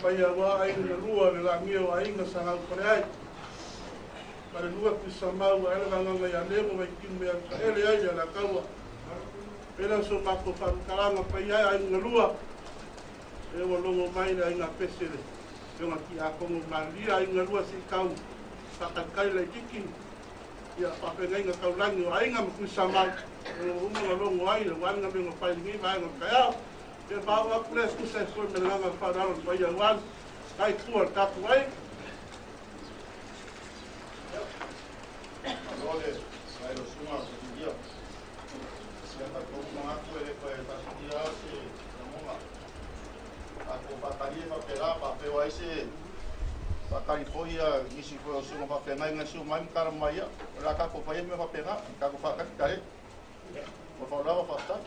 pai awa ai na lua le la ngio ai na sanga kore ai. Pare lua ki samau ai la nganga ya lemo mai ki me ele ai la kaua. Pela so mako fa kalanga pai ai na lua. E wa longo mai na nga pesele. E nga ki a kongo maria ai na lua si kau. Whakakai lai kiki. Ia whapengai nga kaulangi o ai nga maku samau. E nga longo ai na wanga me nga pai ngi mai nga kaya. E bawa kles ku se so me nga whanaro pai a wan. Kai tua tapu ai. Olha, sai do suma do dia. Se ela como uma coisa que está dia se vamos a combater para pegar papel aí se a Califórnia isso foi o suma para pegar e o mais cara maia lá cá com pai me para pegar cá com faca que cai vou falar vou afastar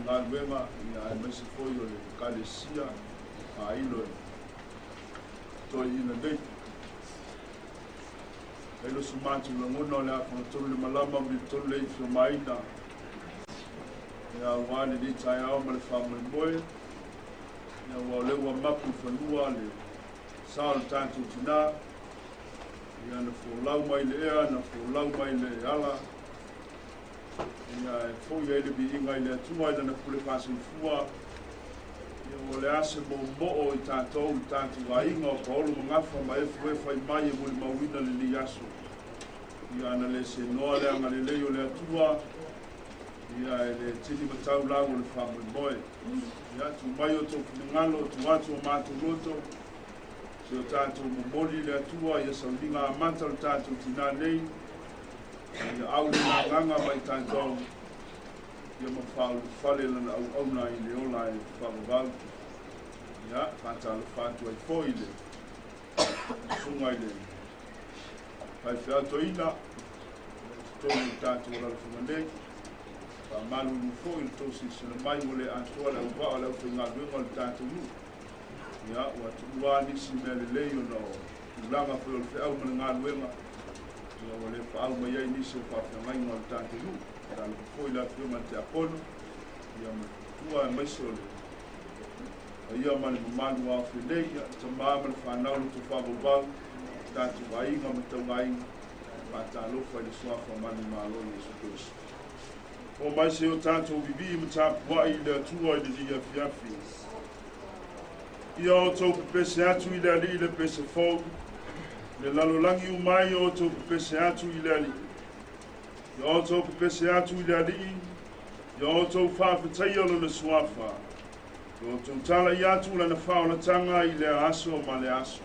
Alvema ia mai se foi o kalesia a ilo toi ina dei elo sumantu no ngono la ko tolu malama mi tolu le fo maina ia wani di tai au mal family boy ia wa le wa mapu fo lua le sal tantu tina ia no fo lau mai le ia no fo lau mai le ala ia fo ia le bi inga ile tua ina kule pasi fua ia o le ase mo mo i tātou tātu wa inga o kaolu ngafa ma efu e fai mai e muli mawina le li aso ia ana le se noa le anga le leo le atua ia e le tini matau lau le family boy ia tu mai o toku ngalo tu atu o matu roto se o tātou momoli le atua ia saulinga amanta le tātou tina nei ia au le nganga mai tātou ia mawhau whale lana au auna i le ola e whakavau ia whātalo whātua i fōi le sunga i le pai whiato ina tōnu tātou rara whanganei whamalu nu fōi le tōsi sila mai o le antua le au wao le au whainga luenga le tātou nu ia ua tuua nisi mea le leio no ulanga fōi o le whiau mana ngā luenga ia o le whaau mai ai nisi o whawhangai ngā le tātou nu ia le foi la firma te apono ia ma tua mai sole ia ma le manu a fidei te mama le whanau le tu whababau tātu vai ngā ma tau ngai ma tā lofa i le suafa mani malo i Yesu Christ. O mai se o tātou vivi ma tāpua I le atua I le lia fiafi. Ia o tau pepese atu I le ali le pese fau. Le lalolangi umai o tau pepese atu I le ali. Ia o tau pepese atu I le ali. Ia o tau whawhetai alo le suafa. Ia o tau tala I atu la na whaolatanga I le aso ma le aso.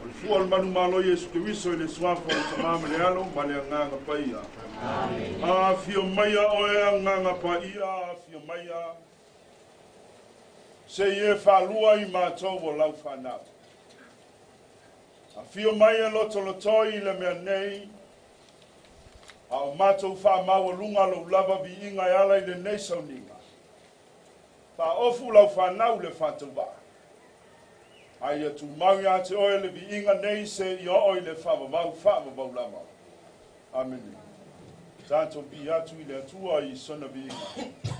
O le fua le manu malo Yesu Kiriso I le suafa o le tamama le alo ma le anganga paia. A fio maia o e anganga paia, a fio maia. Se ie whalua I mātou o lau whanau. A fio maia loto lotoi le mea nei. A o mātou whamau lunga lo lava vi inga e ala I le nei sauninga. Pa ofu lau whanau le whatuwa. Ai atu maui a te oe le vi inga nei se I o oi le whamau lama. Amen. Tātou bi atu I le atua I sona vi inga.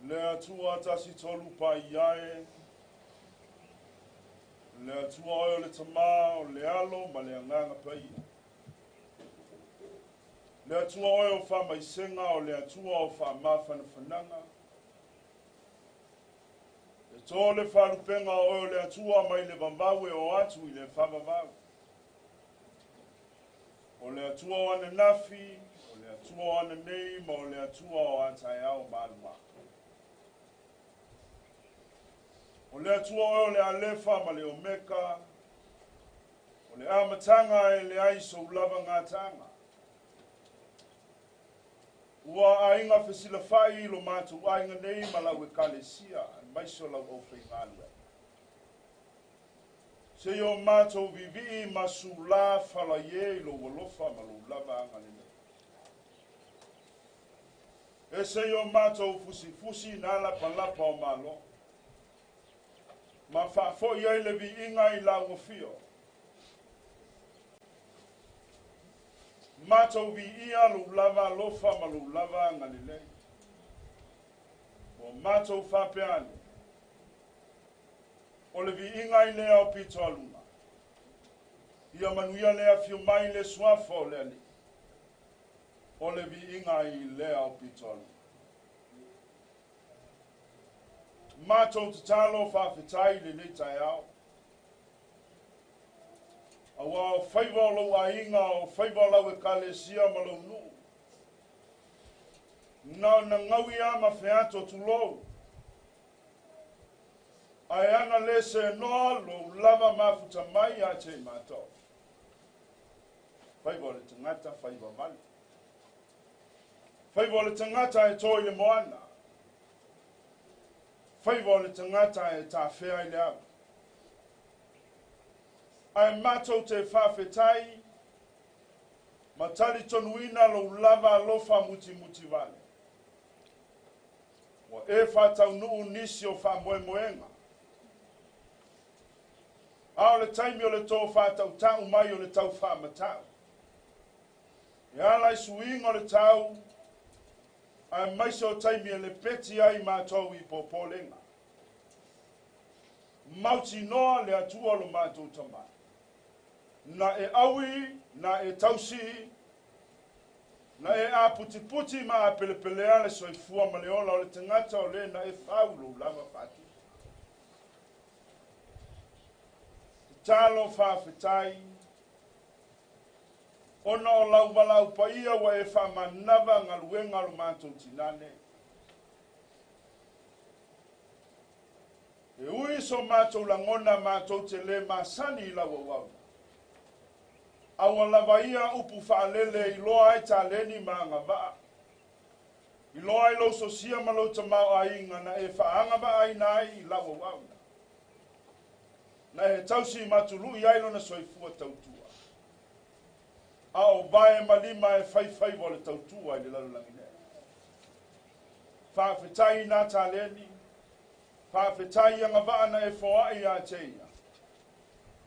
Le atua tasi tolu pa iae, le atua oe le tama o le alo ma le anganga pa ia. Le atua oe o wha maisenga o le atua o wha mawhana whananga. Le Tō le wharupenga o le atua mai le vambau e o atu I le whamavau. O le atua o ane nafi, o le atua o ane nei, ma o le atua o atai au malua. O le atua o le alefa ma le omeka, o le amatanga e le aiso ulava ngatanga. Ua ainga fesila fai lo matu ainga nei ma lau e kalesia, maiso lau o whaingalua. Se yo mato vivi masu la fala ye lo wolofa ma lo lava anga nei. E se yo mato fusi na la palapa o malo. Ma fa fo ye le vi inga I la wofio. Mato vi ia lo lava lofa ma lo lava anga nei. O mato fa peani. O le vi inga I lea o pito aluna. Ia manuia lea fiu mai le suafa o lea li. O le vi inga I lea o pito aluna. Mato te talo whawhetai le le tai au. Awa o whaiva o lau a inga o whaiva o lau e kalesia ma lau nu. Nau na ngawi ama whiato tu lou. Ai ana lese noa lo lava mafuta mai a te mato. Whaiva o le tangata, whaiva mali. Whaiva o le tangata e toi le moana. Whaiva o le tangata e ta whea I le au. Ai mato te whawhetai, ma tali tonuina lo lava lofa muti vale. Wa e whatau nuu nisi o whamoemoenga. Ao le taimi o le tō whatau tau mai o le tau whamatau. E ala I suinga o le tau, ai maisa o taimi e le peti ai mātou I popolenga. Mauti noa le atua lo mātou tamai. Na e awi, na e tausi, na e a puti ma a pelepelea le soifua ma le ola o le tangata o le na e whaulo lava whatu. Talo whawhetai, ona o lau walau pa ia wa e whamanava ngaluenga lo mātou tinane. E ui so mātou langona mātou te le masani la wawau. Awa lava ia upu whaalele I loa ai ta leni ma ngava. I loa ai lo sosia ma lo tamau a inga na e whaangava ai nai I lawa wauna. Na e tausi matulu I ailo na soifua tautua. A o bae malima e whai wale tautua I le lalulangine. Whawhetai na ta leni. Whawhetai anga vaana e whoa I a teia.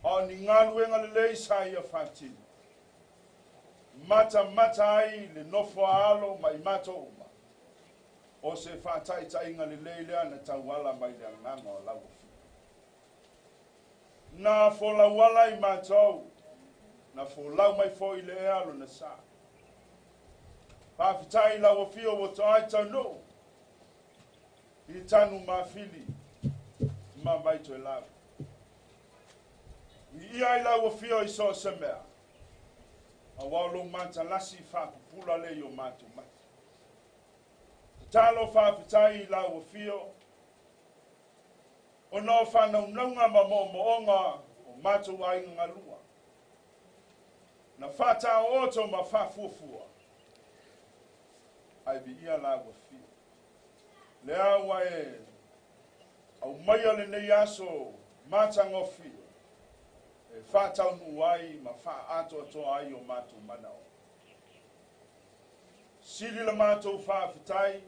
O ni ngaluenga le lei sa ia whatini. Mata ai le nofo alo mai mato uma. O se whatai tainga le leilea na tauala mai le anganga o lau. Na fo lauala I matou. Na fo lau mai fo I le ealo na sa. Whawhitai lau o fio o to ai tau no. I tanu mawhili. Ma mai to e lau. I ia I lau o fio I so se mea. A walo manta lasi whapupula le I o matu mai. Talo whawhitai I lau o fio. O no whanaunga ma moonga o matu ai ngalua. Na whata o oto ma whafuafua. Ai vi ia lau o fio. Le awa e au maia le nei aso mata ngofio. E whātau nuai ma wha ato ato ai o mātou manao. Sili la mātou whawhitai,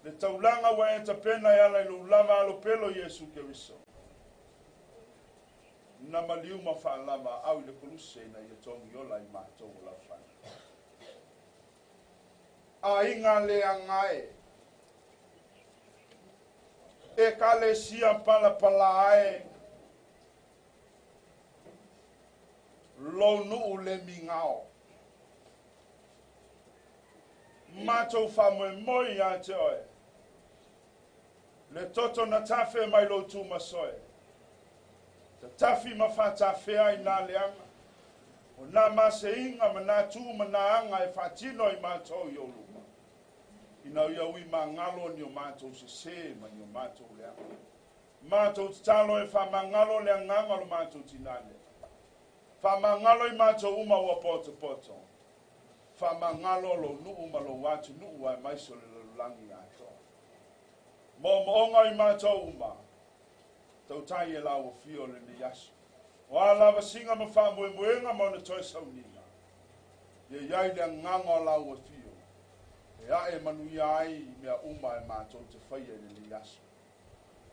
le taulanga wa e tapena e ala ilo lava alo pelo Yesu Keriso. Na maliu ma wha lava au le koluse na ia tongi ola I mātou o la whana. A inga le angae. E kale sia pala ae. Lo nu le mingao. Mato fa moi a te oe. le toto na tafe mai lo tu masoe. Ta tafi ma fa tafe ai na leanga. O na maseinga mana tu mana anga e fatino I mātou I oluma. Ina ia ma ngalo ni o mātou se ma ni o mātou leanga. Mātou talo e fa mangalo le nganga lo mātou tinane. Fa mangalo I mātou uma wa poto poto. Fa mangalo lo nu uma lo watu nu wa mai so le langi ato. Mo onga I mātou uma. Tau tai e la o fio le ni yasu. Wa lava singa ma fa moenga ma na toi saunina. Ye yai le nganga la o fio. E a e manu yai mea uma e mātou te whaia le ni yasu.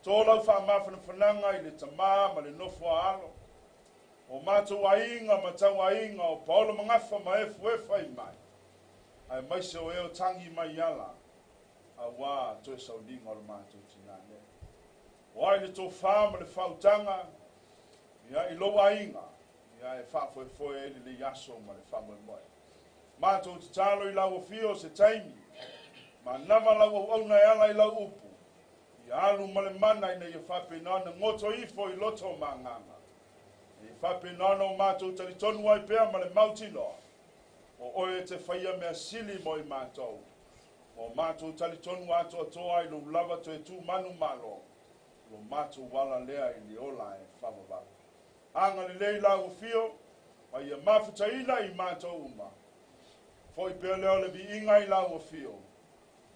Tōlau whamawhana whananga I le tamā ma le nofo alo. O mātou ainga ma tau ainga o paolo mangafa ma e whai mai. Ai maise o eo tangi mai ala. A wā toi sauninga o le mātou tinane. O ai le tō whāma le whautanga. Ia I lo ainga. Ia e whawhoi e le yaso ma le whamoi moi. Mātou te tālo I lau o fio se taimi. Ma nama lau o auna e ala I lau upu. Ia alu male mana ina ia whapenana ngoto ifo I loto manganga. Ia whapenana o mātou tari tonu ai pēr male mautino. O oe te whaia mea sili mo I mātou. O mātou tari tonu ato atoa I lo lava to e tū manu malo. Lo mātou wala lea I li ola e whawawala. Anga li leila o fio, ma ia mawhutaila I mātou uma. Foi pēr leo le vi inga I lau o fio.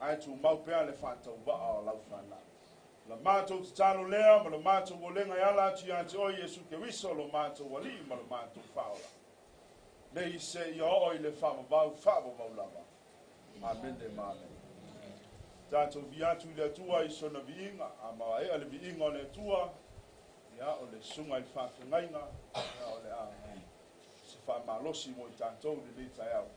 Ai tu mau pēr le whātau waa o lau whanau. La mātou te talo lea, ma la mātou o lenga ala ati ati o Jesu ke wiso lo mātou wali, ma la mātou whaola. Nei se I o I le whawawau lava. Amen de mame. Tātou viatu le atua I sona viinga, a mawa ea le viinga o le atua, ia o le sunga I whawhengainga, ia o le a se whamalosi mo I tātou le le tai au.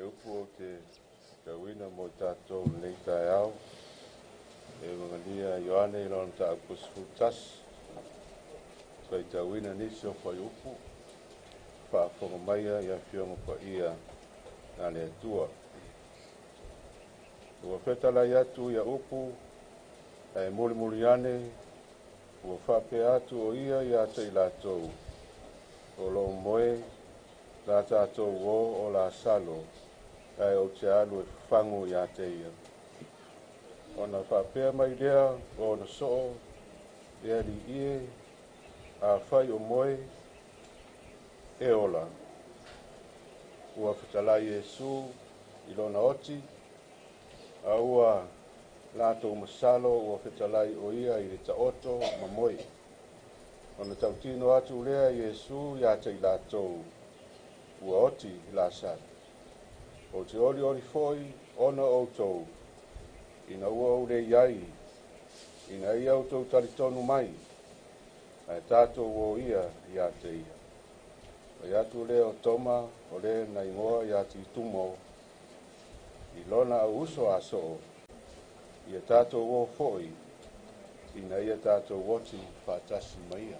upu o te tauina mo tātou nei tai au. E wangalia Ioane I lona ta apusfutas. Kai tauina nisi o whai upu. Whaafonga maia ia whionga pa ia ngā lea tua. Ua whetalai atu ia upu. E muli ane. Ua whape atu o ia te ilatou. O lo moe. La tātou o la salo. Ai o te alu e whangu ia te ia. Ona whapea mai rea o na soo. Ea li ie. A whai o moe. E ola. Ua whetalai Iesu. I lona oti. A ua lātou masalo. Ua whetalai o ia I le taoto ma moe. Ona tautino atu lea Iesu ia te lātou. Ua oti I la sala. O te oli foi, ona o tau. Ina ua o le iai. Ina ia o tau taritonu mai. Ai tātou o ia te ia. Ai atu le o toma, o le na ingoa ia te tumo. I lona au uso a soo. Ia tātou o foi. Ina ia tātou oti whaatasi maia.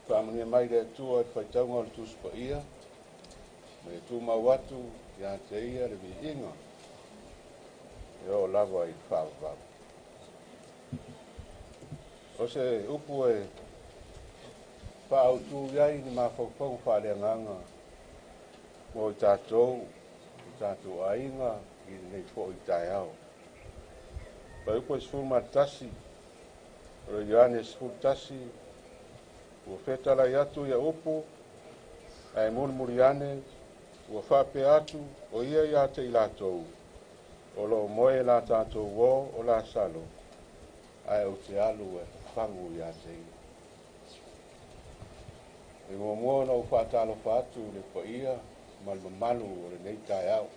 Whaamania mai le tua e whaitaunga o le tuspa ia. Me tu mau atu ia te ia le vi inga. E o lava I whaavau. O se upu e whaau tu iai ni ma whauwhau whaale nganga. Mo I tātou ainga I nei fo I tai au. Pa upu e sfuru matasi. O Ioane sfuru tasi. Ua whetalai atu ia upu. Ai muri ane. Ua whape atu o ia te ilatou. O lo moe la tātou o la salo. Ai o te alu e whangu ia te ia. E mua na u whaatalo whaatu le pa ia. Malu o le nei tai au.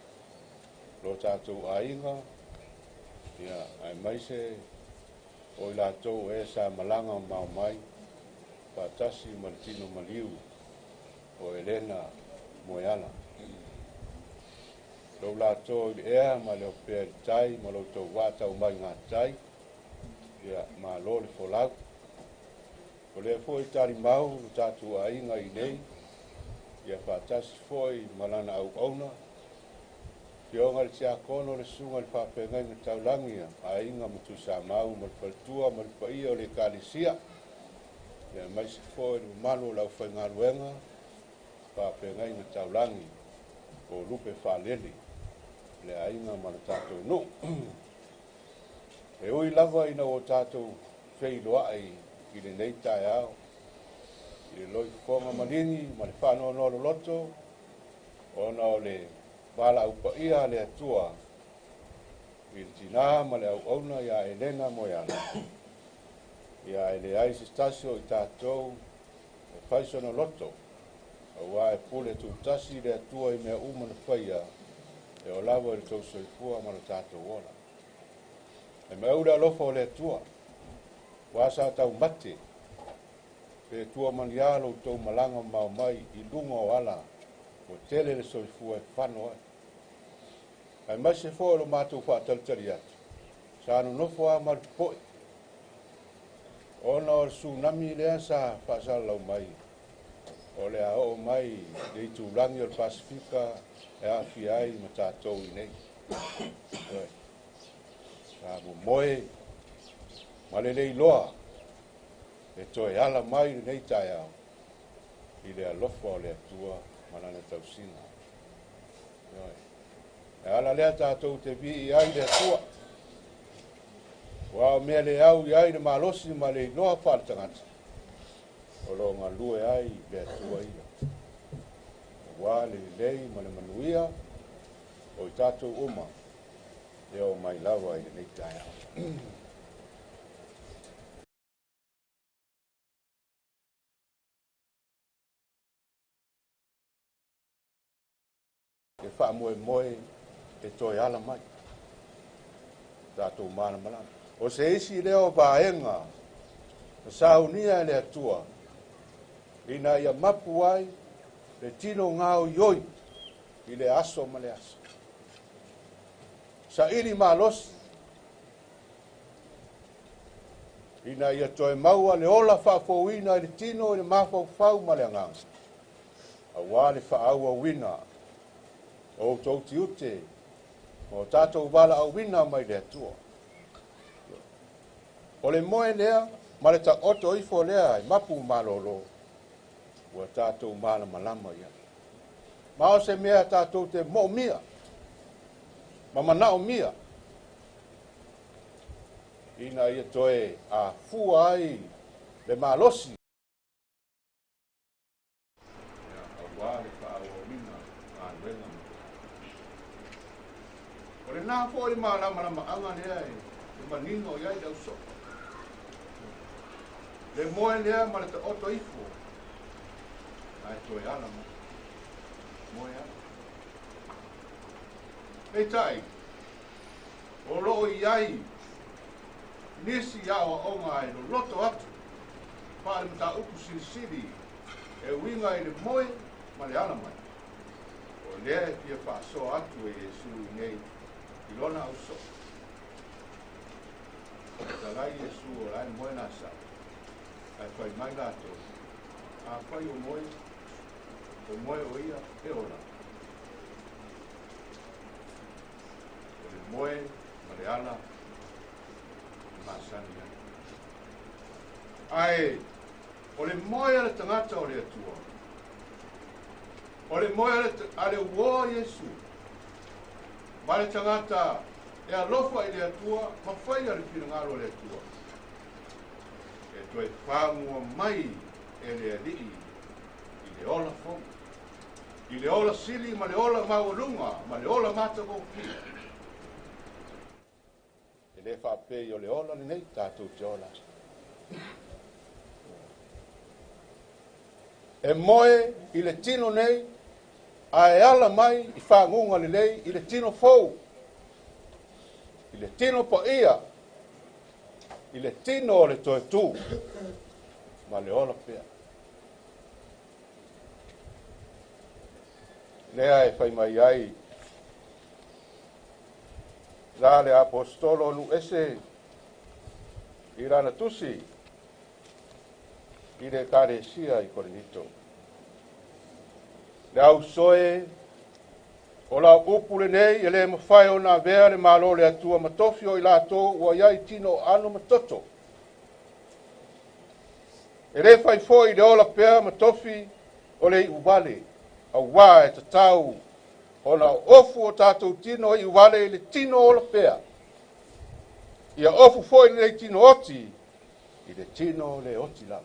Lo tātou ainga. Ia ai maise o I lātou e sa malanga mau mai. Whaatasi maltino maliu. O Elena Moyala. Lo lātou I ea ma leo pēr tai. Ma lo tau wātau mai ngā tai. Ia ma lo le folau. O lea fo I tari mau. Tātou a inga I nei. Ia whaatasi fo I malana au auna. Fionga le tia kono le sunga le whapengai na taulangia. A inga matu sa mau. Ma le faltua ma le paia o le kalisia. Ia mai se fo I manu lau whainga ruenga. Whapengai na taulangi. O lupe whaleli. Le ainga mana tātou no. E oi lava ina o tātou whei loa I le nei tai au. I le loi whonga manini, ma le whanau nolo loto. Ona o le wala upa ia le atua. I le tina ma le au auna ia Elena Moyala. Ia ele aisi stasio I tātou. E whaisono loto. Awa e pule tu tasi le atua I mea umana whaia. E o lawa I le tau soifua ma le tātou ola. E mea ura lofa o le atua. Wasa tau mate. Pe tua manialo tau malanga mau mai I lunga o ala. O tele le soifua e whano ai. Ai mai se fo lo mātou whaatalitari atu. Sa anu nofo a maripoi. Ona o tsunami lea sa whaasala lau mai. O le ao mai le tulangi o le Pasifika e a fiai ma tātou I nei. Sa moe ma le loa e toe ala mai le nei tai au. I le alofa o le atua manana tausina. E ala lea tātou te vi I ai le atua. Wa mea le au I ai le malosi ma le loa whaatangata. O lo ngā lue ai le atua ia. Wa le lei ma le manuia o I tātou uma. E o mai lawa I le nei tai au. E wha moe e toi ala mai. Tātou mana malana. O se isi leo vaenga. Saunia le atua. Ina ia mapu ai. Le tino ngāo ioi. i le aso ma le aso. Sa ili malosi. Ina ia toe maua le ola whaafouina i le tino i le mawhau ma le anganga. A wale whaaua wina o tauti ute o tātou wala au wina mai le atua. O le moe lea, ma le ta oto ifo lea i mapu malolo ua tātou mala malama ia. Ma o se mea tātou te mo mia, ma manao mia. Ina ia toe a fua ai le malosi. A wale whaaua wina a wenga. O le nā fo i malama anga lea e manino iai dau so. Le moe lea ma le ta oto ifo. Ai toi ala mo. Moe ala. Hei tai. O loo iai. Nisi awa onga e no loto atu. Pāle mta uku siri. E winga e le moe ma le ala mai. O lea e pia whaaso atu e Jesu i nei. I lona au so. O talai Jesu o lai moe na sa. Ai whai mai lato. A whai o moe o ia e ola. O le moe ma le ala masani ai. O le moe ale tangata o le atua. O le moe ale uo Jesu. Ma le tangata e alofa i le atua, ma whai ale pinangaro le atua. E toi whangua mai e le alii i le ola fong. I le ola sili, ma le ola maulunga, ma le ola matako ki. E le whapei o le ola ni nei tātou te ola. E moe i le tino nei, a e ala mai i whangunga le lei i le tino fou. I le tino pa ia. I le tino o le toe tū. Ma le ola pea. Lea e whai mai ai. Rā le apostolo nu ese. I rana tusi. I le karesia i Korinito. Le au soe. O la upu le nei, e le mawhai o nā vea le malo le atua matofi o i lato, ua iai tino anu matoto. E le whai foi le ola pea matofi o le i uwale, a wā e tatau, o na ofu o tātou tino i uwale i le tino ola pea. Ia ofu foi le tino oti, i le tino le oti la.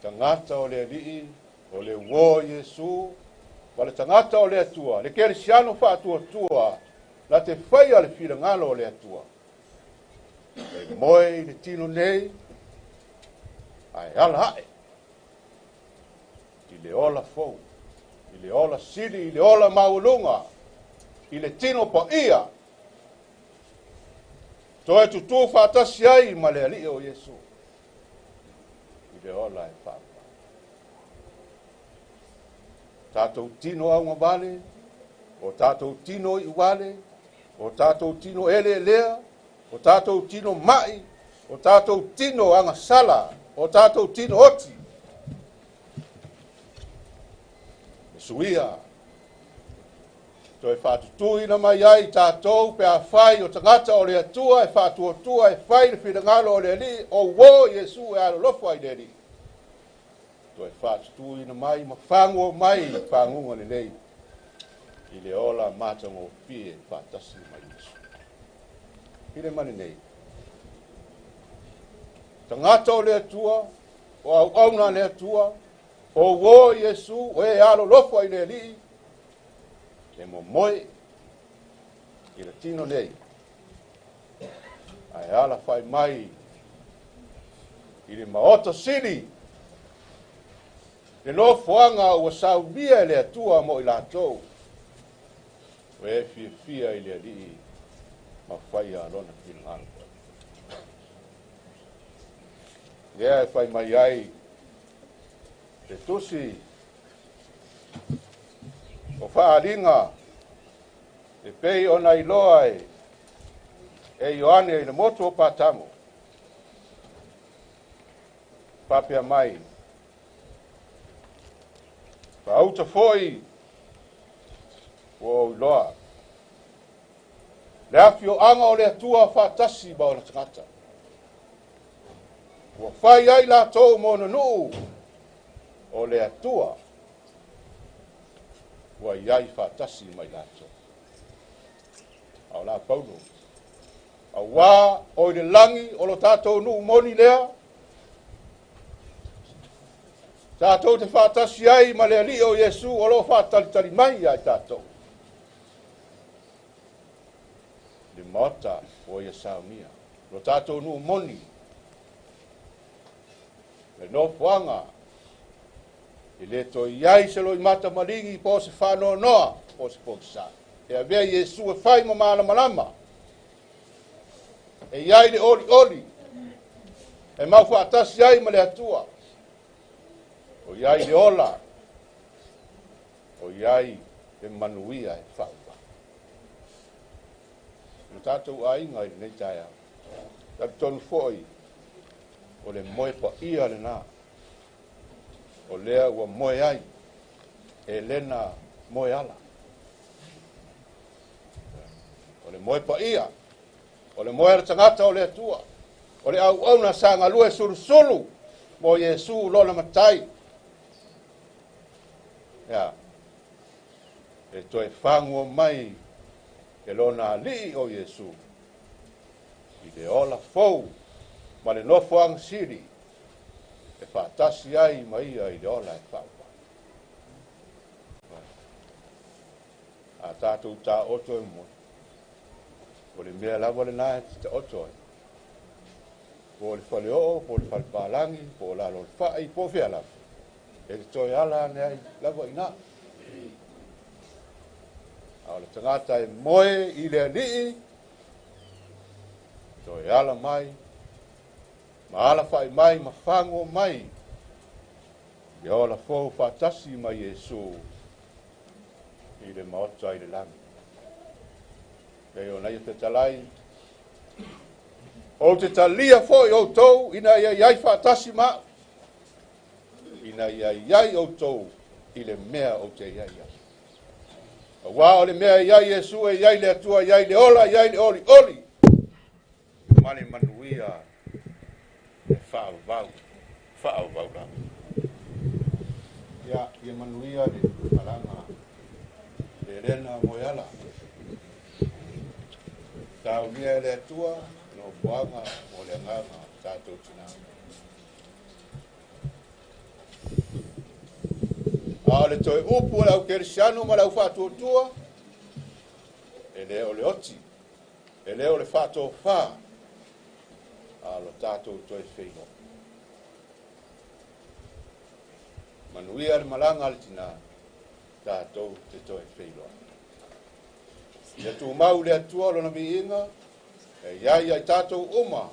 Tangata o le alii, o le uo Jesu, wa le tangata o le atua, le kere siano wha atua, la te whaia le whira ngalo o le atua. E moe le tino nei, ai ala hae, i le ola fou, i le ola siri, i le ola maulunga, i le tino pa ia, toe tutu whaatasi ai ma le ali o Jesu, i le ola e wha. Tātou tino au ngabale, o tātou tino i wale, o tātou tino ele lea, o tātou tino mai, o tātou tino anga sala, o tātou tino oti. E suia, toi whātutui na mai ai tātou pe a whai o tangata o le atua, e whātuatua, e whai le whirangalo o le li, o wo Jesu e alo lofa i le li. Toi whātutui na mai, ma whango mai whangunga le nei. I le ola mātango pie whātasi mai Jesu. Hire mani nei. Tangata o le atua, o au auna le atua, o wo Jesu, o e alo lofa i le li, e mo moe, i le tino nei. Ai ala whai mai, i le maota siri, le no fuanga ua saubia le atua mo i latou. O e fia i le alii ma whai a lona kilanga. Lea e whai mai ai le tusi O whaaringa, e pei ona iloa e Ioane i le motu o Pātamo. Papea mai. Whaauta foi o iloa. Le afi o anga o le atua whaatasi ba o na tangata. Ua whai ai la tau mo na nuu o le atua. Ua iai whaatasi mai la tau. Au la pauno. A wā o le langi o lo tātou nuu moni lea. Tātou te whaatasi ai ma le ali o Yesu o lo whaatalitari mai ai tātou. Le mota o Yesaumia. Lo tātou nuu moni. Le no fuanga. I le to iai se lo i mata maringi po se whano noa po se pokisa. E a vea Yesu e whai ma mana malama. E iai le oli oli. E mau whaatasi ai ma le atua. O iai le ola. O iai le manuia e whauwa. No tātou a inga i nei taia. Tabi tonu foi. O le moe pa ia le nā. O lea ua moe ai. E lena moe ala. O le moe pa ia. O le moe ala tangata o le atua. O le au au na sanga lue suru sulu. Mo Yesu lona matai. Ya. E toi whangu mai. E lona li o Yesu. I le ola fou. Ma le nofo ang siri. E whaatasi ai mai ai le ola e whaua. A tātou tā oto e mo. O le mea lawa le nāe te oto e. Po le whale o, po le whale pālangi, po la lo le whaai, po whia lawa. E te toi ala ne ai lawa i nā. A le tangata e moe i le alii. Toi ala mai. Ma ala whai mai, ma whango mai. I ola fōu whātasi mai Yesu. I le maota i le langi. Kei o nei te talai. O te talia fōi o tau, ina iai whātasi ma. Ina iai o tau, i le mea o te iai. A wā o le mea iai Yesu, e iai le atua, iai le ola, iai le oli, oli. Mane manuia. Whaau vau la. Ia, ia manuia le malanga. Le rena moiala. Tau nia le atua, no puanga, mo le nganga, tātou tina. A le toi upu lau kerisiano, ma lau whātua tua. E leo le oti. E leo le whātua whā. A lo tātou toi whaino. Manuia le malanga le tina, tātou te toi whaino. Ia tū mau le atua lona mi inga, e iai ai tātou uma,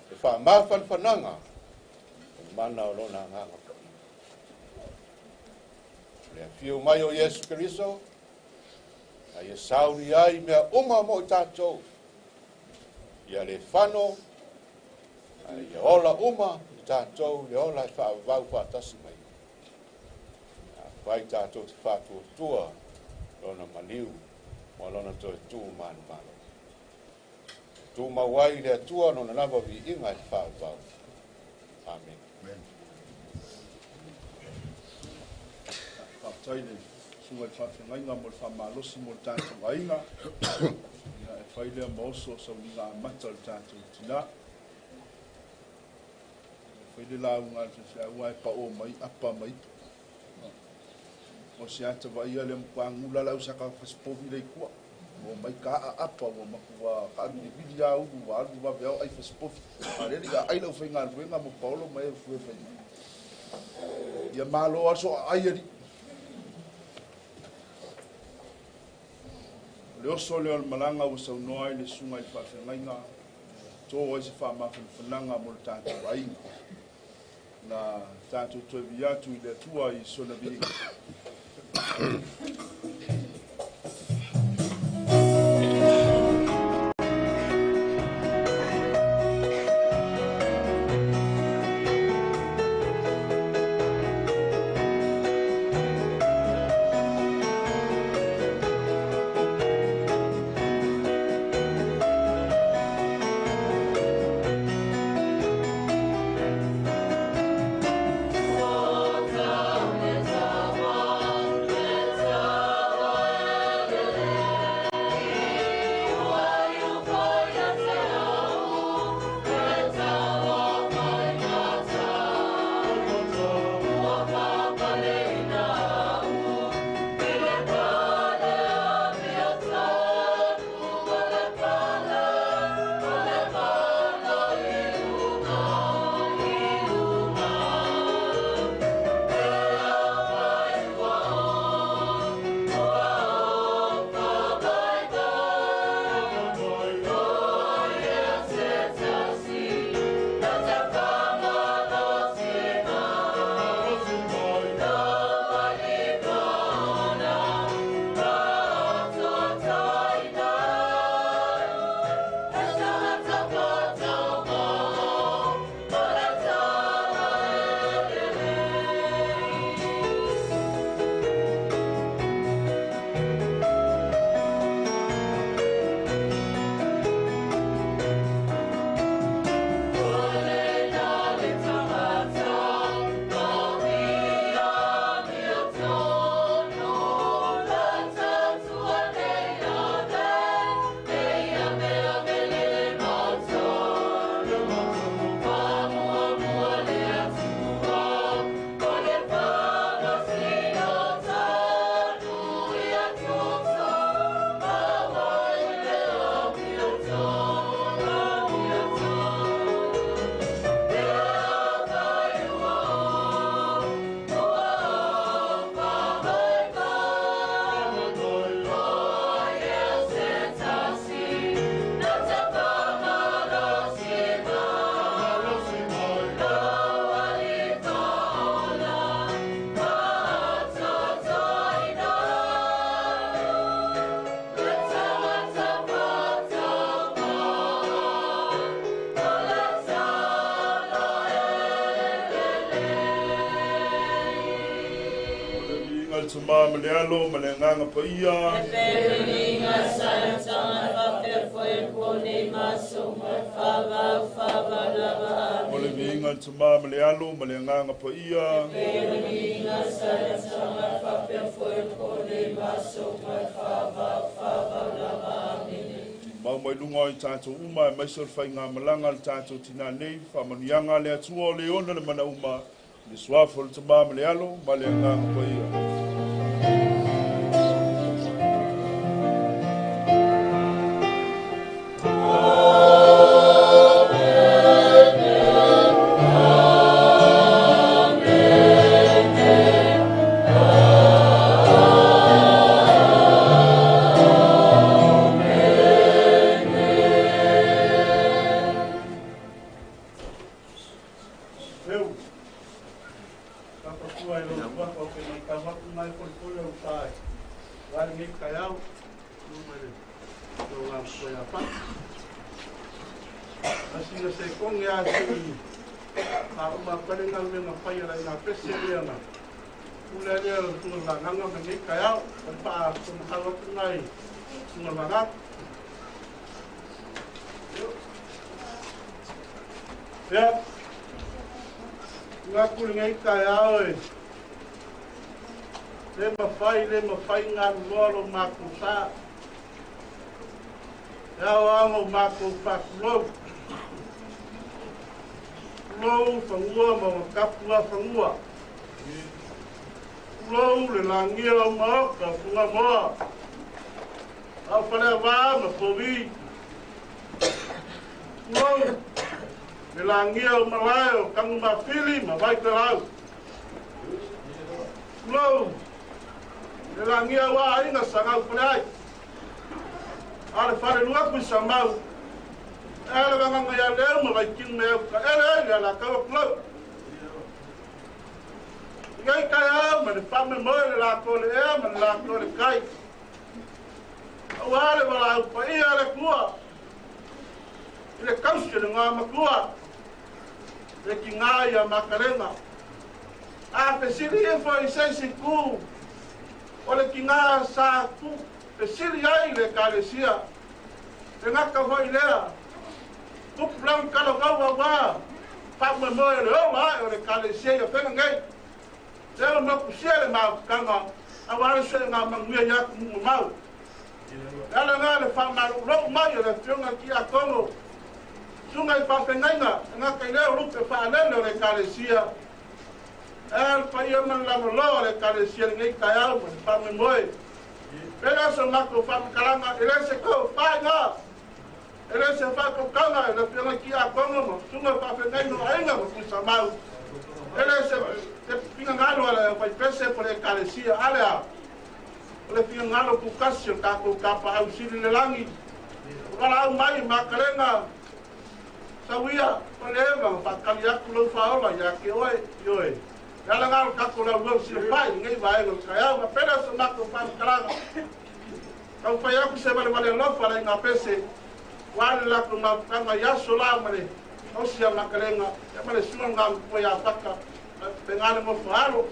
e wha mawhan whananga, e mana o lona nganga ka. Le whiu mai o Yesu Keriso, a ia sauri ai mea uma mo i tātou. Ia le whano, ia ola uma, i tātou, le ola e whaavau whaatasi mai. Wai tātou te whātua tua, lona maniu, mo lona toi tū manu manu. Tū mawai le atua, nona nawa vi inga e whaavau. Amen. Amen. Whaataile, sunga i whawhengainga mo le whamalosi mo le tātou wainga. Ia e whailea maoso sa uninga amata le tātou tina. Whaile la unga te se aua e pa o mai, apa mai. O se ata wa ia le mpangula lau saka whaspovi le kua. O mai ka a apa o makua ka ni vidi a unu wa anu wa veo ai whaspovi. A reli ka ai lau whainga ruenga mo paolo mai e fue whainga. Ia malo aso ai ari. Le oso leo le malanga o sau noa i le sunga i whawhengainga. Tō ai se whamawhan whananga mo le tātou wainga. Na tātou toi viatu i le tua i sona vinga. Tuma malealo malenganga pa ia. Ole vinga tuma malealo malenganga pa ia. Mau mai lunga i tātou uma e maisor whai ngā malanga i tātou tina nei whamanianga lea tua o leona le mana uma le suafo le tuma malealo malenganga pa ia. Le mawhai ngā lualo mākou sā. Eau ango mākou whakulou. Kulou whangua ma wakapua whangua. Kulou le langia o maoka funga moa. Au whanea wā ma povi. Kulou le langia o malai o kangu ma whili ma waitarau. Kulou le langia wa inga sangau prai. Ale fare lua ku samau. Ele nganga ya leo ma vai kin me ka ele ya la ka klo. Ngai ka ya ma le whame moe le la kole ea, ma le la kole kai. Au hale wala au pa ia le kua. I le kausi le ngā makua. Le ki ngā ia makarenga. A pe siri e fo i seisi kū. O le ki ngā sā kū. Pe siri ai le kālesia. Te ngaka hoi lea. Kupu plau kalo kau wa wā. Whame moe le o ai o le kālesia ia whenga ngai. Leo maku sia le mau kanga. A wale se ngā manguia yaku mungu mau. Ala ngā le whamaru rau mai o le whiunga ki a Kongo. Sunga I whawhengainga, ngā kai leo rupe whaanene o le kālesia. E pa ia man lama loa le kālesia ni ngai kai au mo le whame moe. Pena so mako whamakaranga, e le se kou whainga. E le se whakokanga e le whiunga ki a Kongo mo. Sunga whawhengaino ainga mo kusa mau. E le se te pinga ngalo ala whai pese po le kālesia alea. O le pinga ngalo kukasi o kako kapa au siri le langi. Kala au mai makarenga. Sawia, o le ema, whakali aku lau whaola, ia ke oe, i oe. Ia ngaro kako lau lau sila pai, ngai waenga, kai au, ma pera sa mako whamakaranga. Kau whai aku se wale wale lofa lai ngā pese, wale lako ngā kanga yaso la mare, osia makarenga, ia mare sunga ngā mkua ia whaka, pengane mo whaaro.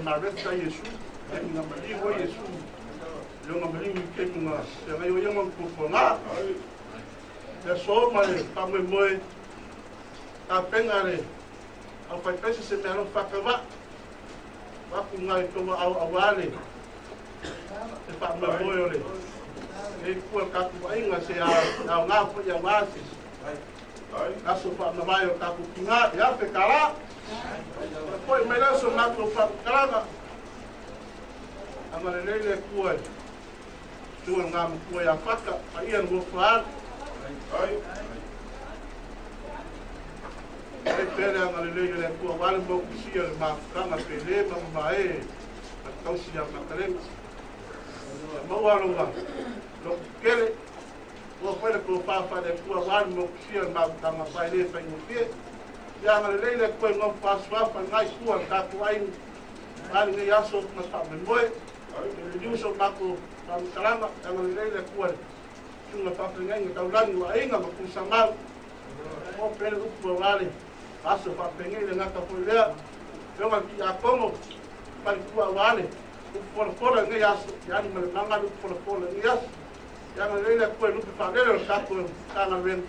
Mareta Yesu, nga maliwa Yesu, nga maliwa kemunga, nga yoyang magpupunga. So mali, pamwe moe, kapengare, au pai pese se meron whakawa, waku ngai tonga au awale, e pamwe moe ole. E kua kaku ainga se au ngā pui au ngāsi. Kaso pamwe mai o kaku kinga, e ape kara. Poi mai la so mako whakakaranga. Amare leile kua. Tua ngā mkua ia whaka, a ia ngō whaar. Ai pere amare leile kua wale mō kusia le māwhakanga pe le mama e. A kausi ia makarenga. Mauaronga. Lo kele. Kua whaere kua whawhare kua wale mō kusia le māwhakanga pai le whaingotie. Ia ngā leile koe ngā whāswafa ngai kua kāku ainu. Ngāri ngai aso na whame moe. E liuso mako whamakaranga. Ia ngā leile koe. Tunga whawhi ngai ngā taurangi wa inga ma kusa mau. O pere upu a wale. Aso whawhi ngai le ngaka poi lea. Ionga ki a Kongo. Pai kua wale. Upu pora ngai aso. Iani ma le manga upu pora ngai aso. Ia ngā leile koe lupi whawhere o kāku kāna rengu.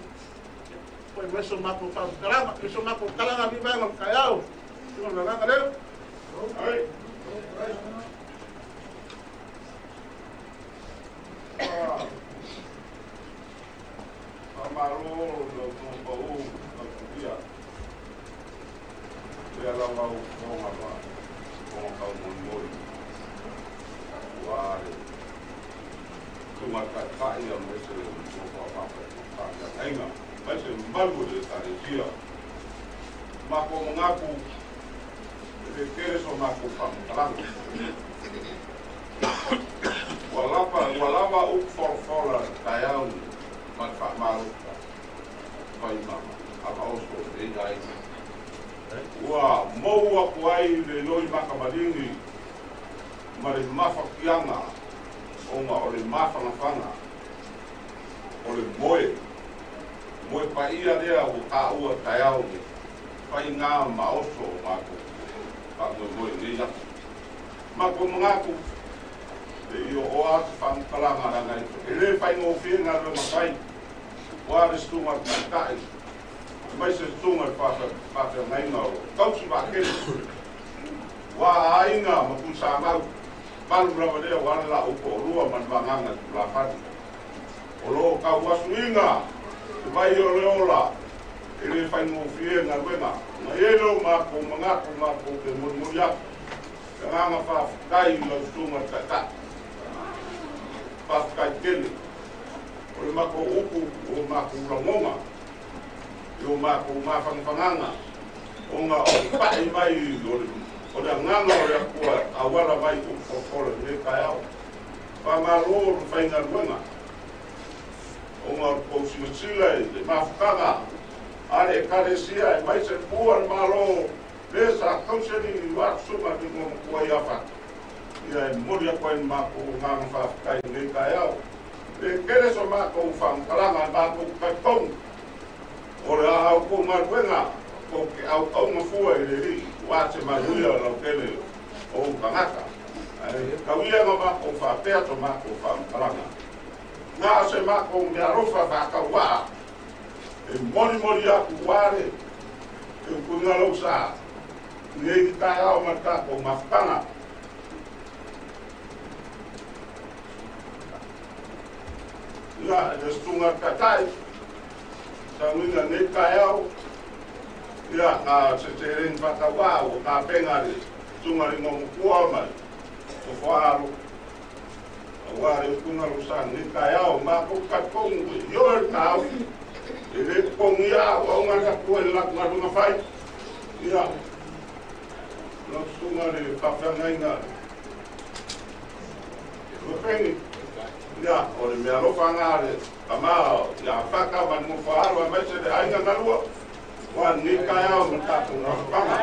Foi meso mako whakakaranga, meso mako karanga ni vai ngam kai au. Tino na nganga leo. Ai. Amaro no pau dia. Dia la mau ngoma ba. Ngoma kau mon. Wale. Kuma ka kai ya meso mo pa pa. Ainga. Mas malu de taresia. Mako ngaku Pe kere so mako whakalang. Walapa u forfola kai au man whakamaruka. Pai mama, aka osko e gai. Ua moua kuai le loi makamaringi ma le mawhakianga onga o le mawhangawhanga o le moe pa ia rea o ka ua tai au ni pai ngā maoso mako pa moe ni yako mako mngaku e io o atu whankalanga rangai e le pai ngō whienga le makai wāre stunga kai mai se stunga whaka ngai ngau kausi wakere wā ainga maku sa mau malu rawa lea wana la uko rua man wanganga la pati o lo ka wasuinga te mai o leola e le whai ngō whienga wenga na elo mako mangako ke muriaku ka nganga whawhikai lau stunga tata whawhikai kele o le mako uku o mako urangonga o mako mawhangwhanganga o ngā o pai mai o le nganga o le akua awala mai o whakora le kai au whamaro o whainga ruenga o ngā kousimasila le mawhukanga are karesia e mai se pua le malo le sa kauseni i watsunga ki ngō kua i awha ia e mori a koe ni mako o nganga whawhikai le kai au le kere so mako o whamkalanga mako kai tong o le ahau ko maruenga ko ke au mafua i le ri wate maruia lau kele o kangaka kauia nga mako o whapea to mako o whamkalanga ngā se mako o mea rofa whakaua e mori aku ware e ukunga lau sa ngei ki kai au matako o mafutanga ngā e stunga katai sa nguinga nei kai au ia ngā se te ring whakaua o ngā pengari tungari ngō mukua mai o whaaro a ware ukunga lau sa nei kai au mako kakongu i oi kāu e le kongi au au ngā kakua i laku ngā runga whai ia lau tungari whawhangainga Pengi, ya, o le mea rofa ngāre, ka maa, ia whaka man mo whaaro a mai se le ainga ngarua, wa ni kai au ma tātou ngā whanga.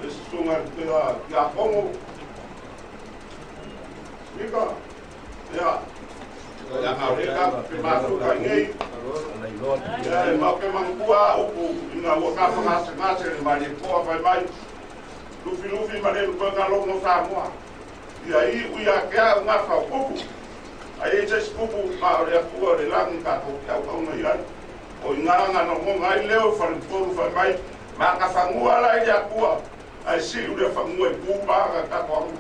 E se sunga kia pongo, nika, ia, ia ngā reka, pe mātuka ngei, ia e mau ke mangkua upu, ina waka ngase le mai poa whai mai, lufi ma le lupa longo Samoa. Ia i uia kea ngā whau pupu. Ai e tes pupu ma o le akua le langi kako ki au kaunga i ai. O i ngāranga no monga i leo whariporu whai mai, ma ka whangua la i akua. Ai si ure whangua i pūpāga kako angu.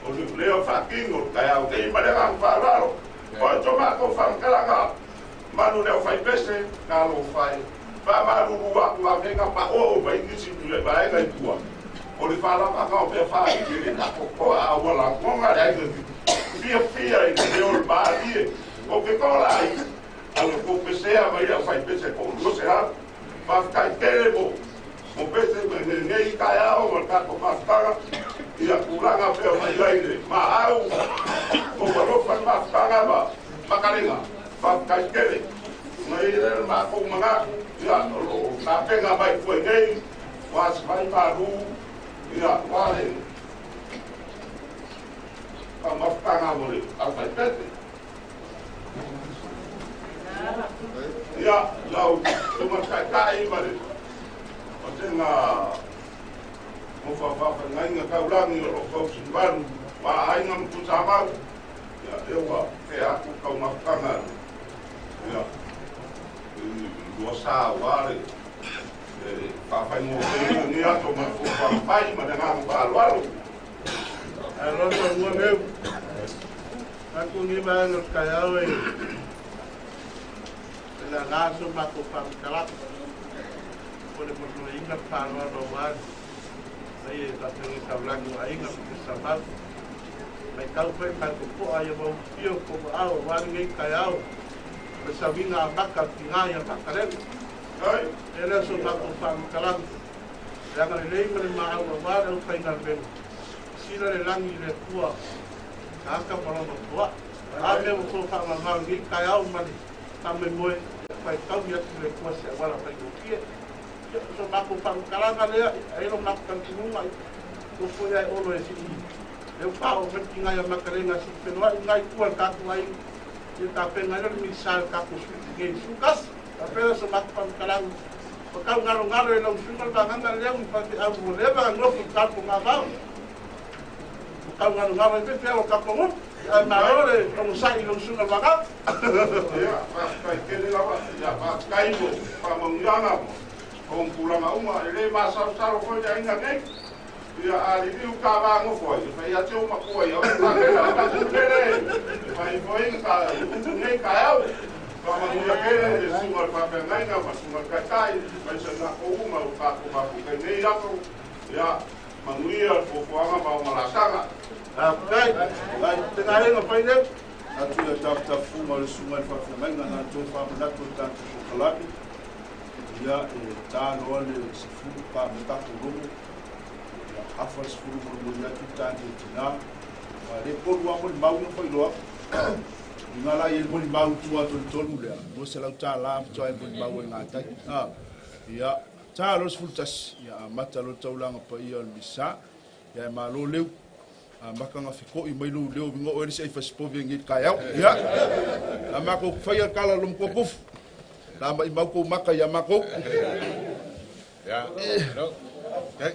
O le leo whakingo kai au kei ma le ngang whāraro. O e to mako whankalanga. Manu leo whai pese, ngā lo whai. Whamaru aku a venga pa o vai kisi tule vai ngai tua. O le whala ka kau pe whai ki le kako koa a wala konga le aina fia i te o le maari o ke kola ai. Alo ko pesea mai a whai pese ko lose ha. Whafkai terebo. Mo pese me nei kai ao ma kako mafutanga. Ia kuranga pe mai laile. Ma au. Ko warofa mafutanga ma. Makaringa. Whafkai tere. Ngai re mako mangaku. Ia, nā penga mai koe nei, wāsi mai pārū, ia, wāre, ka mawhutanga mori, au mai pete. Ia, lau, tumakai mare, o te ngā mowhawhawha ngainga kaurangi o kausi waru, wā ainga mtu tāmau, ia, ewa, ke aku kau mawhutanga, ia, Lua sa wale, papai mo ni ato ma papai ma na ma alwalo. Alo to mo meu. Aku ni ba no kaya we. La naso ma ko pa kala. Pode por no inga para no mar. Aí tá tendo hablando aí na sábado. Mas tal foi para o po aí vou fio como ao vai ninguém caiu. le savina baka tinga ya bakaren ai ele so ma ko fam kalam ya ga le le ma wa wa le final ben sila le langi le tua aka pala no tua a me mo so fa ma ma ngi ka ya o mali ta me moe pai tau ya le tua se wala pai ko kia so ma ko fam kalam le ai lo ma kan tinga ko fo ya o lo e si eu falo que tinha a macarena se pelo ngai tua ka tuai e ta pena le misal ka ko su ge su kas ta pena so mak pam kalang o ka ngalo ngalo e lo su ko ta nganga le un pa a mo le ba no fu ka ko ma ba o ka ngalo ngalo e pe o ka ko mo a ma ore o sa i lo su na ba ka ya pa ke le la ya pa kai mo pa mo ngana mo on pula ma uma le ma sa sa ko ya inga nei ia ali viu ka va ngo foi fa ia teu ma foi o ta ke la ta kere fa i foi ka nei ka au ka ma ia kere de sunga pa pe ngai na ma sunga ka tai fa se na ko uma o ka ko ma ko nei ya ko ya ma nguia fo fo anga ma ma la sanga a kai ai te ngai no pai ne a tu ia tap tap fu ma le sunga fa fa ngai na to fa ma to ta chocolate ia e ta no le se fu pa me ta ko afa se furu mo ya kita ni tina wa le ko wa mo mau no foi lo nga la ye mo mau tu a ton ton le mo se la ta la to ai mo mau nga ta ya ta los fultas ya mata lo taulanga pa ia misa ya ma lo le maka nga fiko i mai lo le ngo o se fa spo vi ngi ka ya la ma ko fa ya kala lum ko puf la ma i mau ko maka ya mako ya no okay.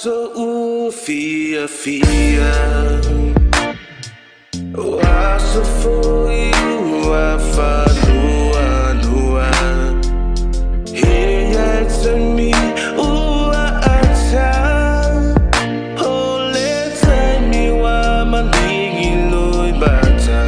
so fia wa so for you wa fa lua hey it's me wa acha ole tell me wa man ding loi bata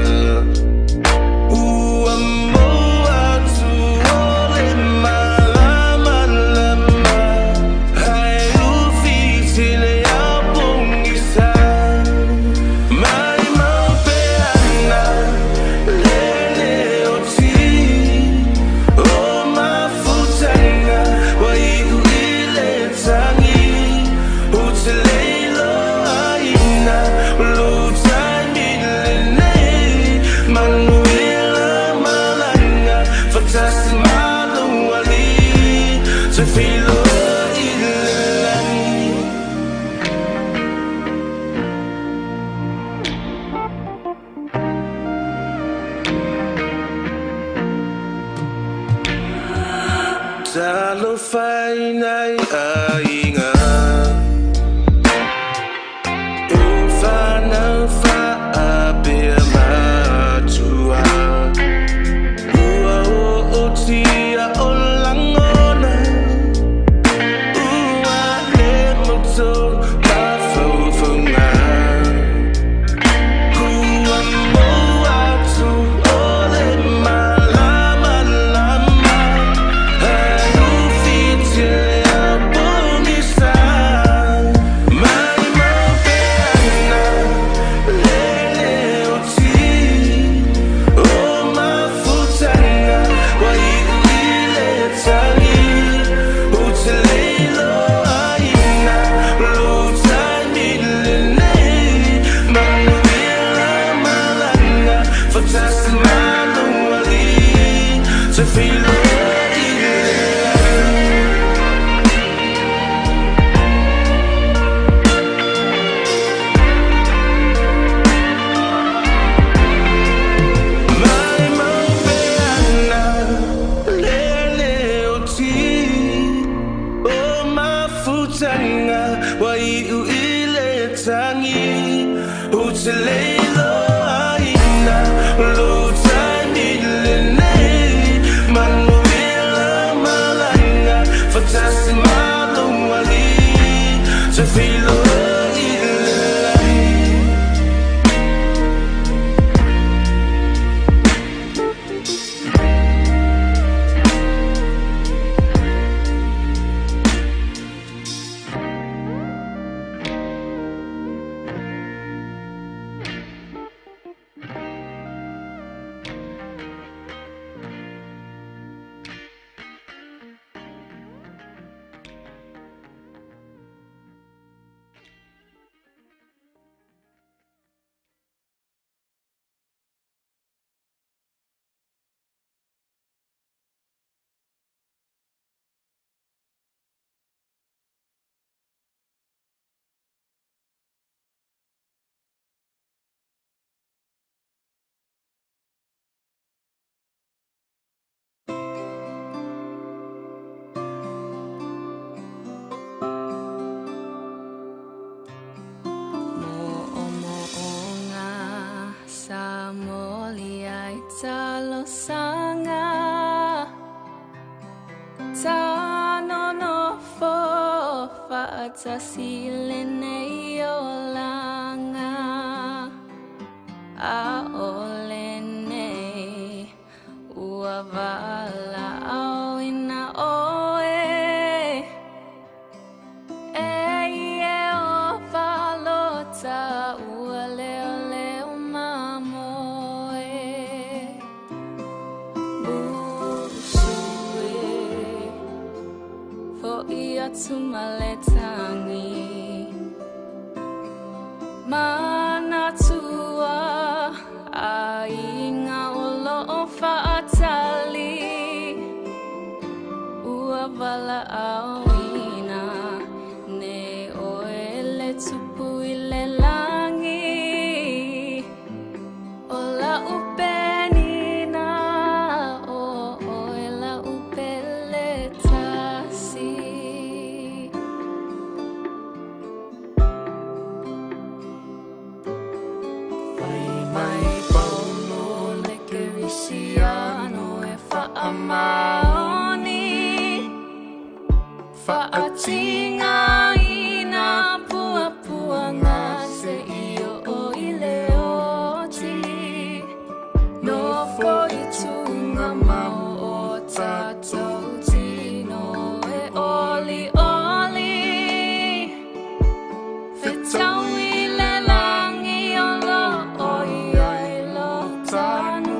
Salo fai nai ainga Ufana fa abia matua Ua o tia o langona Ua le moto ma faufunga Kua moa tu ole malama lama tangi Utilelo aina Lutani lene Manuela malaina Fatasi malumali Tafilo Talosanga Tano no fo Fata silene yolanga Aolene Uavala Awina oe Eye o valota Uale ole umamoe Ia tumaletangi Mana tua Ainga olo fatali Uavala awina Ne oele tupu ile langi Ola upenina O oela upele tasi Amaoni Faatinga ina pua ngase iyo o ileoti No fo itunga mau o tato tino e oli Fetau ile langi olo o ia ilo tanu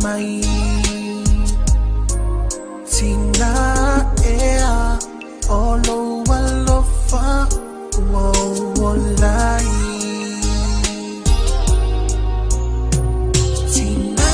mai Tina ea Olo walofa Wolai Tina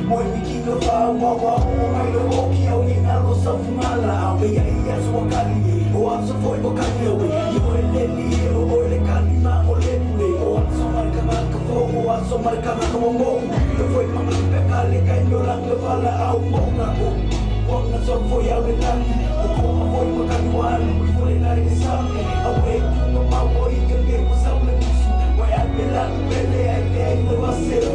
Moi wiki o fa wa mai lo oki au ni na lo sa fumala au ia ia so kali o aso foi o kali o yo le li o le kali ma o le le o aso marka marka fo o aso marka marka mo yo foi mama pe kali kai no lang le fala au mo na o na so foi au le kali o ko foi mo kali wa o foi na le sa au e no ma o i ke ke mo sa le su vai a pela pele ai le no va ser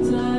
Time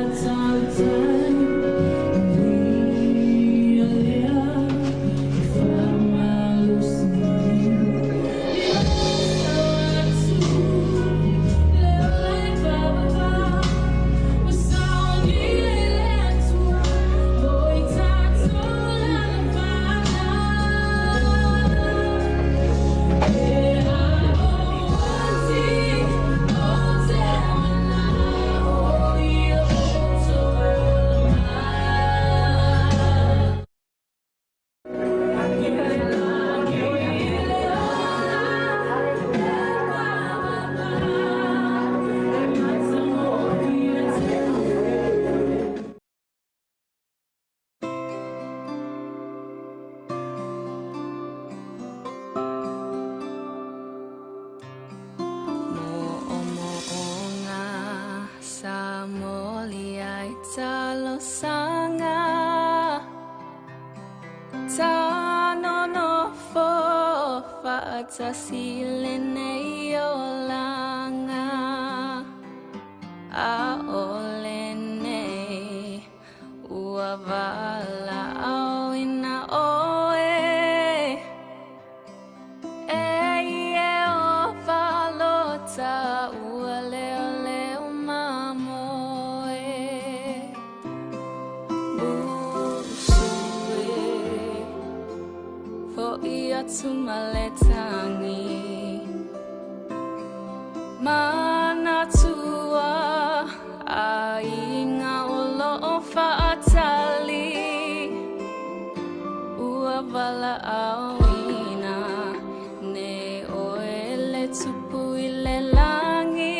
atasi lene olanga a olene uavala au ina oe o valota uale ole umamoe usue fo ia tumaletangi mana tua ainga olo fa atali uavala awina ne oele tupu ile langi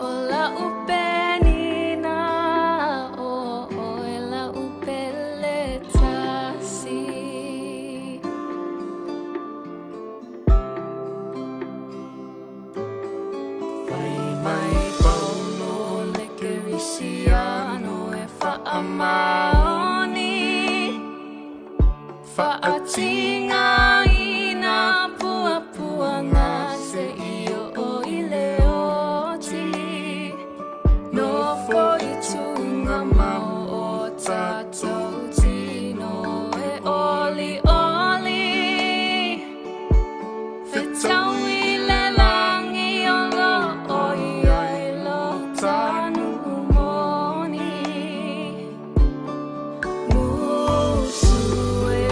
ola upenina oela upele tasi mai paulo le kerisiano e fa amaoni fa atinga ina pua pua ngase io o ileoti no foi tunga mau o tato tino e oli oli fetawi le langi olo oi ai lo tanu moni musue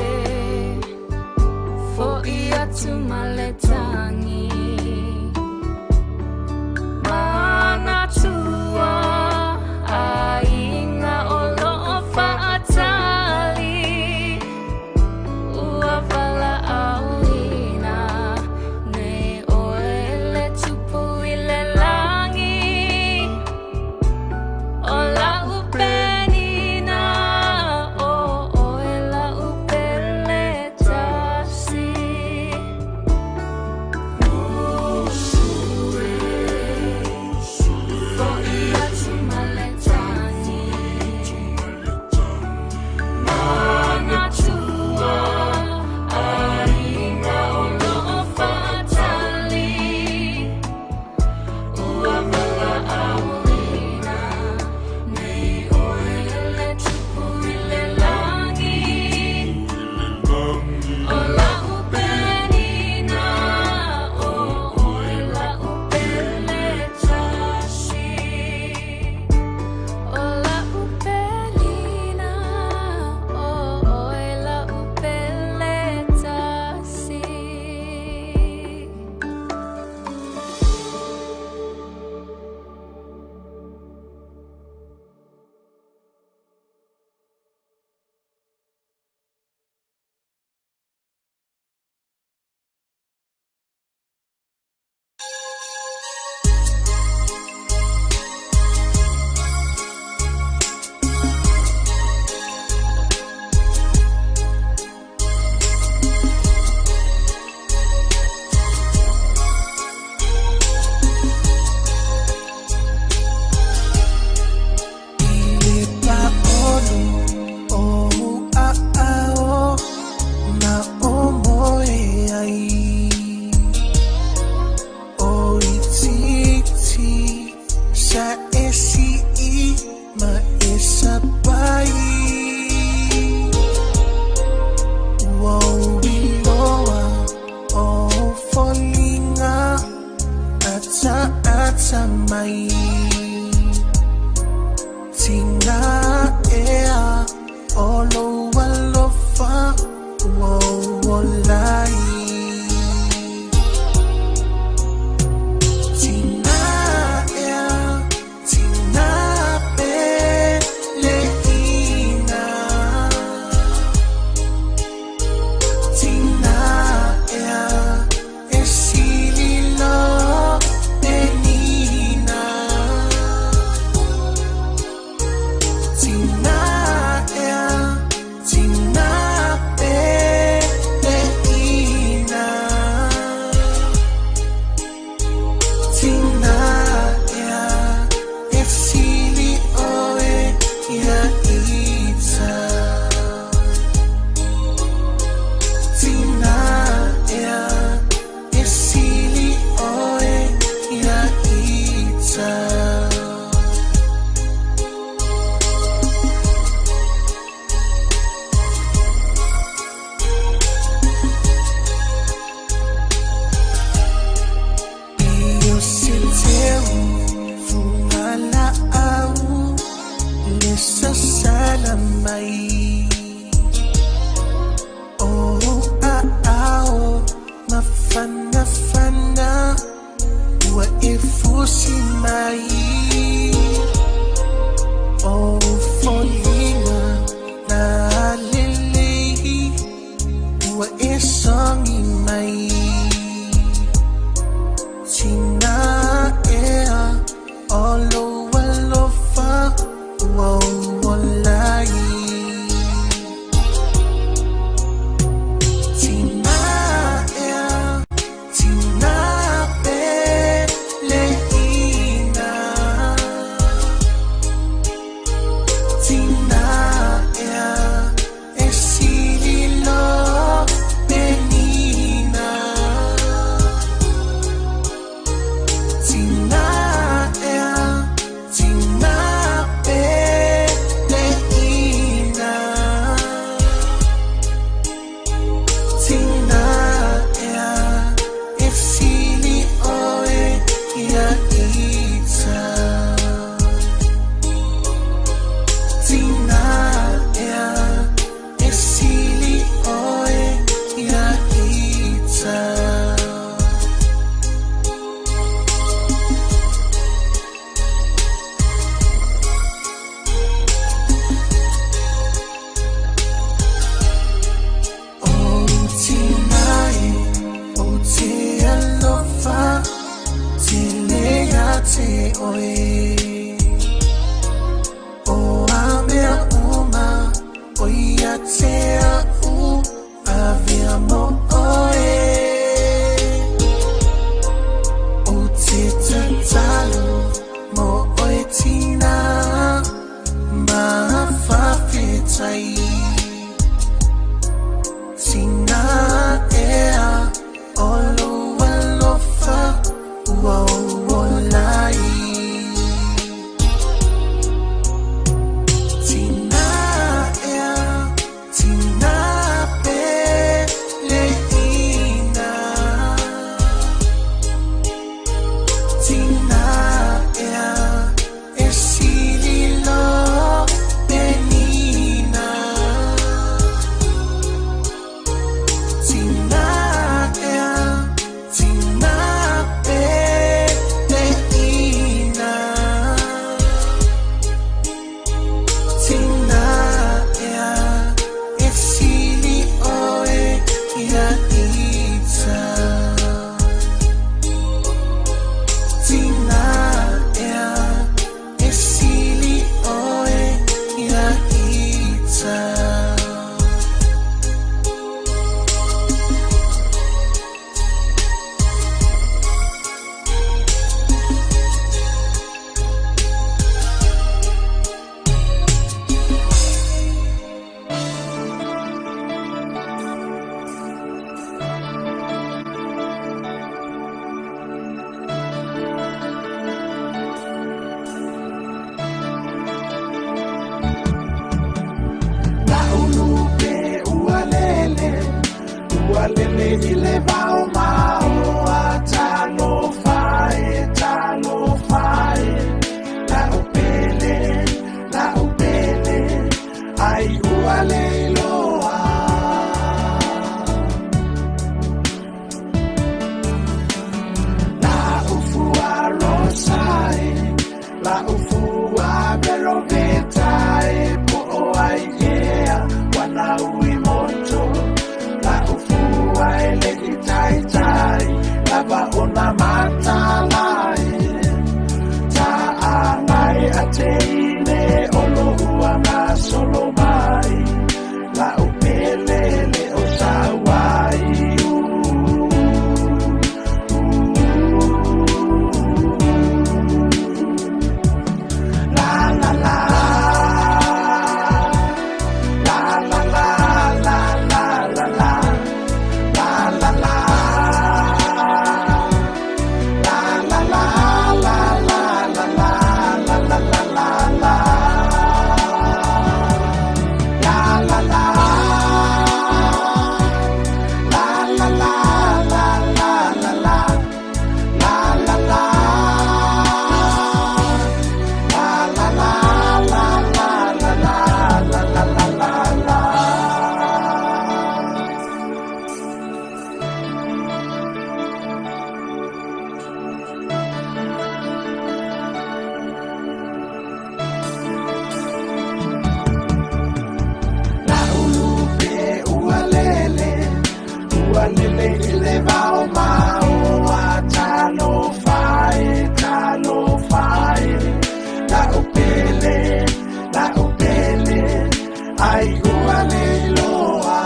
ai ua le loa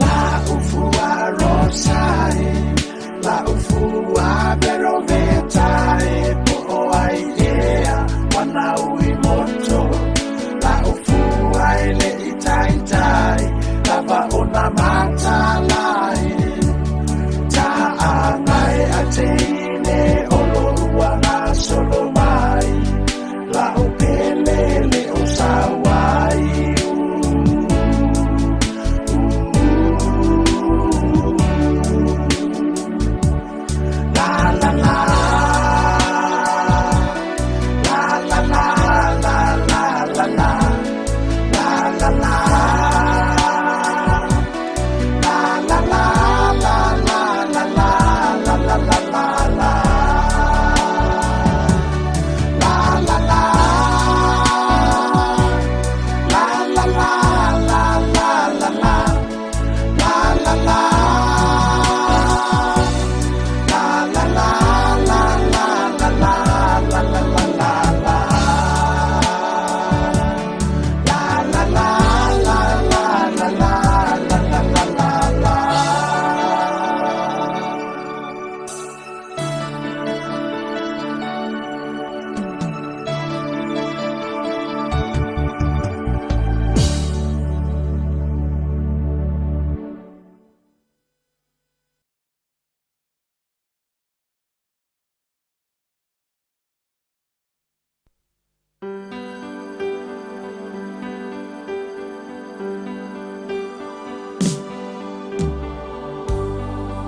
la ufua rosai la ufua berovetai po ai ea wana ui moto la ufua ele itai tai lava ona matalai ta anai atene olorua na solomai la upelele o sawai la la la la la la la la la la la la la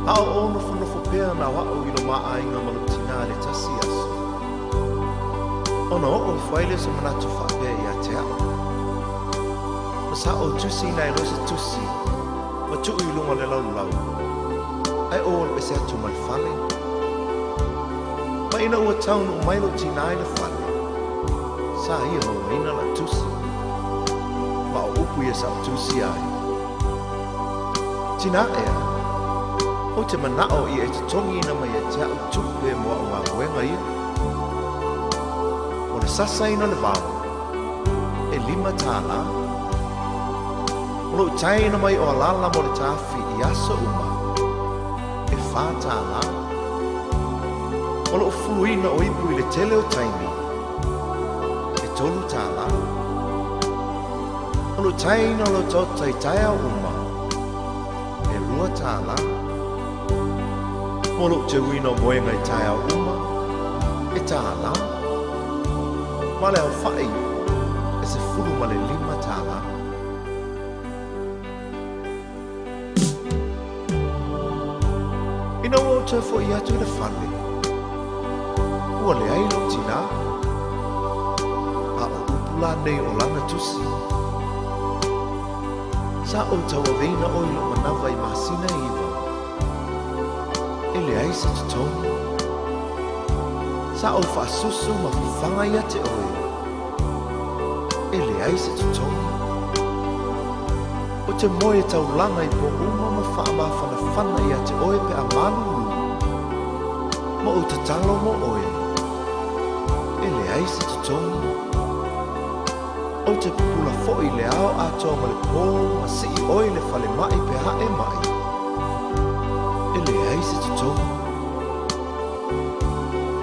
Ao ono whanofo pēr na wao i lo maa inga malutina le tasi aso. Ono o whaile sa manatu whapea i a te ao. Masa o tusi nai rosa tusi, ma tuu i lunga le lau lau. Ai o ono ese atu mali whale. Ma ina ua taunu o mailo tina i le whale. Sa ia no ina la tusi. Ma o upu ia sa o tusi ai. Tina ea. O te manao i e te tongi ina mai e te au tupu e moa o ngā wenga ia. O le sasa ina le vāo, e 5 tāna. O lo tai ina mai o alala mo le tāwhi i asa uma, e 4 tāna. O lo fulu ina o ipu i le tele o taimi, e 3 tāna. O lo tai ina lo tau tai tai au uma, e 2 tāna. Molo te wino moenga i tae au uma, e tāna. Ma le au whai, e se furu ma le 5 tāna. Ina ua o te fo i atu i le whale. Ua le ailo tina. A o upula nei o lana tusi. Sa o taua veina o ilo manawa i masina iwa. Ele ai se tutongi. Sa o whaasusu ma whiwhanga ia te oe. Ele ai se tutongi. O te moe tau langa i po uma ma whaama whana ia te oe pe a manu. Ma o te talo mo oe. Ele ai se tutongi. O te pula fo'i le ao atoa ma le pōro ma si i oe le whale mai pe hae mai. Ele ai se tutongi.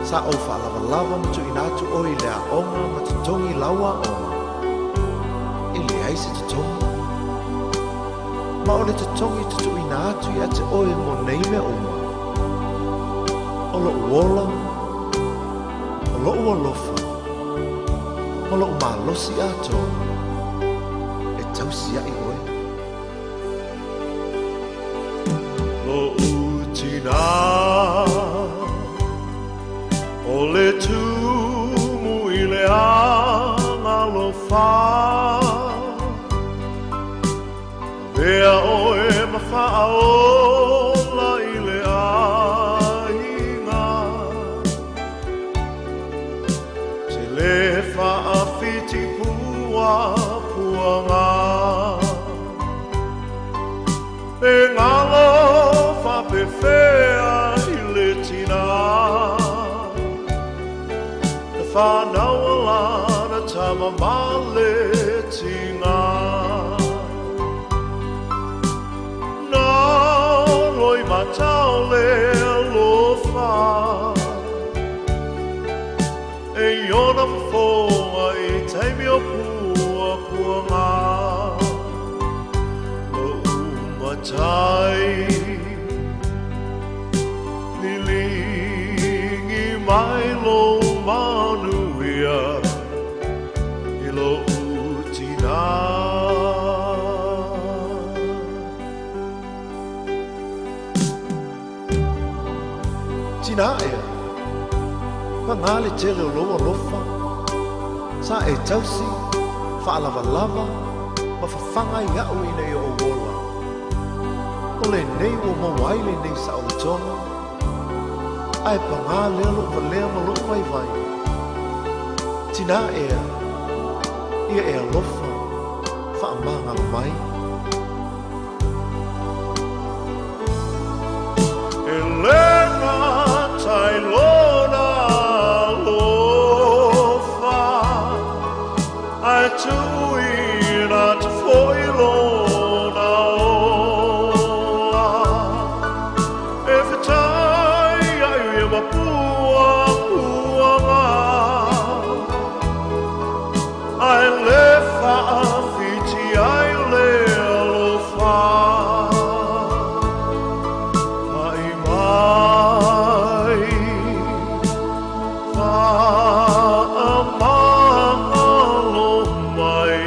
Sa o whaalawalawa ma tu inatu o i lea onga ma tutongi laua onga. Ele ai se tutongi. Ma o le tutongi tutu inatu i ate oe mo neime uma. O lo uola, o lo uolofa, o lo umalosi atoa, e tausia i oe. Lo utina o le tumu i le anga lo wha. Vea oe ma whaola i le ainga. Te le whaafiti pua puanga. E ngalo whapewhea i le tina. whanaualana tama male tinga. Nā loi matau le alofa, e iona mawhoa i teimi o pua kua ngā. Lo umatai, lilingi mai lo manuia, i lo utina. Tina ea, ngāle tele o loa lofa, sa e tausi, whaalava lava, ma whawhanga i au ina i o wola. O le nei o mawaile nei sa o tonga, ai pa ngā lelo pa lea malo mai vai. Tina ea, ia ea lofa, whaamanga mai. E lena tai lona lofa, ai tuina te foi lona ola. E whetai ai ia mapua puanga, ai le whaafiti ai le alofa. Ai mai, whaamanga lo mai.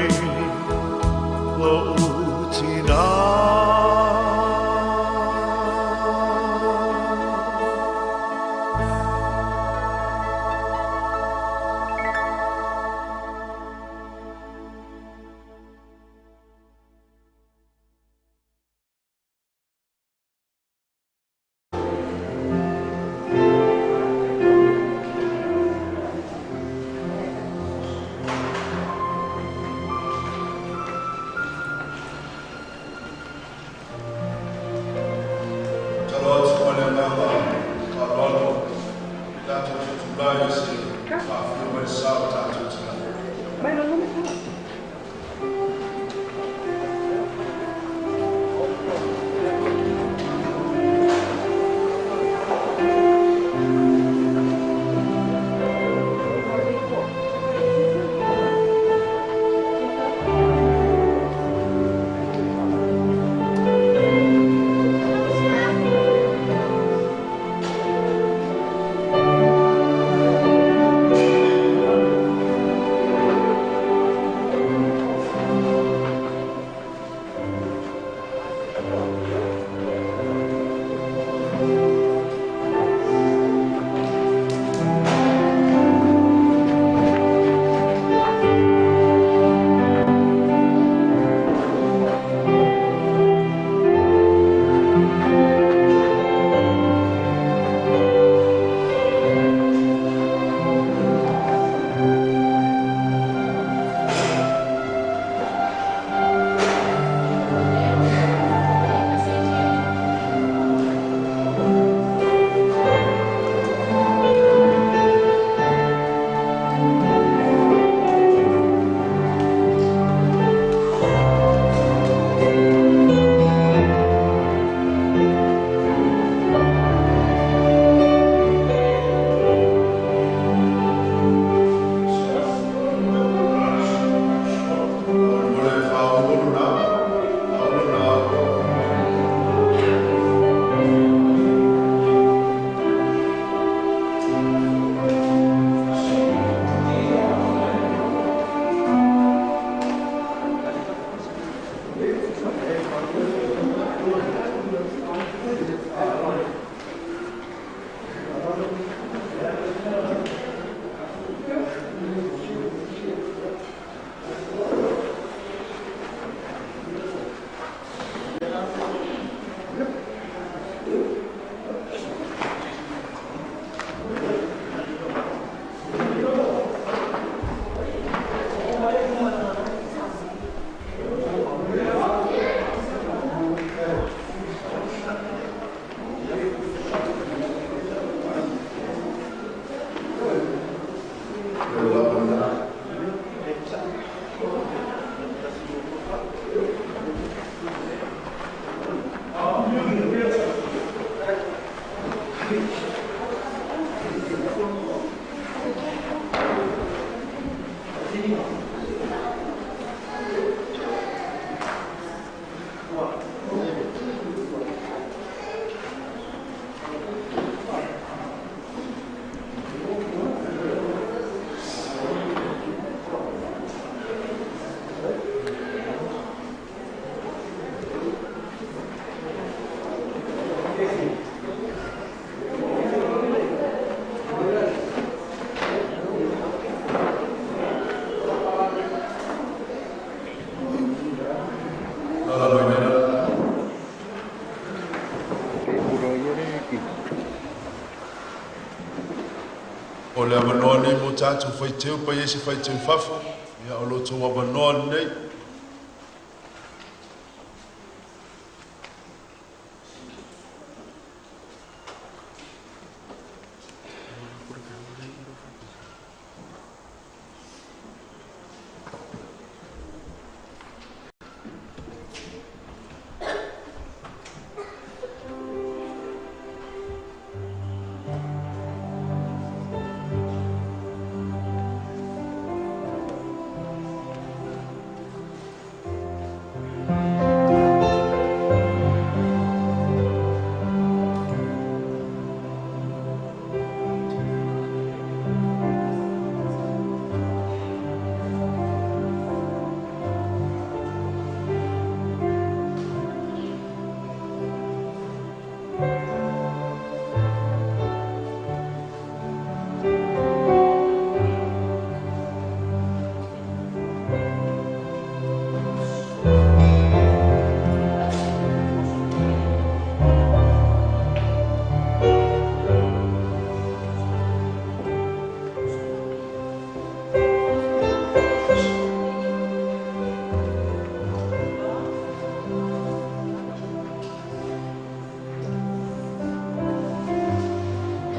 O le amanoa nei mo tātou whaiteu, pa iesi whaiteu whafo, ia o loto amanoa nei.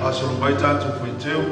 Asolo mai tātou whaiteu.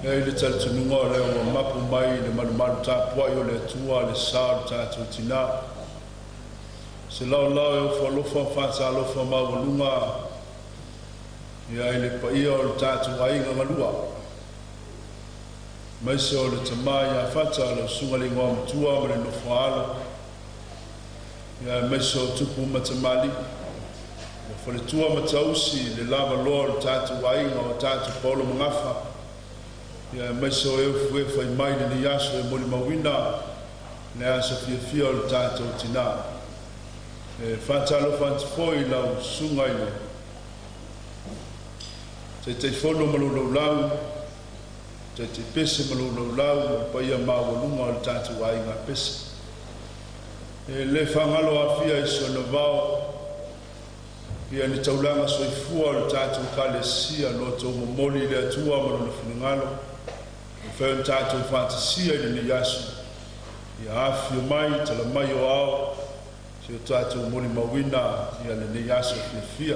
Nei le talitununga o le o mapu mai le malumalu tāpua i o le atua le sāu tātou tina. Se lau lau e ufa lofa whāta lofa mawalunga ia i le paia o le tātou ainga ngalua. Maise o le tamai a whata le usunga le ngā matua ma le nofa ala. Ia maise o tupu matamali. Le whaletua matausi le lava loa le tātou ainga o tātou paulo mangafa. Ia maise o eufu e whai mai ni yaso e moli mawina ne asa fia o le tātou tina. E whātalo whantifoi lau sungai le. Te whono malu lau lau, te pese malu lau lau, pa ia mawalunga o le tātou ainga pese. E le whangalo a fia iso na vau, ia ni taulanga soifua o le tātou kalesia no tō momoli le atua malu na whinangalo. Whaun tātou whātasia i ni yasu. Ia awhio mai, tala mai o ao, Se o tātou moni mawina ia le nei aso fia.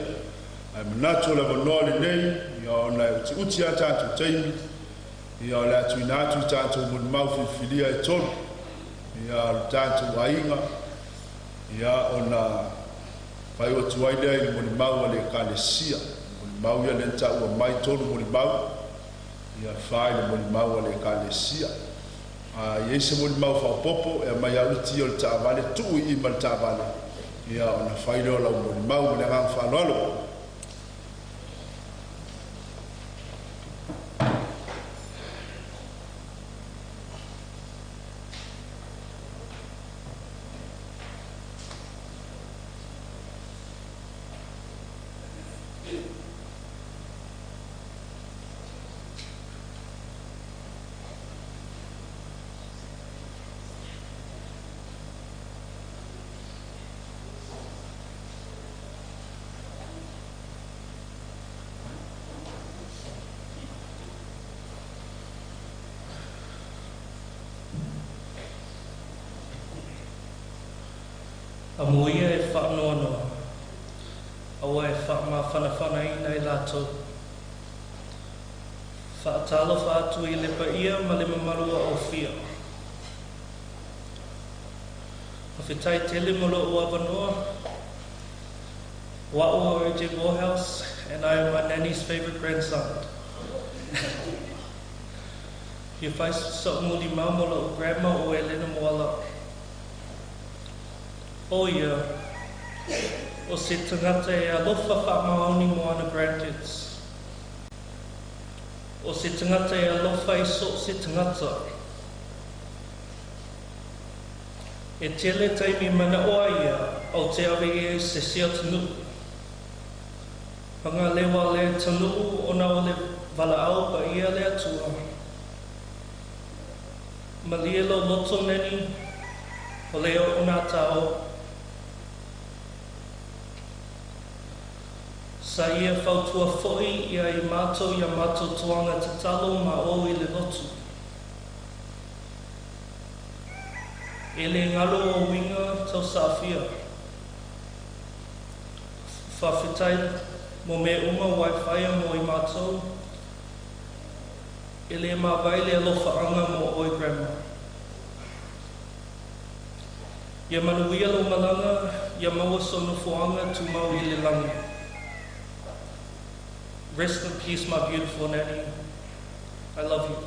Ai manatu le vanoa le nei, ia o nai uti a tātou teimi, ia o le atu ina atu tātou moni mau filia e tolu, ia o tātou ainga, ia o na pai o tuai lea i le moni mau a le kalesia, moni mau ia le nta ua mai tolu moni mau, ia whai le moni mau a le kalesia. Ia se moni mau whaopopo, e mai au ti o le tāwale, tui i ma le tāwale, ia o na whai leo lau moni mau, le ngang whanolo. A muia e whaanoanoa. Awa e whaamawhanawhana i nei lātou. Whaatalo whaatu i lepa ia ma le mamarua o whia. A whitai tele molo o Avanoa. Wa'o R.J. Morehouse, and I am my nanny's favorite grandson. Ia whai so muli mamolo o grandma o Elena Moala. O ia, o se tangata e alofa whaamaoni mo ana grandkids. O se tangata e alofa i so se tangata. E tele taimi mana oa ia, au te awe e se sia tanu. Panga lewa le tanu o na o le wala au pa ia le atua. Malielo loto neni, o leo una tau. Sa ia whautua whoi ia I mātou ia mātou tuanga te talo ma o I le lotu. E le ngalo o winga tau sāwhia. Whawhitai mo me uma Wi-Fi mo I mātou. E le mā waile alofa anga mo oi grandma. Ia manuia lo malanga, ia maua sono fuanga tu mau I le langi. Rest in peace, my beautiful nanny. I love you.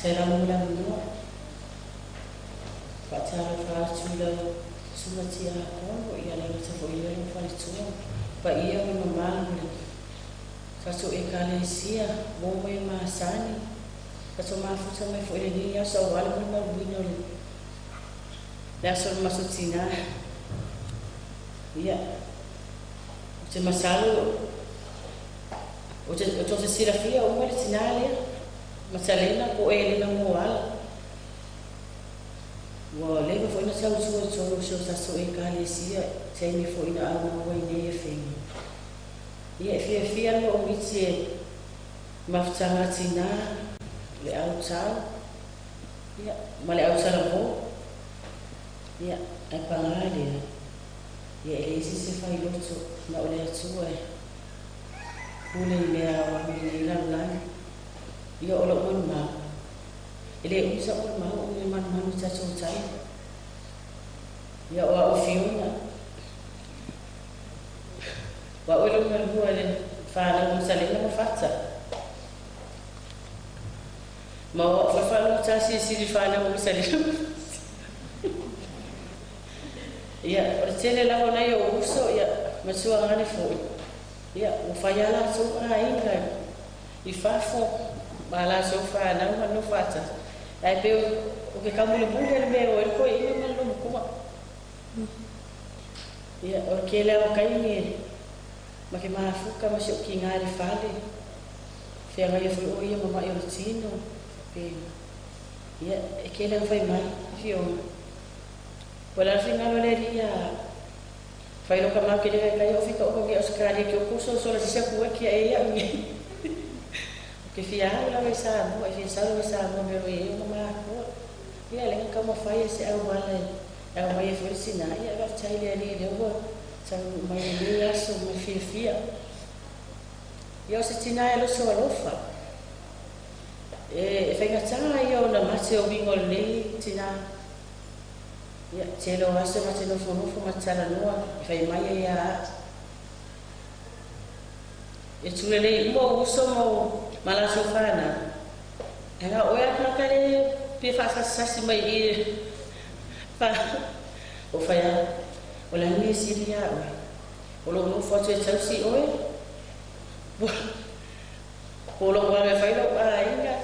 Tēnā mōna mua. Whātara whātula sumati a hako, o ia nei ta fo ia no whalitua. Pa ia me mamāla muli. Kaso e kalesia, mo mai masani. Kaso mafuta mai fo ni ya so wala mo wino le. Ya so masutina. Ya. Te masalo. O te sirafia o mo le tinale. Masalena ko e le mo wala. Wa le fo ina sa so sa so e kalesia, te ni fo ina a mo ne e fengi. Ia fia no miti maftanga tina le au tau. Ia ma le au salamo. Ia e pangale. Ia e isi se fai loto na ole atua e. Pule mea wa ni lan. Ia ola mon ma. Ele usa mon ma o ni man ta tai. Ia o Fiona. Wa olo ngalua le fana musalena mafata. Ma wa fana tasi siri fana musalena. Ya, ortele la ona yo uso ya masua ngani fo. Ya, ufayala so ainga. Ifafo bala so fana no fata. Ai pe o ke kamule bunga me o ko ile malo kuma. Ya, orkele o kaini ma ke mafuka ma se o ki ngari fale. Fea ngai foi o ia mama i rotino. Pe ia e ke le fai mai fio. Wala finga le dia. Fai lo kama ke le kai o fika o ke oskari ke o kuso so la se ku ke e ia mi. Ke fia la vai sa mo e sa lo sa mo me e mama ko. Ia le kama fai se au wala. Au mai foi sina ia ga chai le ni le o. Sa mai le aso me fia. Io se tina lo so alofa. E fai ngata io na mate o vingo le tina. Ya, celo aso mate no fono fo matala noa. Fai mai ia. E tulele mo uso mo mala sofana. Era oia kakare pe fa sasi mai e fa o fai o la ni siria o lo no foto e tausi oe o lo wale fai lo inga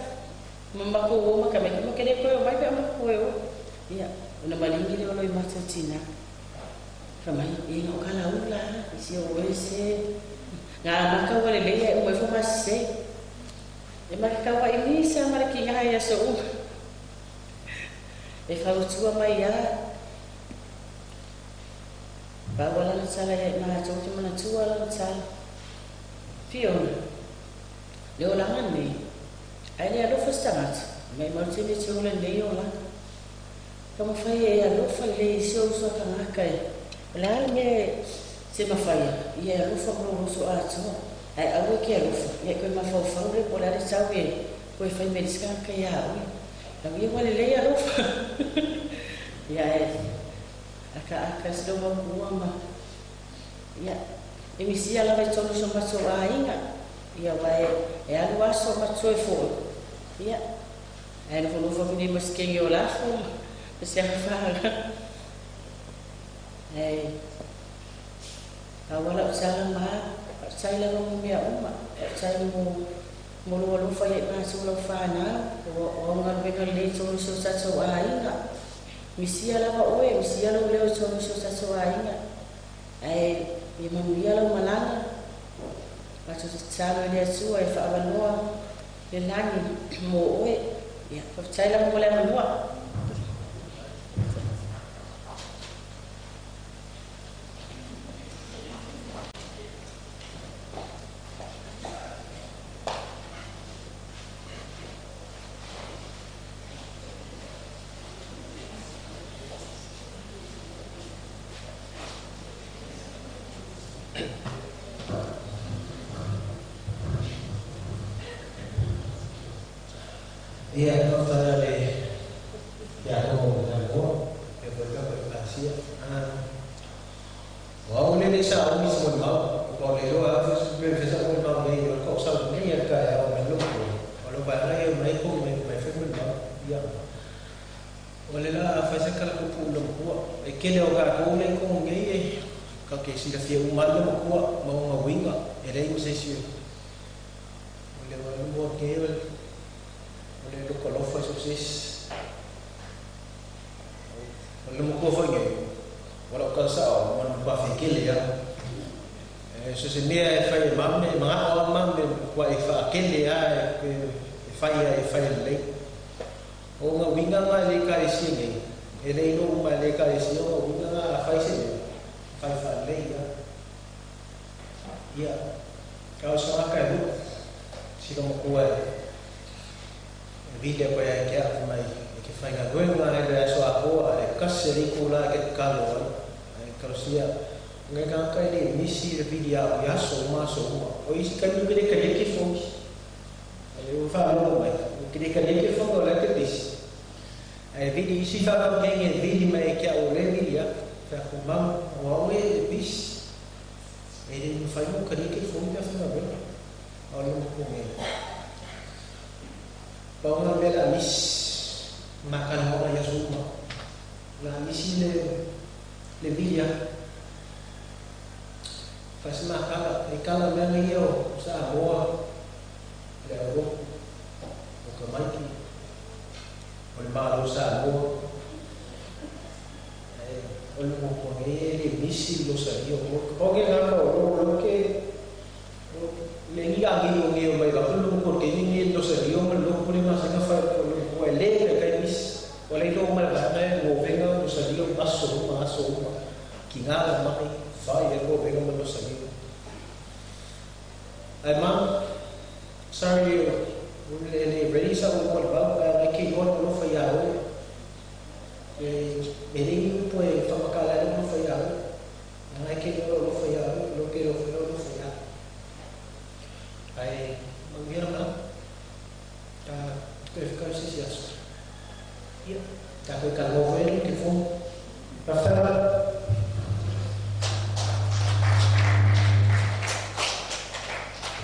mama ko o maka me ko kene ko vai pe ma ko o ia una malingi le lo i matatina kama i no kala ula isi o ese nga maka wale le o fo ma se e ma ka wa ini sa ma ki ga ya so e fa o tua mai ya ba wala na sala ya na cho ti mana tua la sala Fiona le ola ngani ai le alo fastamat mai marti le che ola le ola como fai e alo fa le so so ka kai la me se ma fai e alo fa pro so a cho ai alo ke alo fa e ko ma fa fa le pola le sa we ko fai me diskan ka ya la mi wala le alo fa ya aka selo ma ya emisia la vai tono so maso ainga ya vai e alu aso maso e fo ya e no fo ni mas que eu lá fo se fa e awala usala ma sai la mo mia uma sai mo lo fa ye ma so lo fa na o ngal be ngal le so sa so ainga misia la va oe misia lo leo so sa so ainga ai e mamuia lo malanga pa so tsalo le su e fa avanoa le lani mo oe ya fa tsala mo le manoa Ia no tale ya no no e foi ka asia wa ole le sa o mismo no ko le lo a fes pe fes a no me yo ko sa ni ya ka ya o me lo ko lo ba la yo mai ko me fe me no ya ole la fes ka ko pu lo ko e ke le o ga ko le ko nge e ka ke si ka fi o mal lo ko mo ma winga e le mo se si sis le mo ko foi wala ka sa mon ba fi kile ya so se ne fai mamme ma o mamme wa fa kile ya fai le o nga winga nga le ka isi ngai ele no ma le ka isi o winga nga fai se fai fa le ya ka sa ka lu si lo mo ko video ko ya ke mai ke fai ga go nga le so ako ale kaseri ko la ke kalo kausia ngai ka kai ni misi video ya so ma o isi ka ni bele ka ke fo ale o fa lo mai ke ka ke fo la ke bis ai video isi fa ka ke video mai ke o le video fa ko ma o we bis ele no fai mo ka ke fo ka fa ba o lo ko me Pauna bela mis makan orang yang semua. La misi le villa. Faz makan ikala mana yo sa boa. Le aro. O kamaki. O le balo sa boa. O le mo ko le misi lo sa yo. O ke na o ke le ni angi o ngi o mai ba lu ko ke ni lo sa yo lo ko le ma sa fa o le ka mis o le lo ma ba na o venga lo sa yo aso ki nga ma fa ye ko venga lo sa yo ai ma sorry le ready sa o ba ba ke yo lo fa ya o me ni po fa makala lo fa ya na ke lo fa ya lo ke lo fa ya ai mangiana ta ke kasi sias ya ta ke kalmo vel ke fo para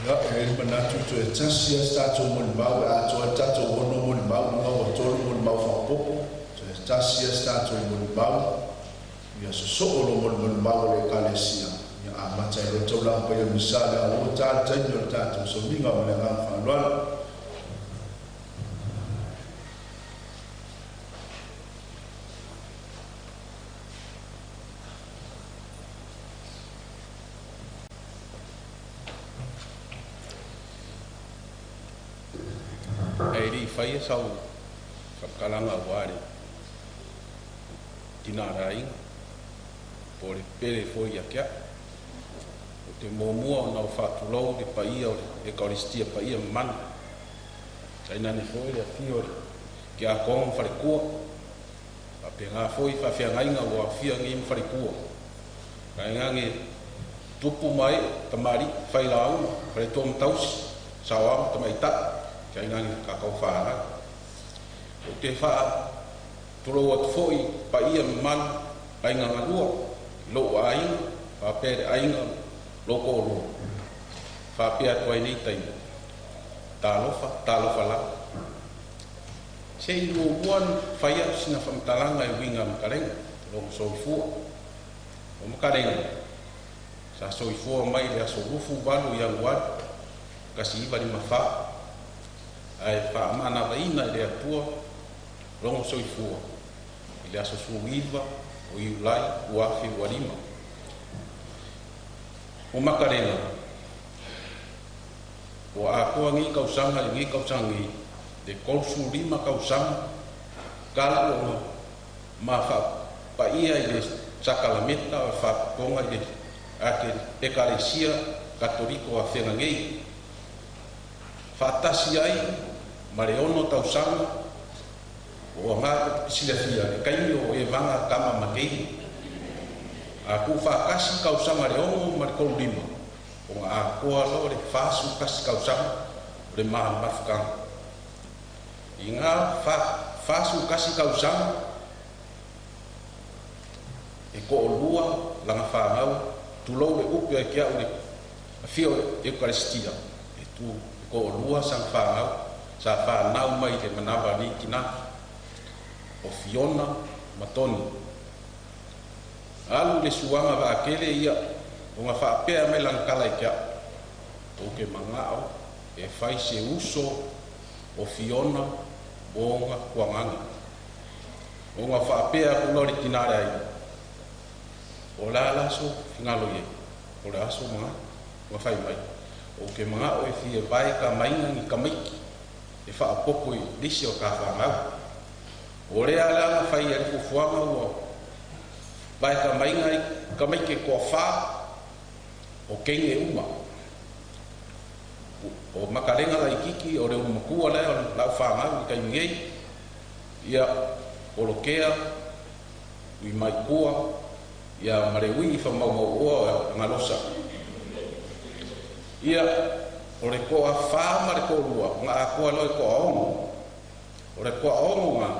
ya penatu tu esia statu mun bau a tu tatu ono mun bau no to mun bau fa popo tu esia statu mun bau ya so mun bau le kalesia amata ro tola pa yo misala o ta tanyo ta so minga mala nga fa lwal ai ri fai sau kalanga wari dinarai por pele foi aqui te momua na fatulou de paia e eucaristia paia man ai nani foi a fio que a com falecua a pega foi fa fiangainga o a fia ngi falecua ai ngangi tupu mai tamari fai lau fai tom taus sawa tamai ta que ai ngangi ka kau fa o te fa tulo at foi paia man ai nganga lua lo ai fa per ai loko lo fa pia toi ni tai talofa la sei lu buan faya sina fam talanga winga kareng lo so fu o makareng sa so fu mai le so fu balu yang wat kasi bali mafa ai fa mana vaina le tua lo so fu le so suiva o iulai o afi walima o makarena o a ko ngi kausanga ngi kausangi de kolsu lima kausang kala o ma fa pa ia ile sakalamenta fa ponga ile ake ekalesia katoliko a fenga ngi fa tasiai mareono tausanga o ma silafia kaio e vanga kama makei aku fa kasi kausanga le o marko lima o a ko lo le fasu kasi kausanga le ma mafka inga fasu kasi kausanga e ko lua langa fa ngau tu lo le upe ke a le fio eucaristia e tu ko lua sang fa ngau sa fa nau mai te manava ni kina o fiona matoni alu le suanga va akele ia o nga fa pe me lang kala kia o ke mangao e fai se uso o fiona o nga kuanganga o nga whaapea ku ngori tinare ai o la laso ngalo ye o la aso mga wa fai mai o ke mga o e fie vai ka mainga ni ka maiki e whaapopo i lisi o ka whangau o rea la fai e ku fuanga o vai ka mainga i ka maiki ko wha o kenge uma o makarenga la ikiki o reo makua lea o lau whangau i ka ingei ia o lokea i mai kua ia marewi i whamau ua ngalosa ia o re koa wha ma re koa rua ngā a koa loi koa ongo o re koa ongo ngā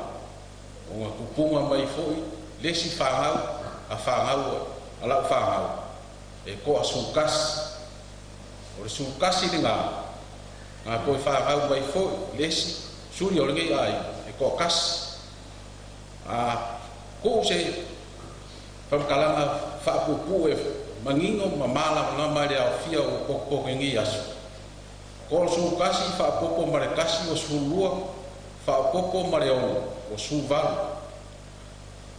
o ngā kupunga mai foi lesi whangau a whangau a lau whangau e koa sukasi o re sukasi ni ngā koe whangau mai foi lesi suri o rengei ai e koa kasi a ko se pamkalanga whaapupu e mangingo mamala na mare au fia o koko ngi aso ko su kasi whaapupu mare kasi o sulua whaapupu mare o suval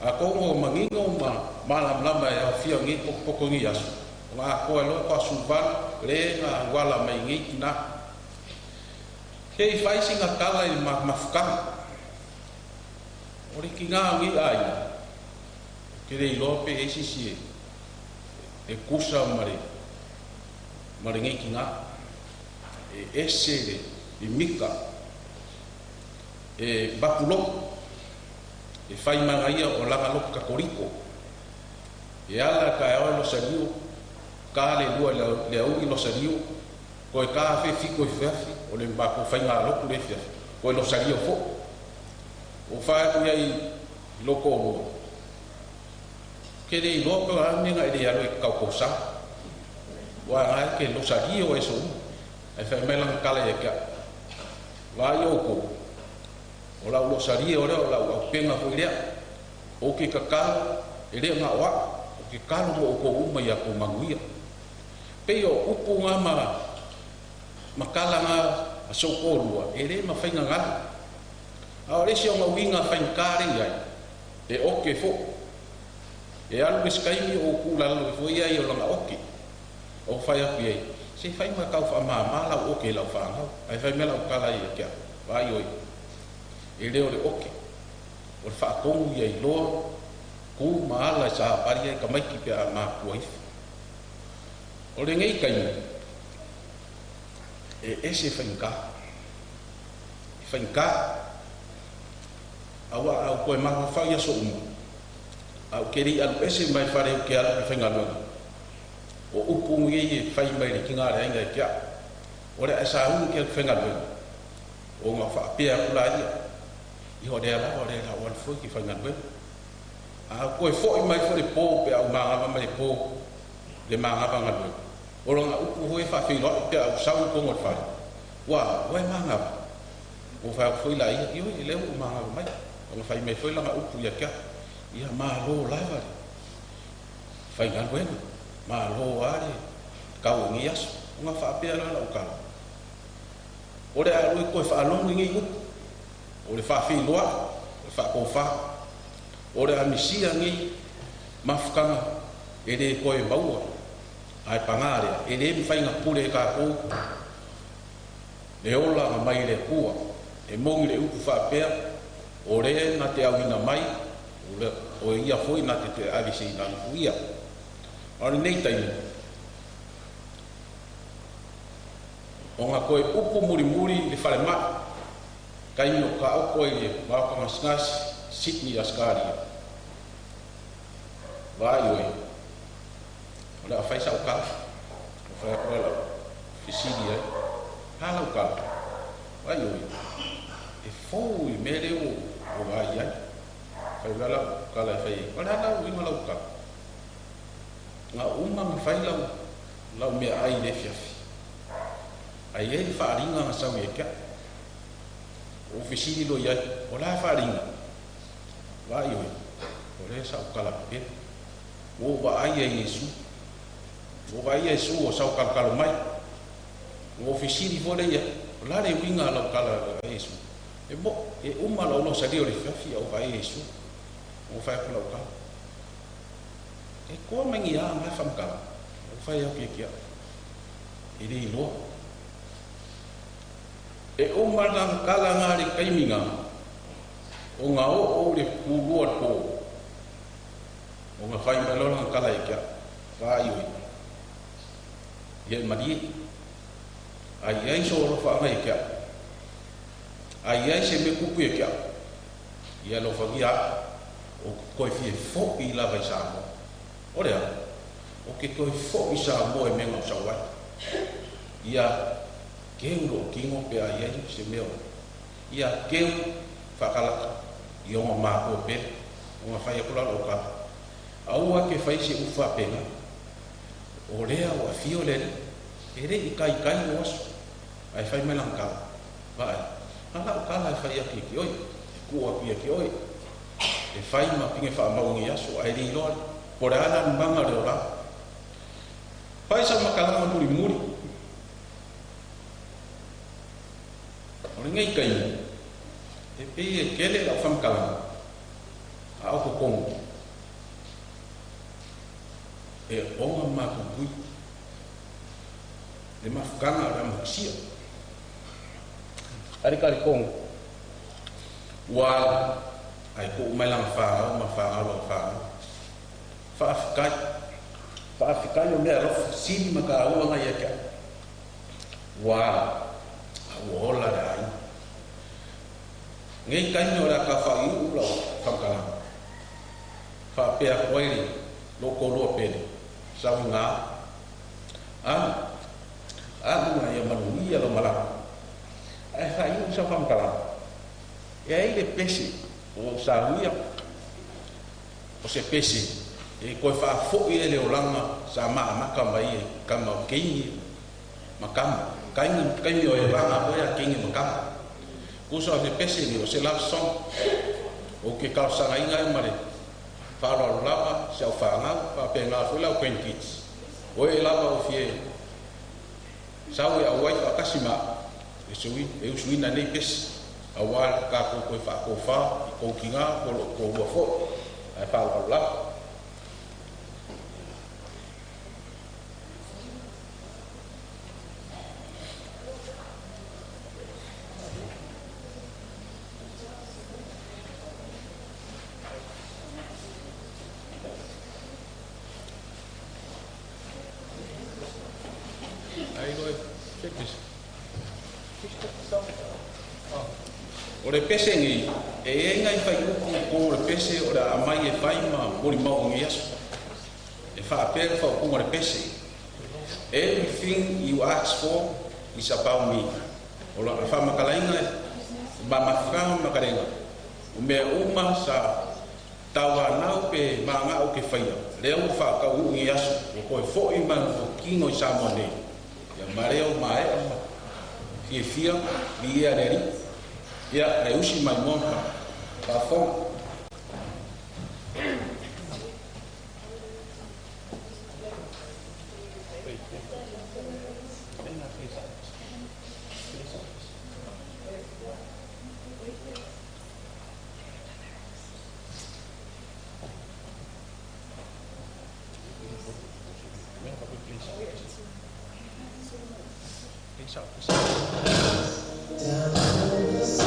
a ko o mangingo mala lama e au fia ngi koko ngi aso nga ko lo ko suval le nga wala mai ngi na kei fai singa kala i mafka ori ki ngā ngi ai ke rei lope e sisi e kusa mare ngai ki ngā e esere i mika e bakuloko e whai mangaia o langa loko ka koriko e ala ka e o lo sario ka le lua le au i lo sario ko e ka fe fiko i feafi o le mbako whai ngā loko le feafi ko e lo sario fo o whae ku iai loko o lua ke rei loko anenga e rei alo i kaukosa wa ngai ke lo sario e so e whae melang kala e kia wa i oko o lau lo sario o lau au penga fu irea o ke kakao e rea ngā wa o ke kalo mo o ko uma i a ko manguia pei o upu ngā makala ngā a soko rua e rea ma whainga ngā a o resi o ngā winga whainkare iai e oke fo e alu ke skaimi o kulalo e fo iai o langa oke o whai api ei se whai ma kau wha maa lau oke lau whaangau ai whai me lau kala i a kia vai oi e reo re oke o le whaakongu iai loa ku maala sa apari ai ka maiki pe a maa kua ifi o le ngei kaimi e ese whainka awa au koe mahu whai aso umu au keri alu ese mai whare u ke alu e whaingaluanga o upungu i e whai mai ki ngā reinga e kia o rea e sa unu ke alu whaingaluanga o ngā whaapea kula ia i ho rea lawa rea lawa anu fui ki whaingaluanga au koe fo i mai whare pō pe au maangava mai pō le maangava ngaluanga o ronga upu hoe whawhino pe au sau kongo te whare wa wai maangava o whai fui la ia i hoi e leo u maangava mai o whai mai whai langa upu ia kia ia maa lo laiva re whai ngā nuenga maa lo are kau ngi aso o ngā whaapea la lau kala o re a roi koe whaalongu ngi upu o le whawhinoa o le whaakowha o re a misia ngi mafukanga e re koe maua ai pangarea e re mwhainga pure ka kou le ola nga mai le kua e mongi le upu whaapea o re na te awina mai o ia foi na te avise ina ia ori nei taimi o nga koe upu muri le whare maa kaino ka au koe le mawakanga sngasi Sydney Askaria vai oi o le a whaisa o kala o whaia koe lau fisiri ai hala o kala vai oi e fou i mere o vai ai whai wala kala e whai wala lau inga lau kala ngā uma me whai lau mea ai le fiafi ai e whaaringa ngā sau e kia o fisiri lo iai o la whaaringa vai oi o le sau kala pe o wa ai e Yesu o vai Yesu o sau kala mai o fisiri fo le ia o la le winga lau kala Yesu e mo e uma lo sa dio le fafi o vai Yesu o fai pula o ka e ko mangi a mai fam ka o fai o kia e ri lo e uma na kala ngari kaiminga o nga o le pulu ko o nga fai melo na kala e kia fa iwi ye mari ai so lo fa mai kia ai se me kupu e kia ia lo fa ia o koi fie fo i la vai sa mo ora o ke koi fo i sa mo e mengo sa wai ia keu kingo pe ai se meo ia keu fa kala io ma ko pe o fa ia kula lo ka au a ke fai se u fa pena o rea o fio le ere i kai o aso ai fai mai lang ka vai ala kala fai aki ki oi ku a pia ki oi e fai ma pinge fa ma ngi aso ai ri lo por ala mbanga de ora fai sa makala ma muri muri ora ngai kai e pe e kele la fam kala a ko kong e onga ma ku kui le mafukanga ra muksia ari kali kong wa ai ko mai lang fa ma fa lo fa afkai o me ro sini maka o nga ya ka wa o la ai ngai kai no ra ka fa i u lo fa ka fa pe a koiri lo ko lo pe sa nga na ya manu ia lo mala ai fa i sa fa ka e ai le pesi o sa huia o se pesi e ko fa fo i le olanga sa ma ka mai ka ma kei ma kam kai mi o e langa o ya kei ma kam ku so le pesi ni o se la son o ke ka sa ngai ngai mare fa lo lava se fa nga fa pe nga fu la pen kits o e lava o fie sa o ya wai fa kasima e sui na nei pesi awal ka ko fa ko kinga ko fo ai fa lo lava o le pese ngi e ngai fai ko le pese o da mai e fai ma o li mau ngi aso e fa per fa ko le pese everything you ask for is about me o la fa makalainga ba maframa makarenga o me uma sa tawa nau pe manga o ke fai le o fa ka u ngi aso ko fo i ma kino sa mone ya mareo mai fia via reri ya reusi mai monta pa fo That never dies.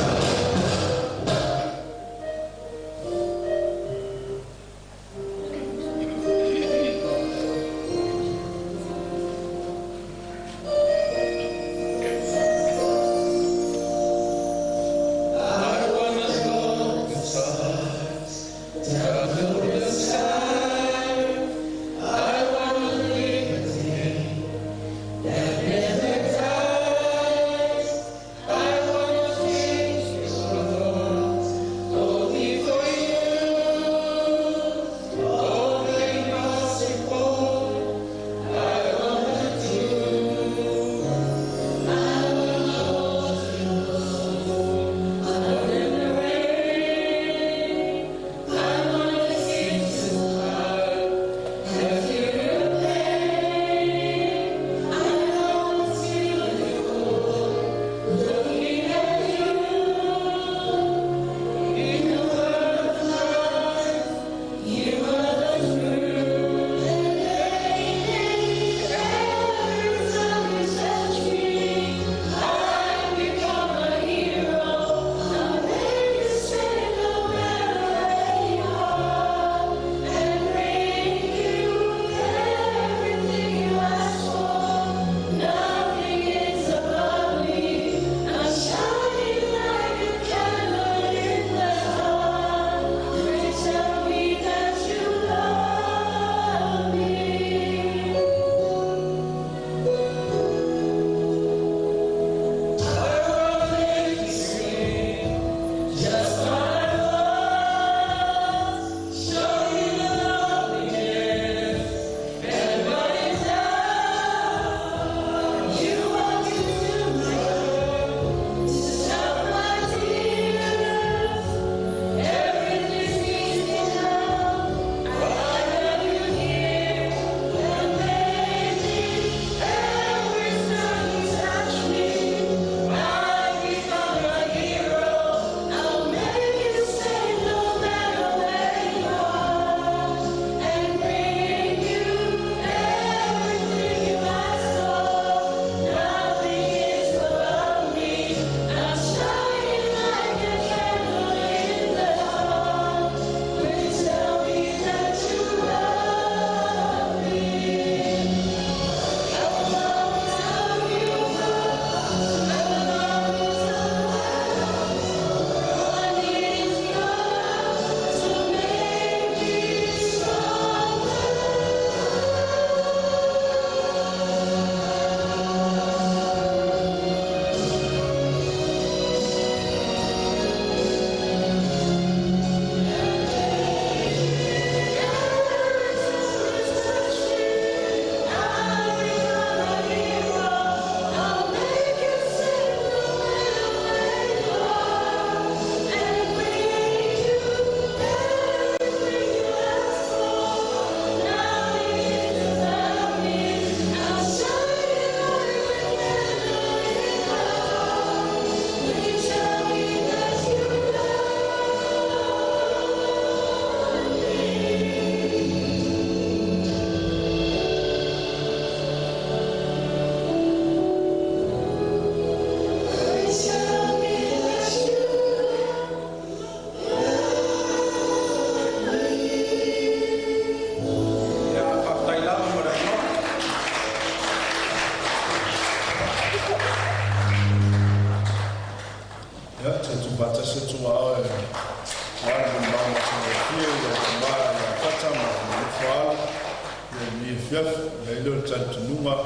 fiafi mai leo talitununga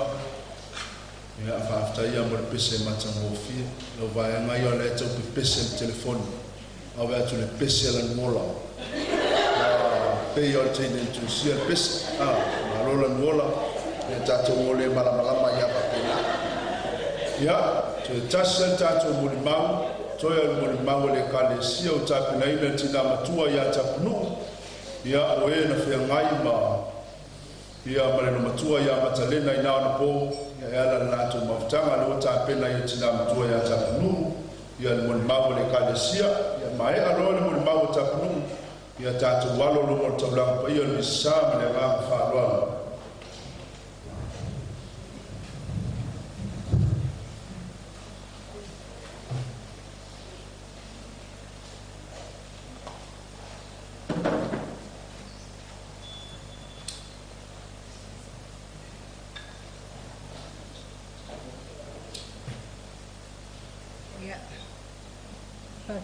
ia faafetaia mo le pese matagofia lau vaeagai o le tau pepese le telefoni aue atu le pese lanuola pei o le teine tusia le pese malo lanuola le tatou o le malamalama ia papena ia toe tasi le tatou mulimau toe o le mulimau o le ekalesia o tapenaina le tina matua ia tapunuu ia o e na feagai ma ia ma le matua ia matalena ina ona po ia e ala le latou mafutaga le ua tapena ia tina matua ia tapunuu ia le mulimau o le ekalesia ia ma e aloa le mulimau o tapunuu ia tatou alo luga o le taulaga paia le misisa ma le agaga faaloaga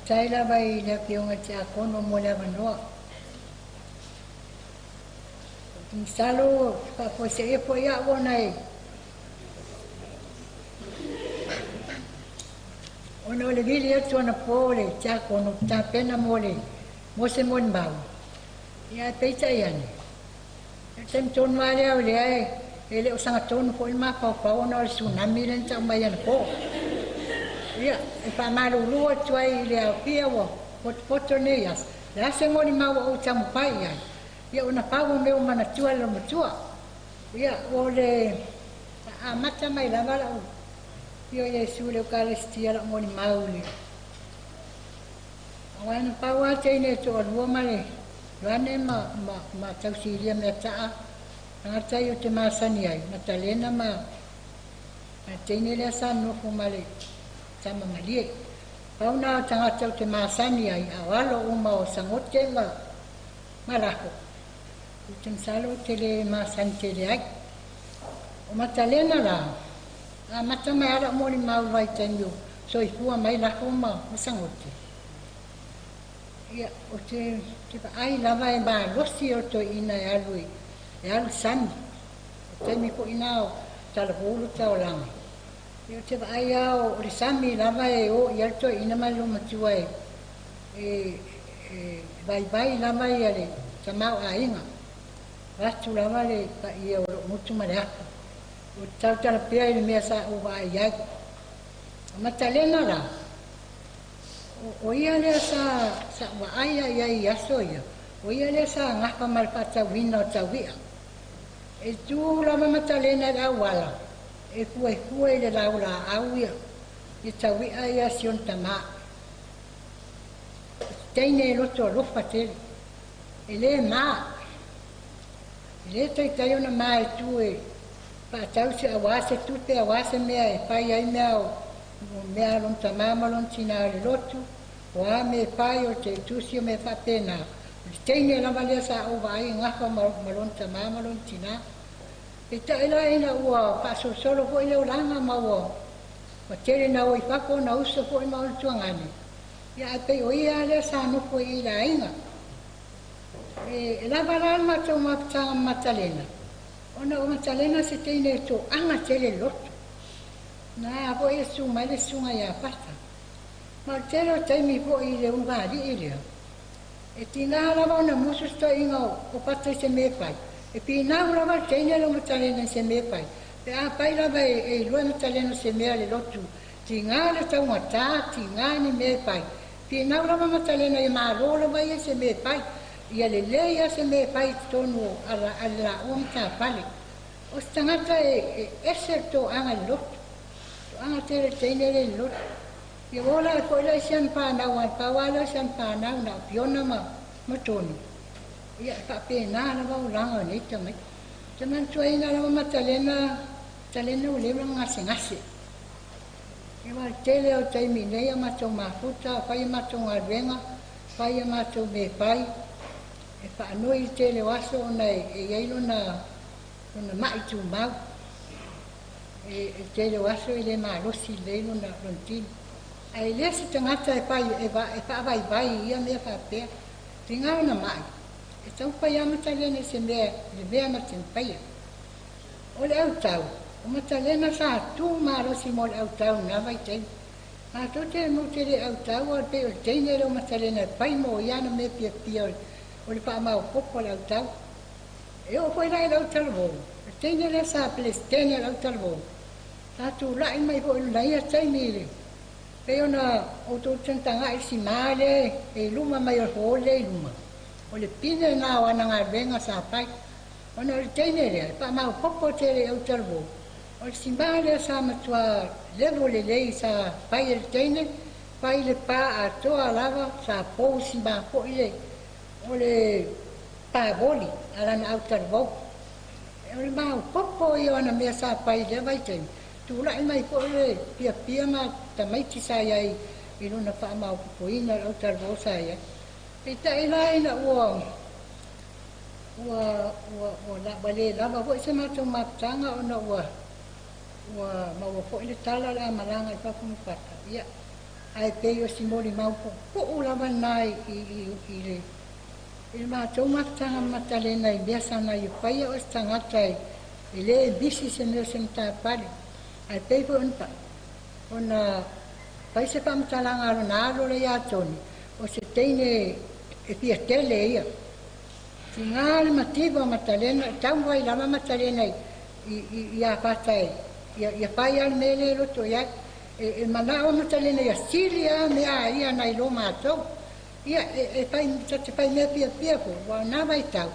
Taila vai le pionga te akono mo le manoa. Misalo pa po se e po ia wona e. Ono le vili e tona po le te akono ta pena mo le mo se mon bau. Ia peita iane. E tem ton male au le ai ele o sanga ton po ma pa pa ona le tsunami le ta mai ana po. Ia, e pa malu lua tuai le au pia wa, poto ne yas. Le ase ngoni maua o tamu pai ia. Ia, una pawa meo mana tua la matua. Ia, o le mata mai la mala o. Ia, Yesu le ukaristia la ngoni mauli. Awana pawa teine to alua male. Luane ma tausiria me taa. Ngatai o te masani ai. Matalena ma teine le asano fu male. Sama malie. Pauna tangata o te masani ai awalo uma o sangote marako. O te msalo te le masani te le ai. O matalena la. A mata mai ala mori mau vai tenyo. So i fua mai lako uma o sangote. Ia o te pa ai lava e maa losi o to ina e alui. E alu sani. O te mi po ina o talahulu tau langi. Io te vai ao o sami lava e o i alto ina mai lo matua e vai lava i ale tamau a inga ratu lava le ka i o mutu mareaka o tau tala pia i le mea sa o vai ai matalena la o ia le sa vai ai ai aso ia o ia le sa ngaka malpata wina o tawia e tu lava matalena la wala e kue le laula auia i tawia ia sion tama teine loto lofa tele e le ma e le tai ona mai tu e pa tau se awase tu te awase mea e pai ai mea o mea lon tama malon tina le lotu o a me pai o te tusi me fa pena teine la valia sa o vai ngaka malon tama malon tina e taila ina ua paso solo po ile ulanga maua ma tere na oi papo na uso po ima ulu tuangani ia pe o ia le sa no po ila inga e la varal mato maptanga matalena ona o matalena se teine to anga tele loto na po e su mai le sunga ia pata ma tere o teimi po ile uvali ile e tina la ona musu sto inga o pata se me pai e pina ula va teine lo matalena se me pai pe a pai la va e lo matalena se me ale lotu tinga le tau mata tinga ni me pai pina ula matalena e ma lo va e se me pai ia le ya se me pai tonu ala o mta pale o stangata e eserto anga lotu anga tere teine le lotu ia vola ko la siampa na wa pa wala siampa na piona ma tonu ia pa pena na va ulanga ni tamai taman tuaina na matalena talena ule ngase e va tele o taimi nei ma to mafuta pai ma to ngarenga pai ma to me pai e pa noi tele waso nei e yailo na mai tu mau e tele waso ile ma losi le na rontin ai lesi tangata e pai e pa vai ia me fa pe tinga na mai e tau pai ama talene se mea, le mea ma ten paia. o le au tau. O matalena sa tu marosi mo le au tau na vai tei. A to te mo te le au tau o pe o teine le o matalena pai mo iana me pia pia o le pa mau popo le au tau. E o foi lai le au talvo. Teine le sa pelestene le au talvo. Sa tu lai mai po il lai a tei mire. Pe ona o to tentanga i si male e luma mai o hole luma. O le pine na wana ngā venga sa pai. Ona o le teine le pa mau popo te le au talvo. O le simbale sa matua levo le lei sa pai le teine, pai le pa a toa lava sa pou simba po ile. O le pa boli ala na au talvo. O le mau popo i ona mea sa pai le vai teine. Tu lai mai po le pia pia ma tamaiti sa iai i luna pa mau popo ina au talvo sa iai. E ta ilai na ua la bale lava ho se mato matanga ona ua mau fo ile tala la malanga i papu pata ia ai pe yo simoli mau po lava nai i le il mato matanga matalena i biasa na i pai o stangata i le bisi se me senta pale ai pe po ona pai se pa matalanga na lo le ya toni o se teine e pia tele ia. Tingal mativa matalena, tau vai lama matalena i a patai. Ia pai al mele loto ia. E manao matalena ia silia mea ia nai lo matou. Ia e pai mea pia pia ko, wa na vai tau.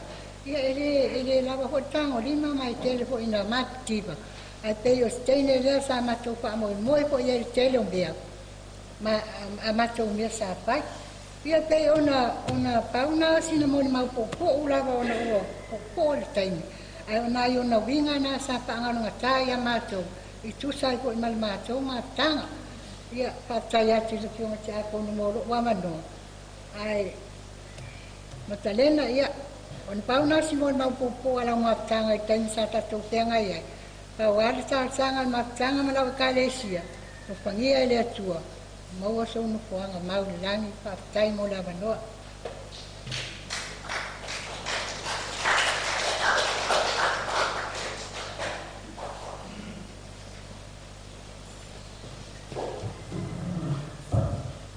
Ia ele lava ho tango lima mai tele fo ina mativa. Ai pe o steine lea sa matou pa moi fo ia tele o mea. Ma a matou mea sa pai. Ia pe ona pauna sina mo mau popo ulava ona popo le taimi. Ai ona i ona winga na sa paanga nga taia matou. I tu sai ko i mal matou ma tanga. Ia patai ati le pionga te ako ni moro wamano. Ai matalena ia ona pauna sina mo mau popo ala nga tanga i taimi sa tatou penga ia. Pa wale sa sanga ma tanga malawa kalesia. O pangia ele atua. Mau so no fuanga mau langi pa tai mo la vanoa.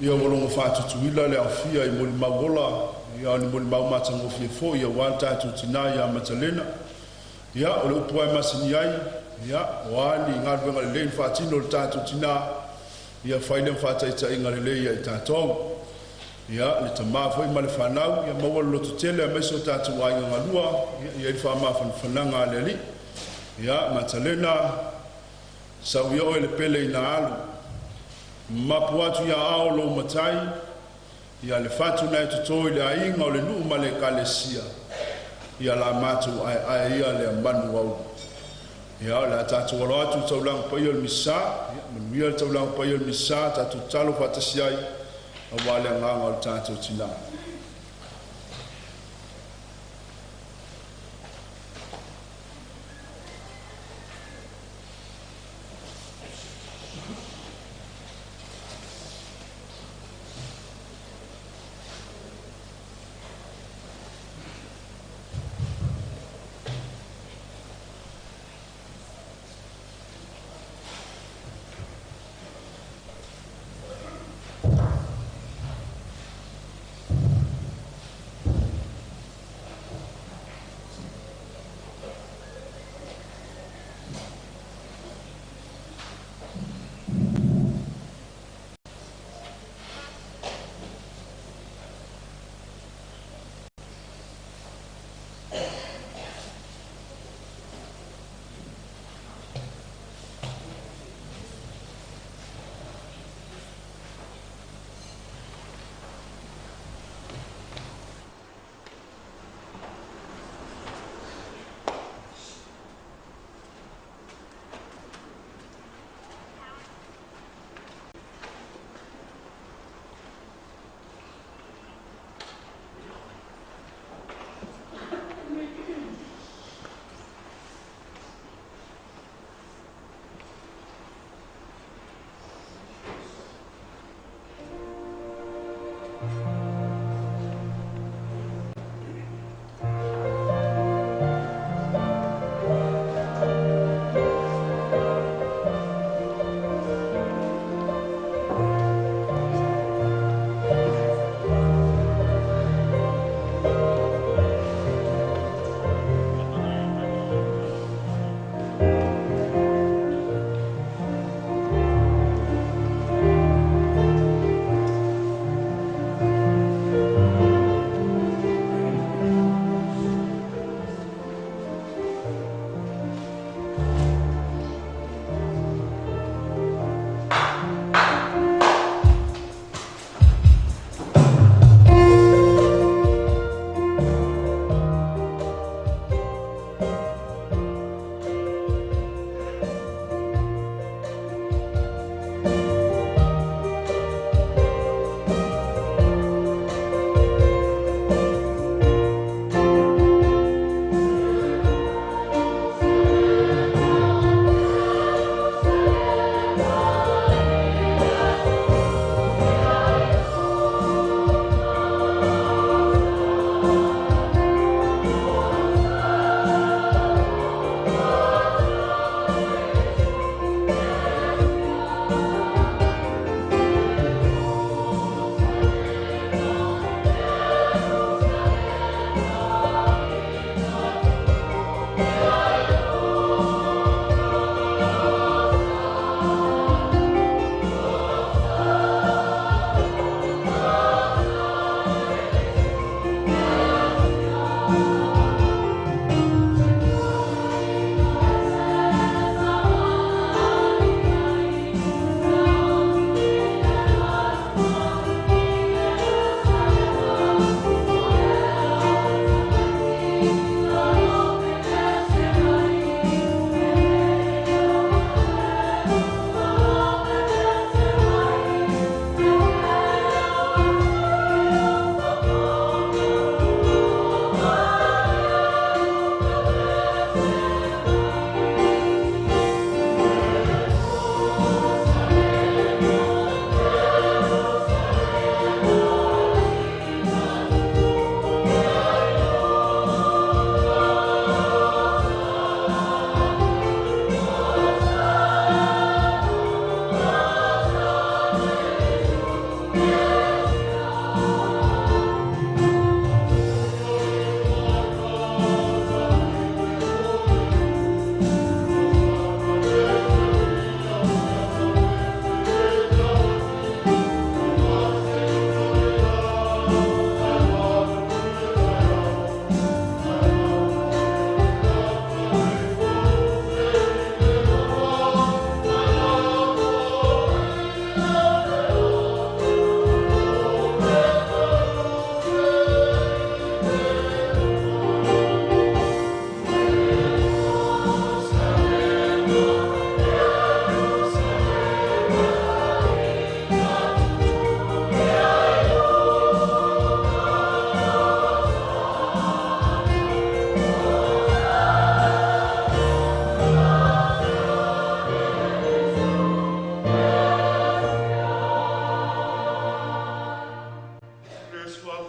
Ia wolongo whātutuila le awhia i moli magola, ia ni moli mau matango fie fo, ia wan tātu tina ia matalena. Ia o le upuai masini ai, ia wani ngadwenga le lein whātino le tātu tina, ia faile whātaita inga le leia i tātou. Ia le tamāwha i male whanau, ia maua loto tele a maiso tātou a inga ngalua, ia i whamā whananga le li. Ia matalena, sau ia oe le pele i na alu. Mapu atu ia ao lo matai, ia le whatu nei tutoi le ainga o le nuu ma le kalesia. Ia la matu ai ia le manu au. Ia le tātou alo atu taulang paia le misa, manuia le taulang paia le misa, tātou talo whatasiai, a wale nganga o le tātou tina.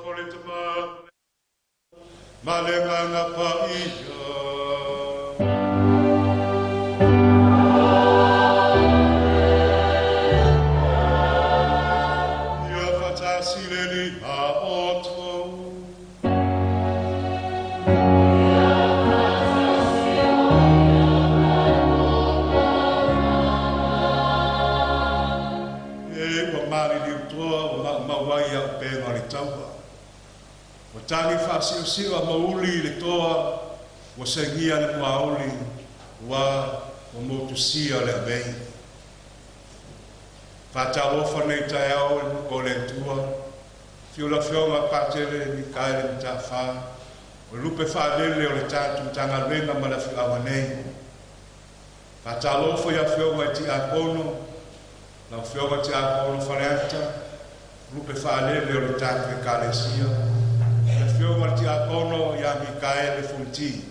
fole te ma. Malenga nga pa iya. Ia fatasi leni a oto. O tangi whasiosira mauli le toa o sengia le maoli wa o motusia le abei. Whatalofa nei tae au o le tua, fiola fionga patele ni kaere ni ta wha, o lupe whalele o le tatu tanga rena ma la whiawa nei. Whatalofa ia fionga ti a kono, la fionga ti a kono whareanta, lupe whalele o le tatu e kalesia, fionga ti a kono ia Mikaele Funti.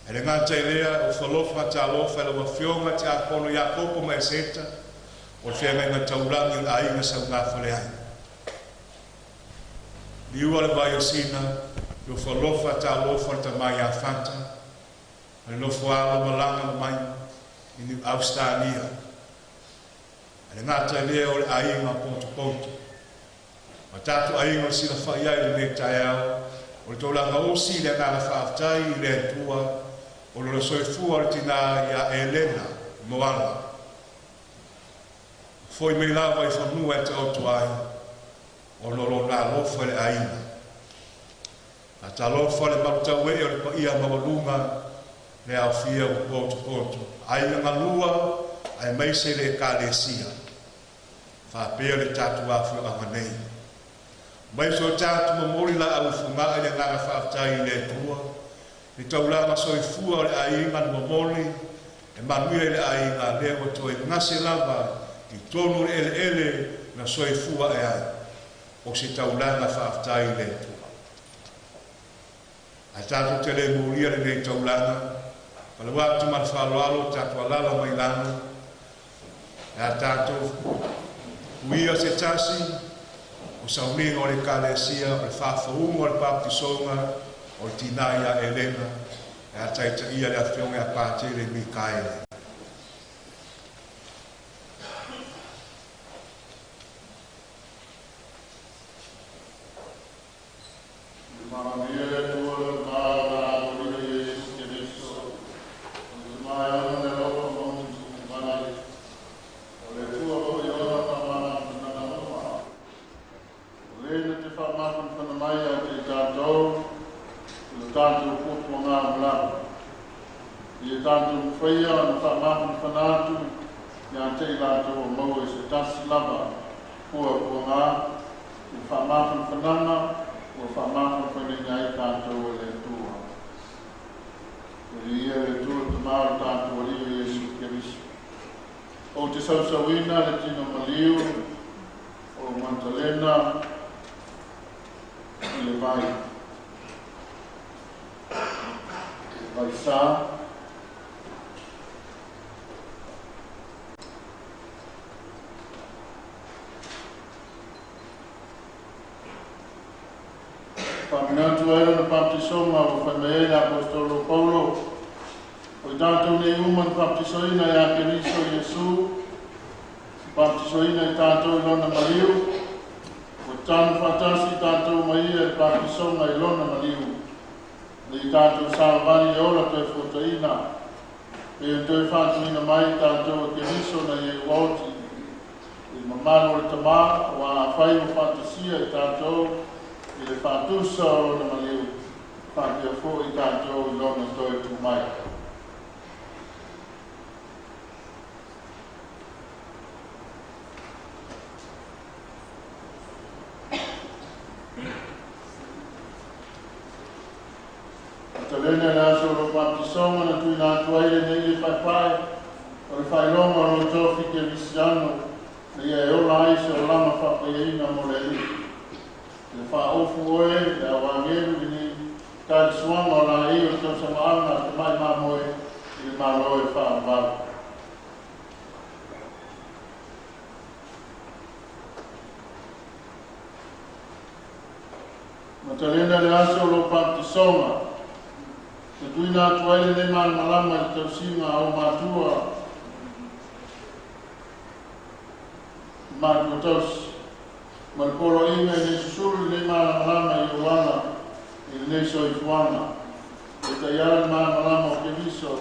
E le ngata ilea o whalofa ta alofa e la fionga ti a kono ia koko mai seta o le whianga inga taurangi o ainga sa ngā whale ai. Ni ua le vai o sina i o whalofa ta alofa ta mai a whanta a le nofo ala malanga mai i ni Austania. E le ngata ilea o le ainga poto poto. Ma tatu ainga sila whai ai le me tae au, o le tōlanga osi le ngāra whaafitai i le tua, o le soifua le tina ia Elena, Moala. Foi mei lava i whanua e te otu ai, o lolo nā lofa le ainga. A ta lofa le marutau e o le pa ia mawalunga, le au fia o poto poto. Ainga ngalua, ai meise le kālesia. Whapea le tatu afu a manei. Mai so tatu mamori la au funga le ngara whaafitai le tua. Ni taulanga soifua le ainga ni mamori, e manuia le ainga le o toi ngase lava, i tonu ele na soifua e ai. O si taulanga whaafitai le tua. A tatu te le muria le nei taulanga, pala watu man whaloalo tatu alala mai lana. E a tatu, uia se tasi, o sauninga o le kalesia, o le whaafaunga o le baptisonga, o le tinaia Elena, e a taita ia le awhionga a pātere Mikaele. O te sausawina le tino maliu, o Mantalena, i le vai. Vai sa. Whaminatu aira na baptisonga o whameela apostolo Paulo, o i tātou nei uman baptisoina i a Keriso Iesu, baptisoina i tātou i lona mariu, o tānu whatasi tātou mai e baptisonga i lona mariu, le i tātou salvani e ola toi whotaina, e o toi whātuina mai tātou a Keriso na i e wauti, i mamano le tamā, o a whai o whatasia i tātou, i le whātusa o lona mariu, whātia fo i tātou i lona toi tu mai. Talene la so lo baptisonga na tu na tuaile nei le whaiwhai, o le whailonga o lo tofi ke visiano, na ia e ola aise o lama whapaiaina mo le li. Le whaofu oe, le awangeru ni kākisuanga o la i o tosa maana te mai mamoe i le maroe whaambaru. Matalena le aso lo Patisonga. Te tuina atuaile ne malama i tausinga au matua. Marco Tos. Malpolo inga ne susulu ne malama i uana. I ne so i fuana. E ta iara malama o keviso.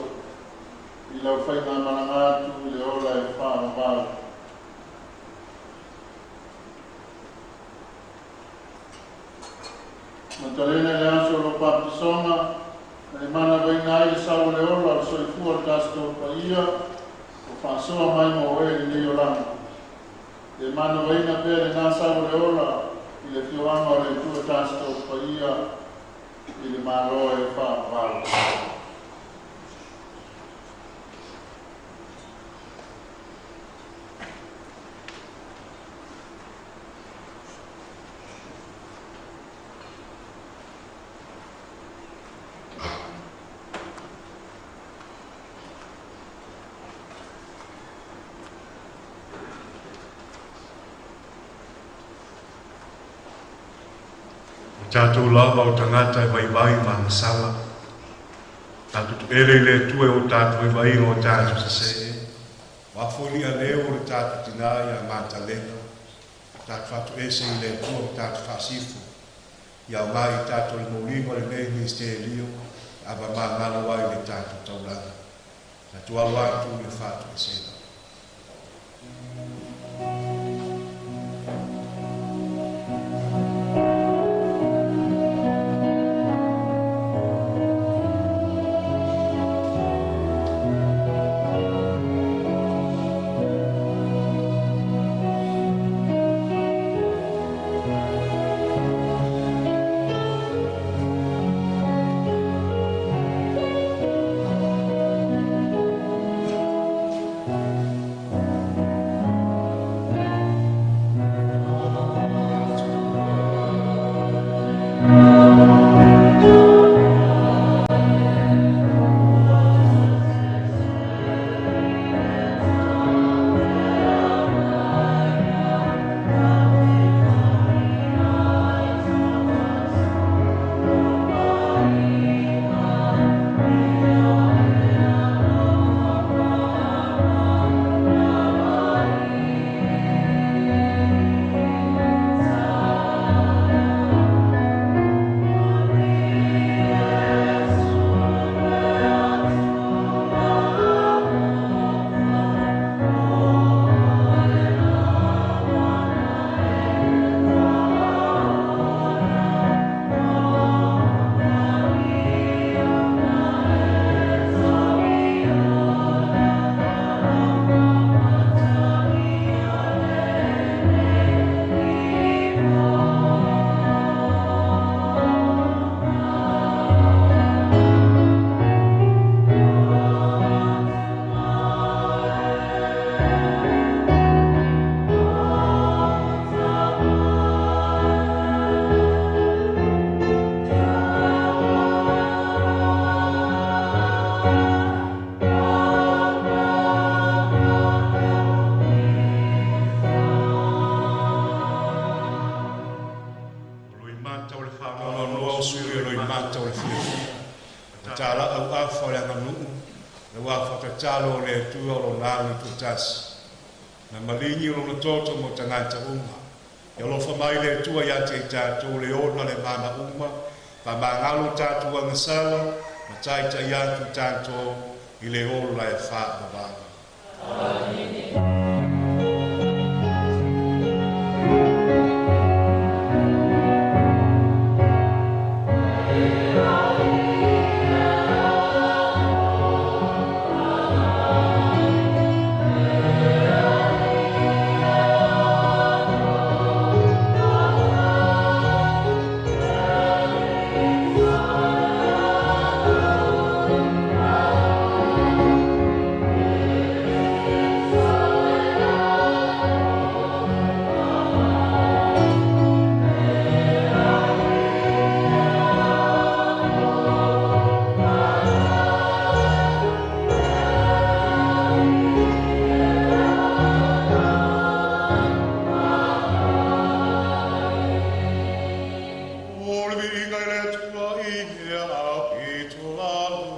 I lau fai malama atu i le ola e wha mabala. Matalena le aso lo Patisonga. E mana vaina ai sau le ola o soifua tasto pa ia o whasoa mai mo e ni o lana. E mana vaina pere nā sau le ola i le whioanga o le tua tasto pa ia i le maroa e whaapala. Tātou lava o tangata e vai ma masala. Tātou tu ere le tue o tātou e vai o tātou sase. Wafoli a leo o tātou tinai a mātalena. Tātou fatu ese i le tua o tātou fasifu. Ia o mai tātou le maulingo le nei ministerio. Aba ma ngalo ai le tātou taulanga. Tātou alu atu le fatu ese. Talo le tua o nālu tu tasi. Na malingi o lo toto mo tangata uma. E lo whamai le tua ia te tātou le ona le mana uma. Pa mangalo tātou angasawa. Ma taita ia tu tātou i le ola e wha mawanga. Amen. Oh le inga le tua I mea a I toa luna.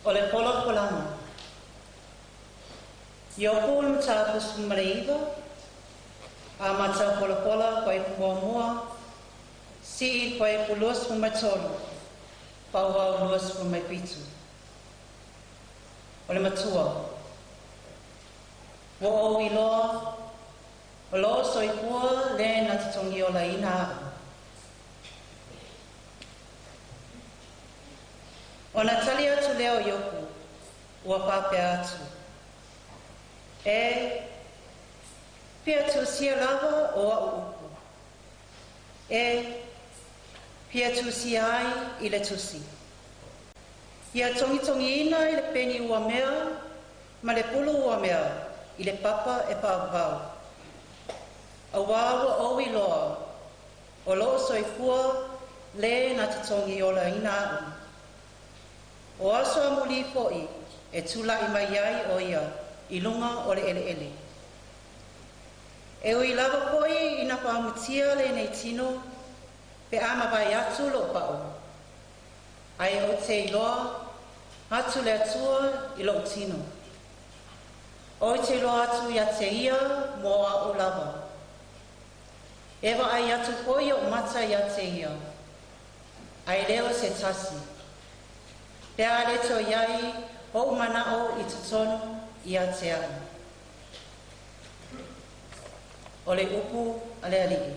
O le pola polana. Ia pulu ta pusumariva, a mata pola pola koe mua si koe puluas pumatolu, pauwa uluas pumapitu. O le matua. Wo o iloa, o lo soipua le na titongi o la ina. O na tali atu leo yoku, ua pape atu. E, pia tu sia lava o a upu. E, pia tu sia ai I le tusi. Ia tongi ina I le peni ua mea, ma le pulu ua mea, I le papa e pāpau. A wawa o iloa, o loo soifua le na titongi o la ina au. O aso a muli fo'i e tula I mai ai o ia I lunga o le ele. E ui lava fo'i ina pāmutia le nei tino pe ama vai atu lo pa'o. Ai o te iloa atu le atua I lo tino. O te iloa atu ia te ia mo a o lava. Ewa ai atu fo'i o mata ia te ia. Ai leo se tasi. Pea le to iai o umanao I tutonu I a te au. O le upu a le aliki.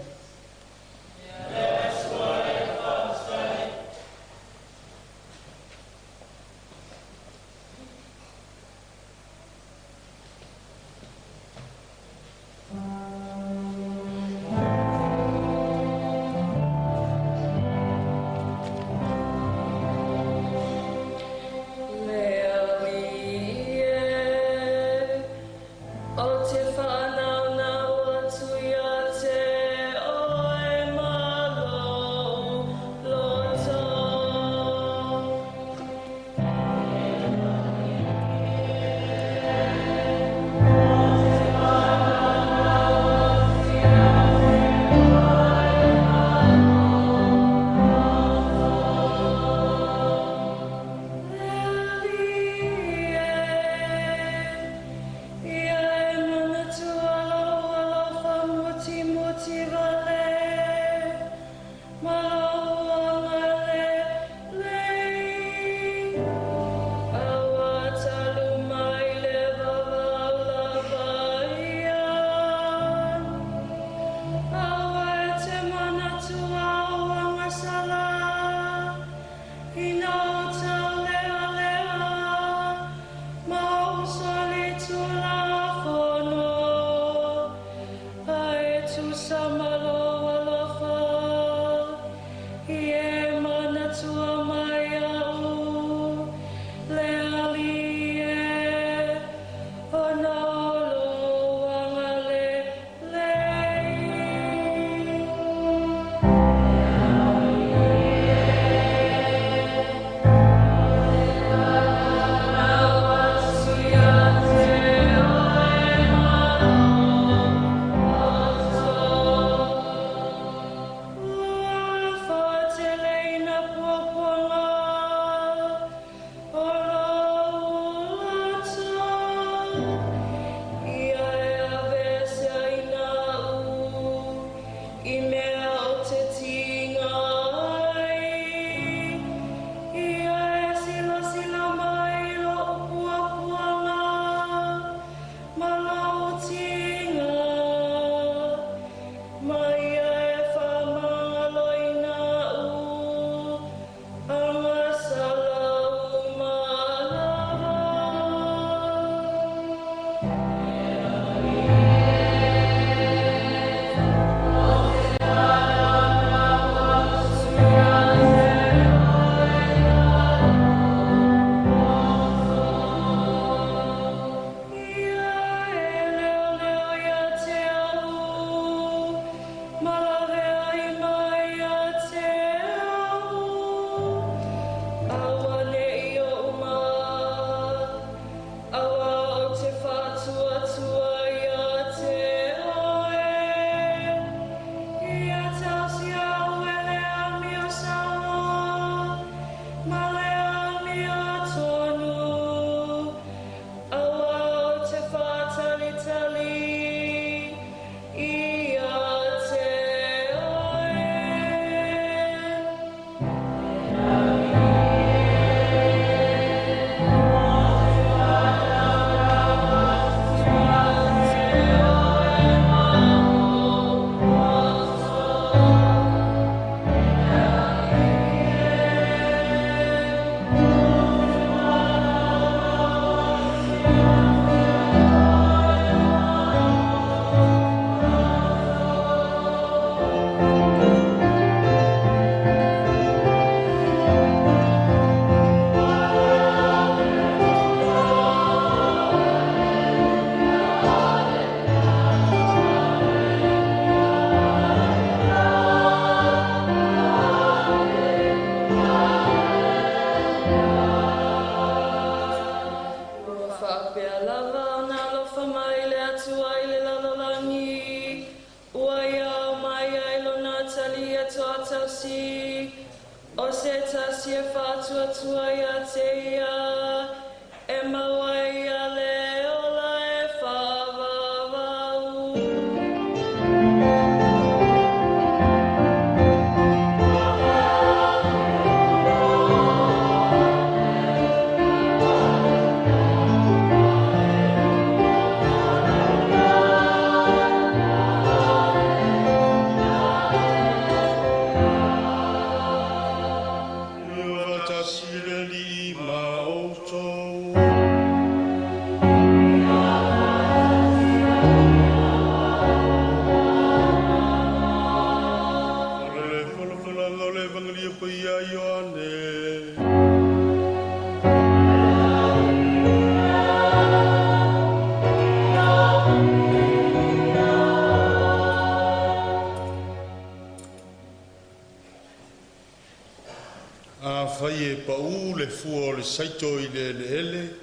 Saito i le ele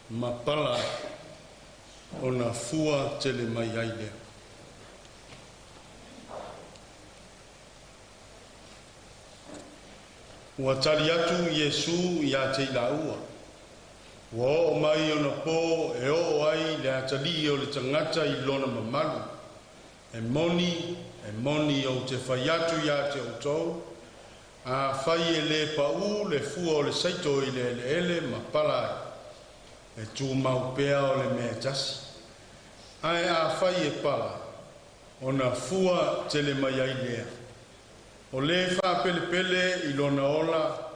ma pala ona fua tele mai aile. Ua tali atu Yesu ia te ilaua. Ua o mai ona po e o ai le atali o le tangata i lona mamalu. E moni o te whai atu ia te outou. A fai e le pau le fua o le saito i le ele ma pala e tu mau pea o le mea tasi. Ai a fai e pala o na fua tele mai ai lea. O le wha pele pele i lona ola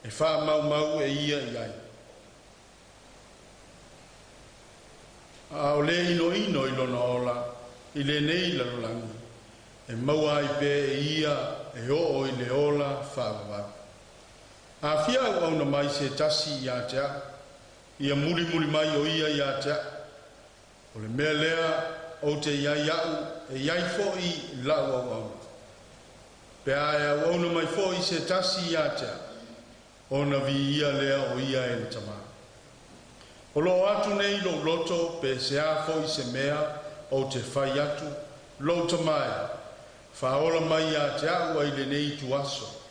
e wha mau e ia i ai. A o le ino i lona ola i le nei lalolangi, e maua i pe e ia e o i le ola whaavawa. A fia au na mai se tasi i a tea, ia muli mai o ia i a tea, o le mea lea o te iai au, e iai fo i lau au. Pea e au na mai fo i se tasi i a tea, o na vi ia lea o ia e le tamaa. O lo atu nei lo loto pe se a fo i se mea o te whai atu, lo tamae, whaola mai a te au ai le nei tu aso.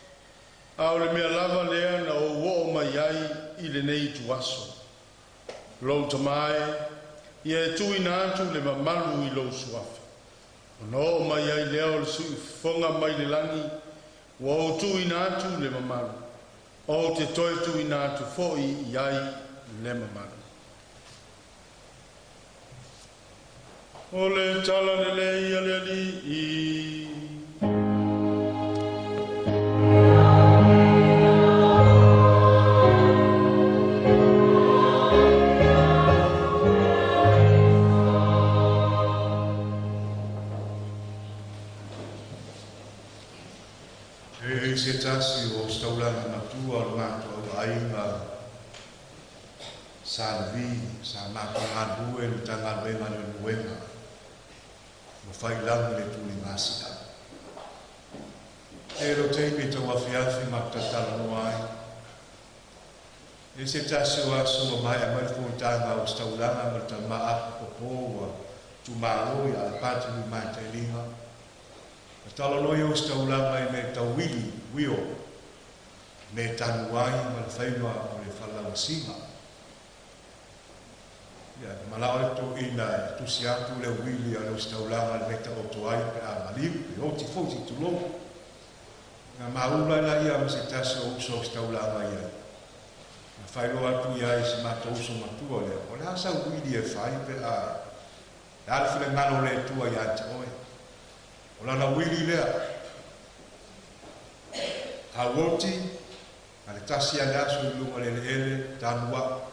A o le mea lava lea na o wo mai ai i le nei tu aso. Lo tamae, ia e tui na atu le mamalu i lo suafa. O no mai ai lea o le sui fonga mai le langi, wa o tui na atu le mamalu. O te toi tui na atu fo i ai le mamalu. O le tala le le ia le li i. E se tasi o staulanga matua o ngātua o ainga salvi, sa māpanga due ni tanga luenga ni luenga. Mo fai langi le tuli masika. E ro teipi tau afiafi maktatala noai. E se tasi o aso o mai a mai fuitanga o staulanga ma ta maa popoa tu maoi a pati ni mai te linga. Tala noi o staulanga i me tau wili, wio, me tanuai ma le whainua o le whalau singa. Malao e to ina e tusi atu le wili a le staulanga le meta o toai pe a maliu, pe o ti foti tu lo. Nga maula na ia ma se tasi o uso staulanga ia. Nga whailo atu ia i se mata uso matua le. O le asa wili e whai pe a. E alfile ngano le tua i ante oe. O lana wili lea. A woti, a le tasi a le aso i lunga le ele, tanua.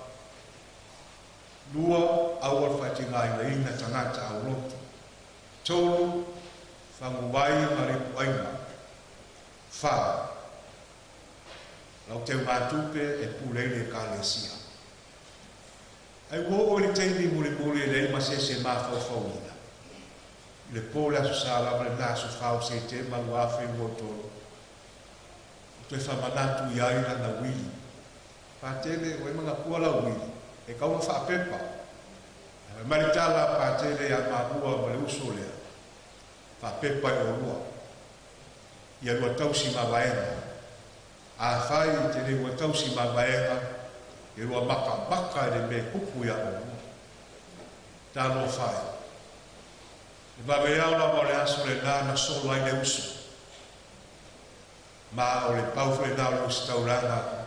Lua au al fati ngai ina tangata au lotu. Tolu whanguwai maripu aina. Wha. Lau te mātupe e pulele ka lesia. Ai wo o le teimi muri le ima se mawhau ina. Le pole aso sala le naso whau se te maluafe wotoro. Te whamanatu i aina na wili. Pātele o e mga kuala wili. E kauma whaapepa. Maritala pātere a māpua ma le uso lea. Whaapepa e o rua. Ia rua tausi ma vaenga. A whai te rua tausi ma vaenga. E rua maka e le me kupu ia o rua. Tāno whai. E maweau la mo le aso le nāna sola i le uso. Ma o le paufu le nāo le ustauranga.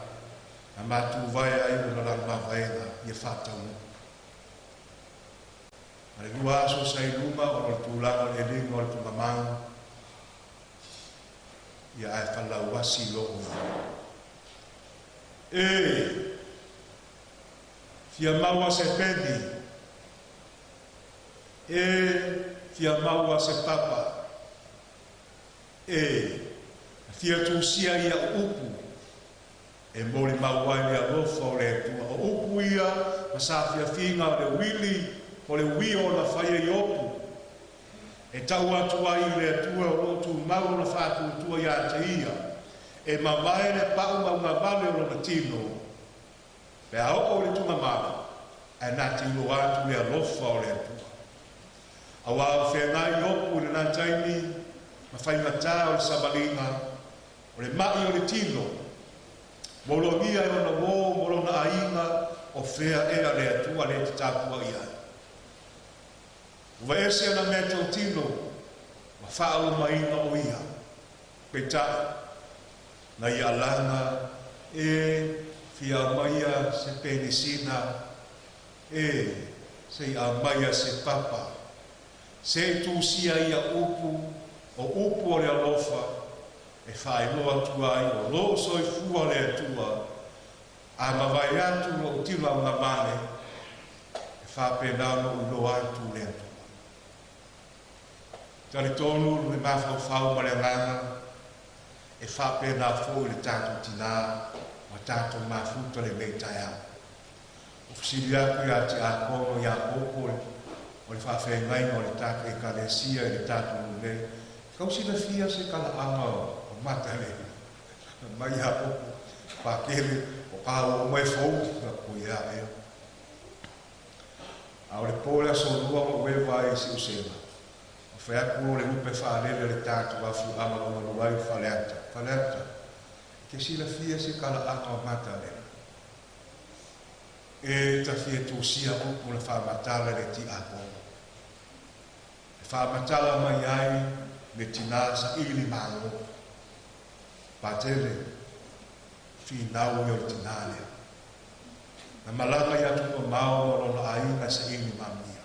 A mātu vai ai o nara mawhaenga i e whātau. A le rua aso sai luma o le tūlanga le ringo o le tūmamau. I a e whalau wasi loo. E, fia maua se pedi. E, fia maua se papa. E, fia tūsia ia upu. E mori mawai le alofa o le tua. O upu ia, masafia finga o le wili, o le wio na whaia i opu. E tau atua i le tua o lotu mau na whātu tua ia te ia. E mawai le pau mau ngā vale o na tino. Pe a o le tunga mara, e nā tino atu le alofa o le tua. A wā whenga i opu le nā taimi, ma whainga tā o le sabalinga, o le mai o le tino. Mologia e ona wō, molona ainga, o whea ea le atua le te tāpua ia. Uwa ese ana mea tau tino, ma whaalo mainga o ia. Pe tā, na ia langa, e fia maia se penisina, e se ia maia se papa. Se tūsia ia upu, o upu o le alofa, e whae loa tuai o loo soi fua le atua a mawai atu o tila o ngā mane e whapena no u loa atu le atua. tari tonu le mafau ma le nganga e whapena fo le tātou tina ma tātou mafuta le meitaya. O fisilia ku ia te akono ia koko o le whawhengai o le tātou e karesia e le tātou nune. Kausina fia se kala anga o mata le mai a koko whakele o kāo o mai fau ko ia eo. A o le pole a sonua mo ue vai si usema. O whaeaku o le upe whaalele le tātou afu ama o manuai whaleata. Whaleata. Ke sila fia se kala anga o mata le. E ta fia tōsia upu le whamatala le ti ako. Le whamatala mai ai me tina sa ili mango. Patele. Finau yo tina lea. Na malanga ya tu mau o na ainga sa ini mamia.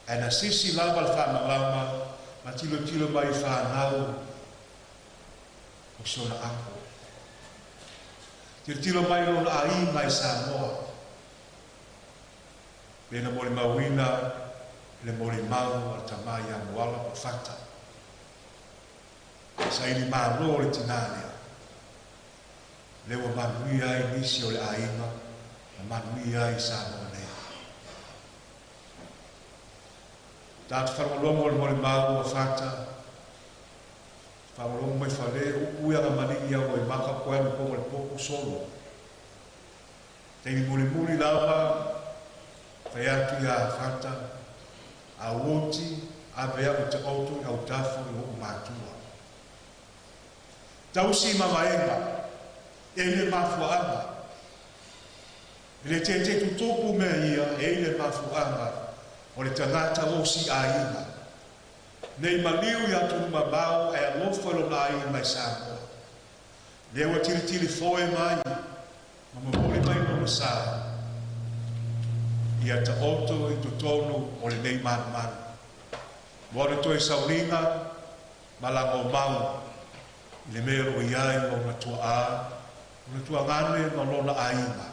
Ana sisi lava le fa malama ma tilo mai fa nau o sona ako. Tilo mai o na ainga sa moa. Bena mole mawina le mole mau al tamaya moala o fata. Sa ini malo le tinania. Lewa manuia i nisi o le ainga. Manuia i sa monea. Tātu wharamalomo le mole mau a whata. Wharamalomo mai whale upuia na manini au e maka koe me pongo le poku solo. Teini muli lawa whai atu ia whata. A woti a vea o te auto i au tafu i o mātua. Tausi mamaenga. E le mafuanga. Le te tutopu mea ia e le mafuanga o le tangata o si ainga. Nei maliu i atu mabao e alofa lo na ainga mai sāmoa. Lewa tiri foe mai, ma mamori mai no sa. Ia ta oto i tutonu o le nei manu. Mora toi sauringa, malango mau, i le mero i ai o matua a, o le tua ngane no lona ainga.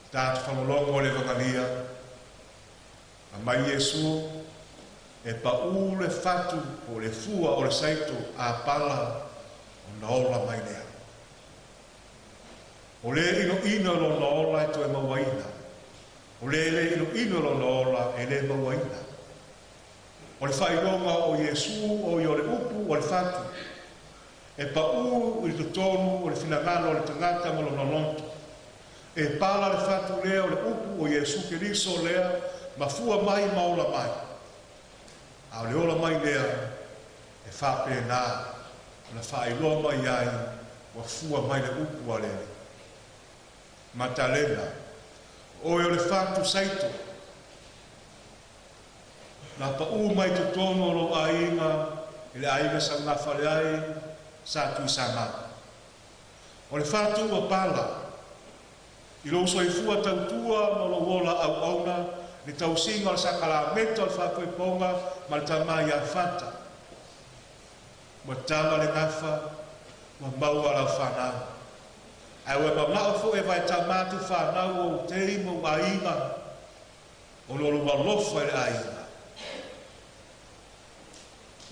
Tātu whanolongo le vangalia, a mai Yesu e pa u le fatu o le fua o le saito a pala o na ola mai lea. O le ino lo na ola e to e mawaina. O le ino lo na ola e le mawaina. O le whailonga o Yesu o i o le upu o le fatu. E pa u i le tonu o le finangalo o le tangata mo lo na lonto. E pala le fatu lea o le upu o Yesu Keriso lea ma fua mai maola mai. A le ola mai lea e whape nā na whaeloa mai ai wa fua mai le upu a lea. Matalena o le fatu saito na pa u mai te tono lo ainga e le ainga sa nga whale ai sa tui sa ngā. O le fatu o pala i lo so i fua tautua mo lo wola au auna ni tau singa o sakala meto al whakoe ponga ma le tamai a whata. Mo tama le ngafa ma mau ala whanau. Ai ua mamao fo e vai tamatu whanau o teimo ainga o lolo walofa le ainga.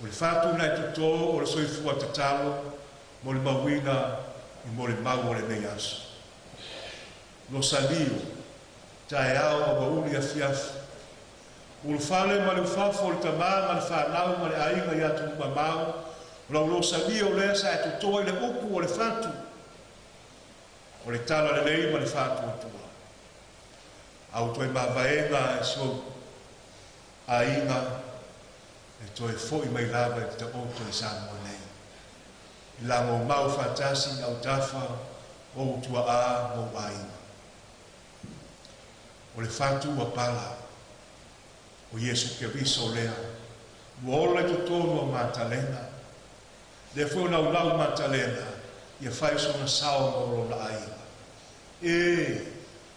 O le whatu nai tuto o le soifua te talo mo le mawina i mo le mau o le mei aso. Lo salio, tae ao o mauli a fiafu. Ulu fale ma le ufafo le tamā ma le whanau ma le ainga i atu mamau. Lo salio lea sa e tutoa i le upu o le whatu. O le tala le lei ma le whatu o tua. Au toi mawhaenga e so ainga e toi foi mai lava e te oto i Samoa nei. I lango mau whatasi au tafa o tua a mo ainga. O le whatu a pala o Yesu Keriso lea. Muola i tutono a Matalena. Le fo na ulau Matalena ia fai so na sao moro na ainga. E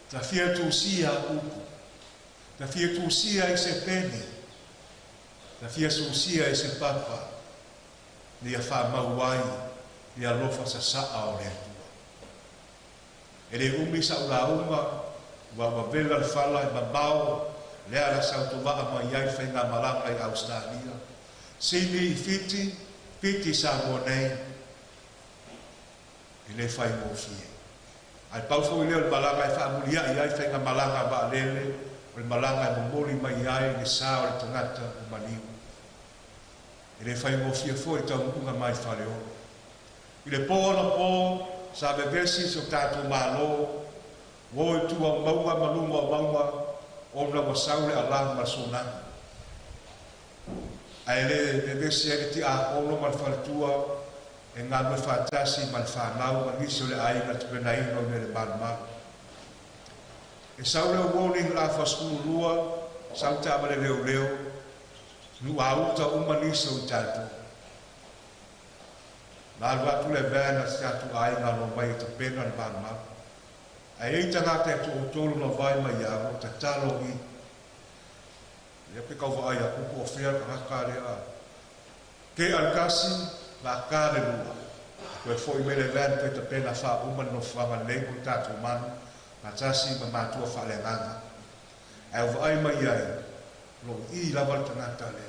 ta fia tu sia upu. Ta fia tu sia i se pene. Ta fia tu sia i se papa. Ni a fa mauai ni a lofa sa saa o le tua. E le umi sa ula uma wa vela le fala e mamao le ala sa to va ma ia i fenga malaka i Australia sini fiti sa mo nei ile fai mo fie ai pau fo ile malaka e fa mulia ia i fenga malaka ba lele o malaka mo moli mai ai ni sa o tangata o maliu ile fai mo fie fo e tau unga mai fale o ile po sa bebesi so tatu malo wo tu a maua malunga o na wasaule ala masuna aile bebesi e ti a ono mal faltua e nga me fatasi mal fanau ma nisi le ai na tupena ino me le balma e saule o warning la fa skulu lua sauta ma le leo nu auta uma nisi o tatu na alwa tu le vena sia tu ai na no mai te pena le balma ai tanga te tu tolu no vai mai ya ta talo i le pe ka vai a ku ofia ka le a ke alkasi la ka le lua ko foi me le ven pe te pena fa uma no fa ma le ku ta tu man na tasi ma tu fa le ngana ai vai mai ya lo i la volta na ta le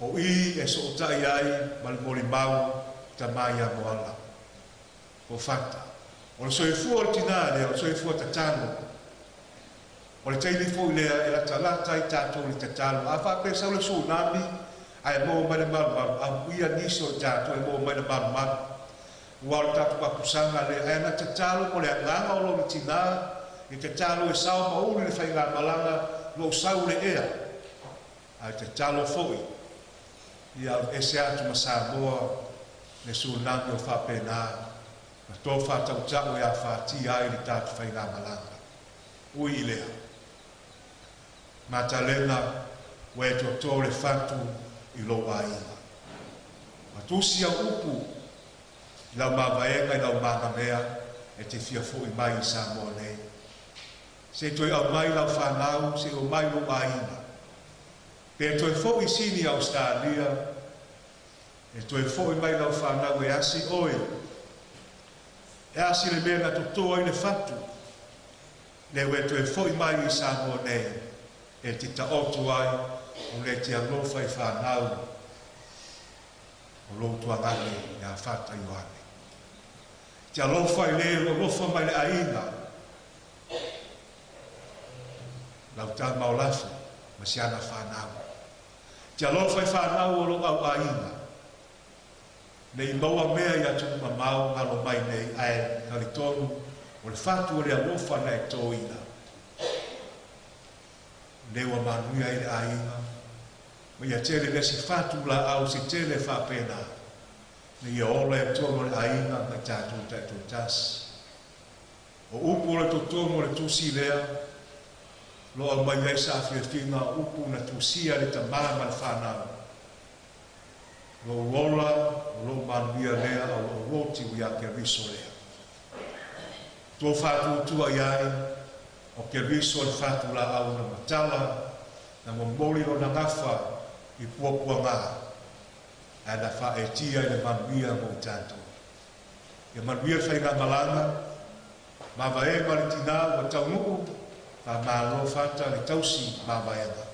o i e so ta ai mal moli mau ta mai a moala o fatta o so e fu ordinale o so e fu ta tano o le taili fu le e la tala tai tato le tatalo a fa pe sa le su nami ai mo mai mal a ia ni so tato e mo mai mal wa ta pa kusanga le ai na tatalo o le nganga o lo tina e tatalo e sa ma u le fai la malanga lo sa le ea ai tatalo foi ia ese atu masamoa ne su nami o fa pena ma to fa tau tau ia fa ti ai li tatu fai ngā malanga ui ilea ma talena we to tole fatu i lo aina ma tusi a upu lau mavaenga i lau mangamea e te fia fo i mai i Samoa nei se toi au mai lau whanau se o mai lo aina pe toi fo i sini Australia e toi fo i mai lau whanau e asi oi e asi le mea na totoa i le fatu le we toi fo i mai i Samoa nei e te taotu ai o le te alofa i whanau o lo tua ngani i a fata Ioane te alofa i le o lofa mai le aina lau ta maolafu ma si ana whanau te alofa i whanau o lo au aina nei maua mea i atu mamau ngalo mai nei ai karitonu o le fatu o le alofa na e toina lewa manuia i le aina ma ia tele lesi fatu la au si tele fa pena ne ia ola e tono le aina ma tatu tatu tas o upu le totono le tusi lea lo au mai ai sa fia upu na tusia le tamama le whanau lo ola lo manuia lea o lo roti ui a ke riso lea to fatu tua iai o ke riso le fatu la au na matala na momoli o na ngafa i puapua ngā a na wha e tia i le manuia mo tanto i manuia whai ngā malanga ma vae maritina wa tau nuku pa malo fata le tausi ma vaenga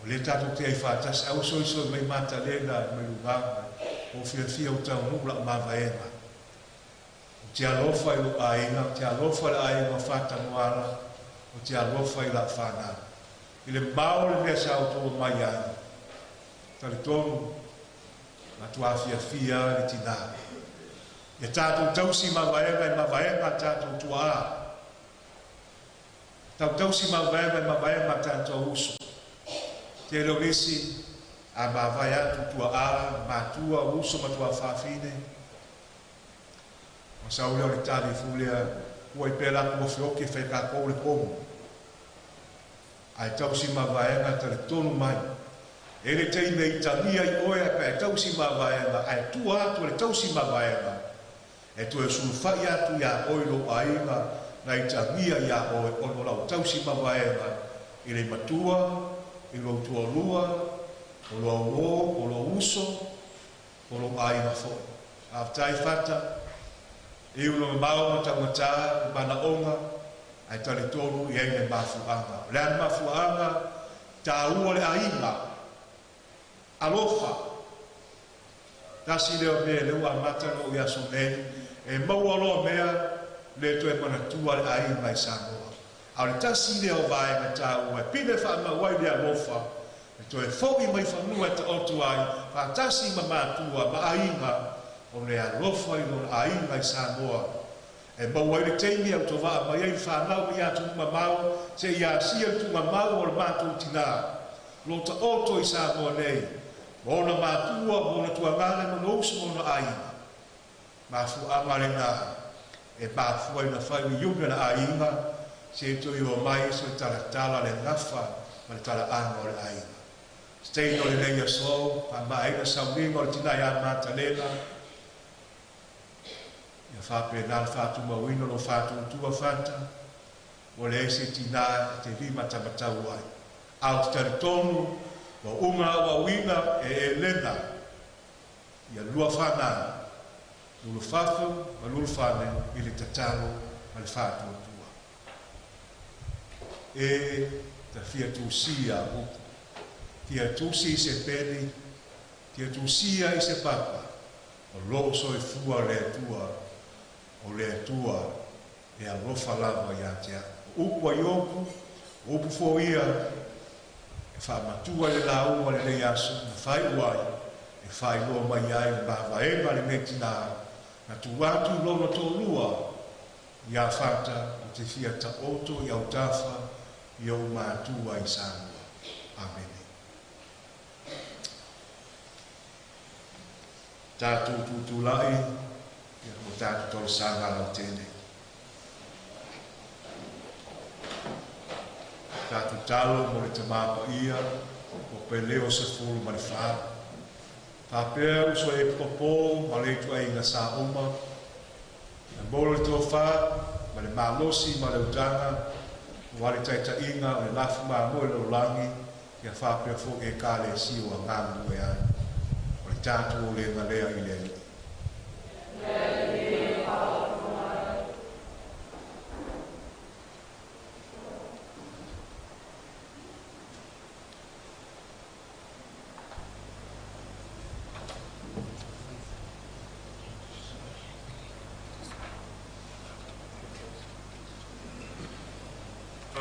o le tato te ai fatas au soiso mai mata lena mai luganga o fia o tau nuku la ma vaenga te alofa i lo aina, te alofa i la aina fata moala, o te alofa i la whana. I le mao le mea sa o tō mai ai. Tari tonu, ma tua fia le tina. Ia tātou tausi ma vaenga i ma vaenga tātou tua a. Tausi ma vaenga i ma vaenga tātou uso. Te reo risi, a ma vai atu tua a, ma tua uso ma tua whawhine. O sa ule o le tali fulea ua i pēla kua whioke whai kā kou le komu. Ai tausi ma vaenga ta le tonu mai. E le teime i tamia i oe ka e tausi ma vaenga, ai tua atu le tausi ma vaenga. E tu e sulfai atu ia oilo aina na i tamia ia oe ono lau tausi ma vaenga. I le matua, i lo tua lua, o lo alo, o lo uso, o lo aina fo. A tai fata, I uno mau tangata mana onga ai tale tolu i ai mafuanga. Le an mafuanga ta ua le ainga alofa. Tasi leo mea le ua mata no ia so mei e mau aloa mea le toe mana tua le ainga i Samoa. Au le tasi leo vai na ta ua pine wha ma wai le alofa e toe foki mai whanua e ta otu ai wha tasi ma matua ma ainga o le alofa i lona ainga i Samoa. E mau ai le teimi au tova mai ai whanau i atu mamau se i asia tu mamau o le mātou tina. Lo ta oto i Samoa nei. Mona matua, mona tuangale, mona usu, mona ainga. Mafu amale ngā. E mafu ai na whai i yunga na ainga se to i o mai so tala le ngafa ma le tala anga o le ainga. Stay no le leia so, pa mai na sauringa o le tina ia mātalela. Ia whape nā whātu mawino no whātu tua whanta. O le ese tina te rima tamatau ai. Au te tari tonu, wa unga wa wina e lena. Ia lua whana, lulu whafu, ma lulu whane, i le tatalo, ma le whātu tua. E ta fia tūsia upu. Tia tūsi se peri, tia tūsia i se papa. O loo so i fua le tua, o le tua e a rofa lava ia tea. Upu a iopu, upu fo ia, e wha matua le la ua le le asu, na whai uai, e whai loa mai ai, ma vaema le neti nā, na tu watu lona tō lua, ia whata o te fia ta oto i au tafa, i au mātua i Samoa. Amen. Tātou tūtulai, o tātou tō sanga lau tēnei. Tātou talo mo le te māpa ia, o pe leo se fulu ma le whā. Tāpea uso e popo, ma le tu ai ngā sā oma. Na molo le tō whā, ma le mālosi, ma le utanga, o ale taita inga, o le lafu mā mo le langi, ia whāpea fo e kāle si o a ngāmu e ai. O le tātou o le ngalea i le ni.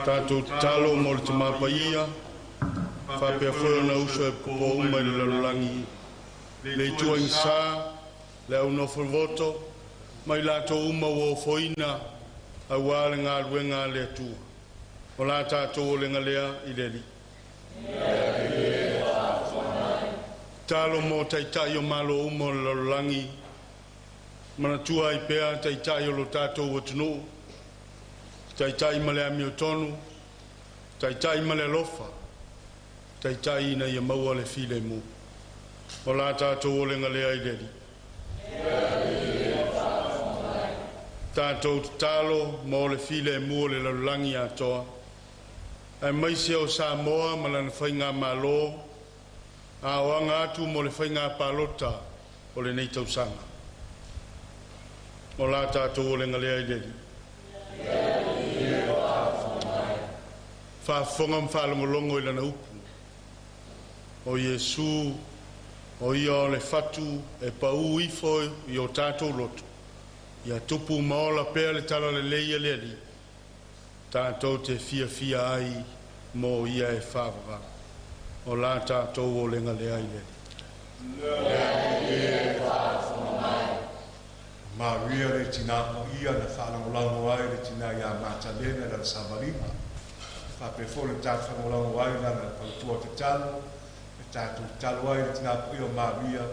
Tātou talo mo le tamapa ia, whapea whara na uso e popo umai le lalulangi. Le itua insā, le au nofo voto, mai lātou uma o foina, a wāle ngā luenga le atua. O lā tātou o le ngalea i le li. Talo mo taitai o malo uma o le lalulangi, manatua i pea taitai o lo tātou o tunu, taitai ma le ami o tonu, taitai ma le lofa, taitai ina ia maua le file mu. O la tātou o le ngalea i leli. Tātou talo ma o le file mu o le lalulangi atoa. Ai maise o Samoa ma lana whainga malo, a oanga atu mo le whainga palota o le nei tausanga. O la tātou o le ngalea i leli. Whaafonga mwhalongolongo i lana upu. O Yesu, o ia o le fatu e pau ifo i o tātou loto. Ia tupu maola pēr le tala le leia le ali. Tātou te fia ai mo ia e whāwara. O la tātou o lenga le ai le. Maria le tina o ia na whalangolango ai le tina ia Matalena le Savarima. Whape fōle tātou whalangolango ai na pautua te talo. Tātou talo ai le tina o ia Maria.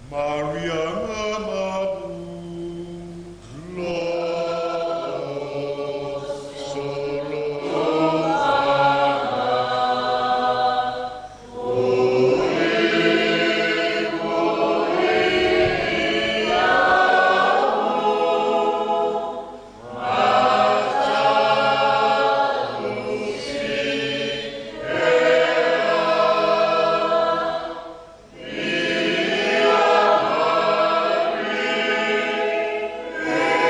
Maria ngā mabu lo. Yeah.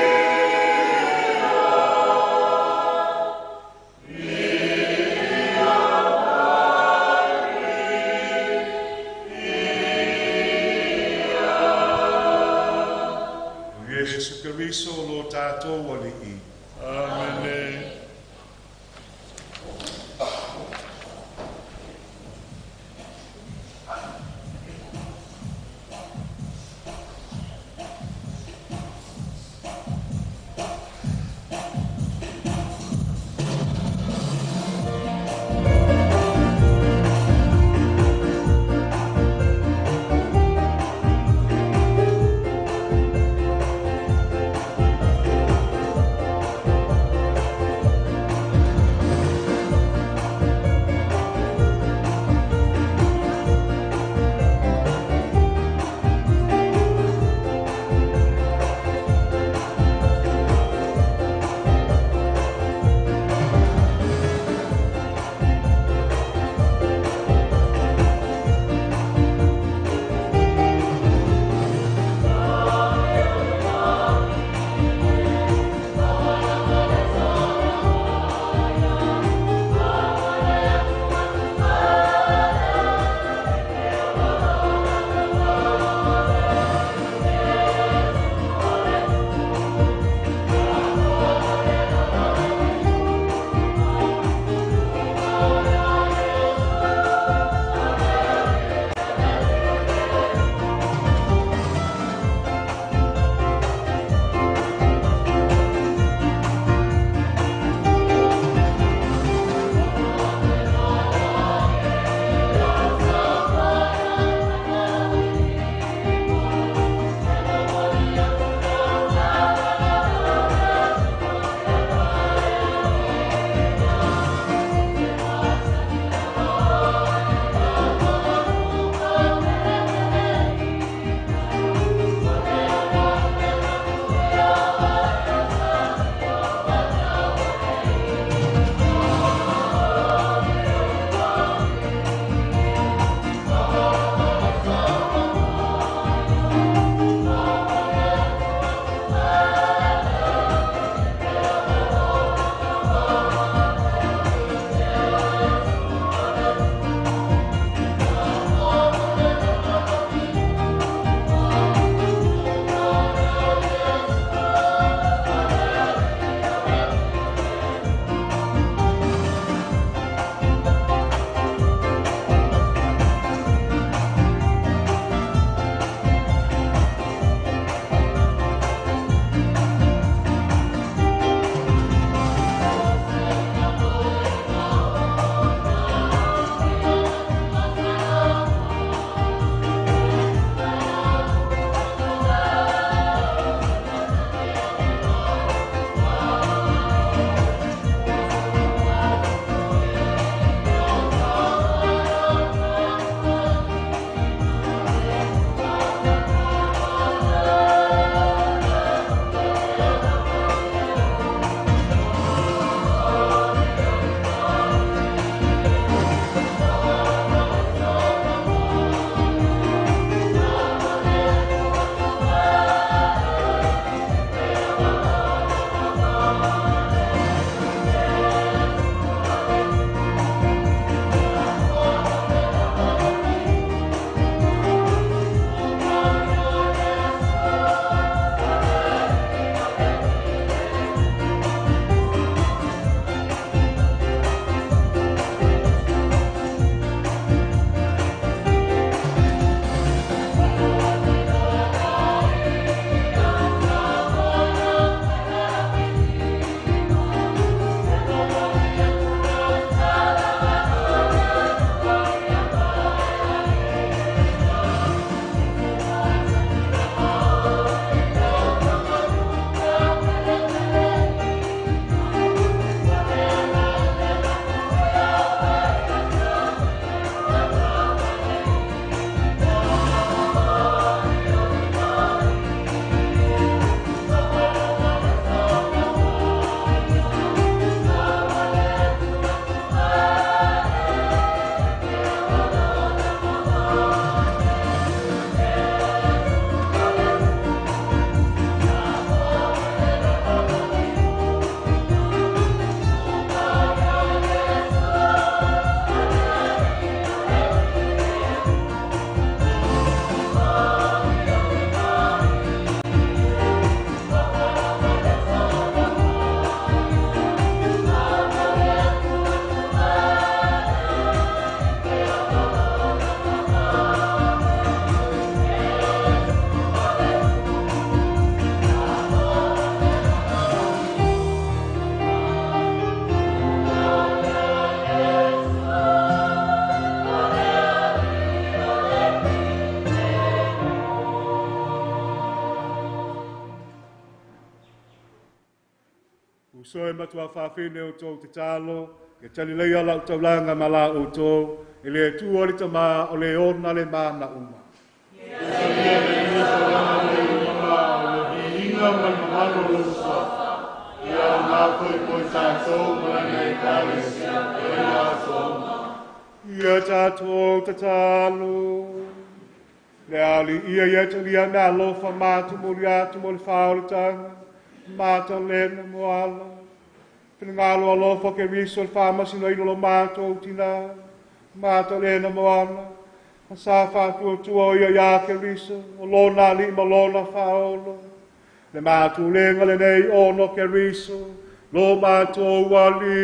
e matua whawhine o tō te tālo, ke tali leia lau taulanga mala o tō, e le tu o le tama o le ona le mana uma. Ia tātou te tālo, le ali ia ia talia mea lofa mātu mori atu mo le whaoritanga, māta lena mo ala. Pina ngalo alofa ke riso le whamasina ilo lo mātou tina, māta lena mo ala. A sa whātua tua ia ia ke riso, o lona li ma lona whaolo. Le mātou lenga le nei ono ke riso, lo mātou wali.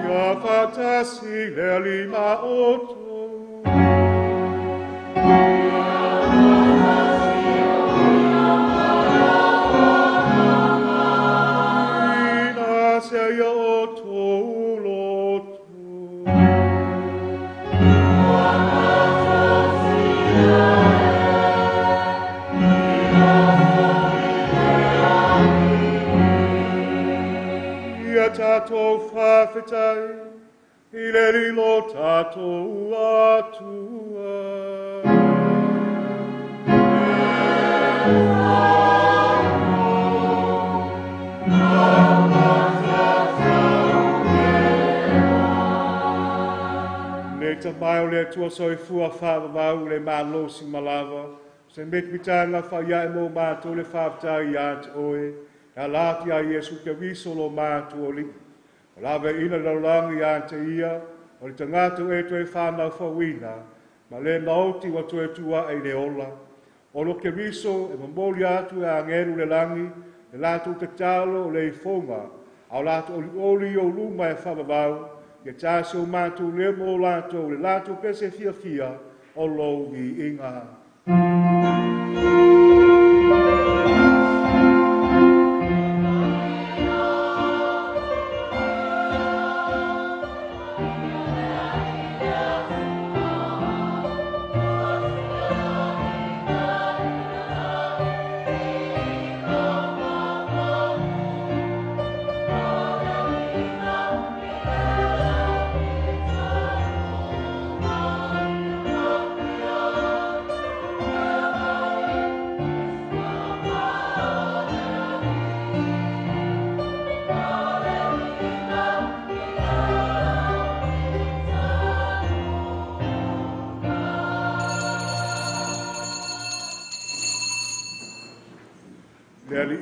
Ia whatasi le lima oto. Ina se ia oto uloto. Ia tātou whawhetai, i le rilo tātou atua. Le tamai o le atua soifua whawawau le mālosi malawa, se metmitanga whaia e mō mātou le whawhetai i ate oe, a lati a Iesu ke viso lo mātu o li. O lawe ina laulangi ante ia, o le tangata e toe whanau whawina, ma le nauti wa toe tua e le ola. O lo ke viso e mamoli atu e angeru le langi, le latu te talo o le i fonga, au latu oli o luma e whababau, ke tāsi o mātu le mo latu le latu pese fia fia o lo i inga.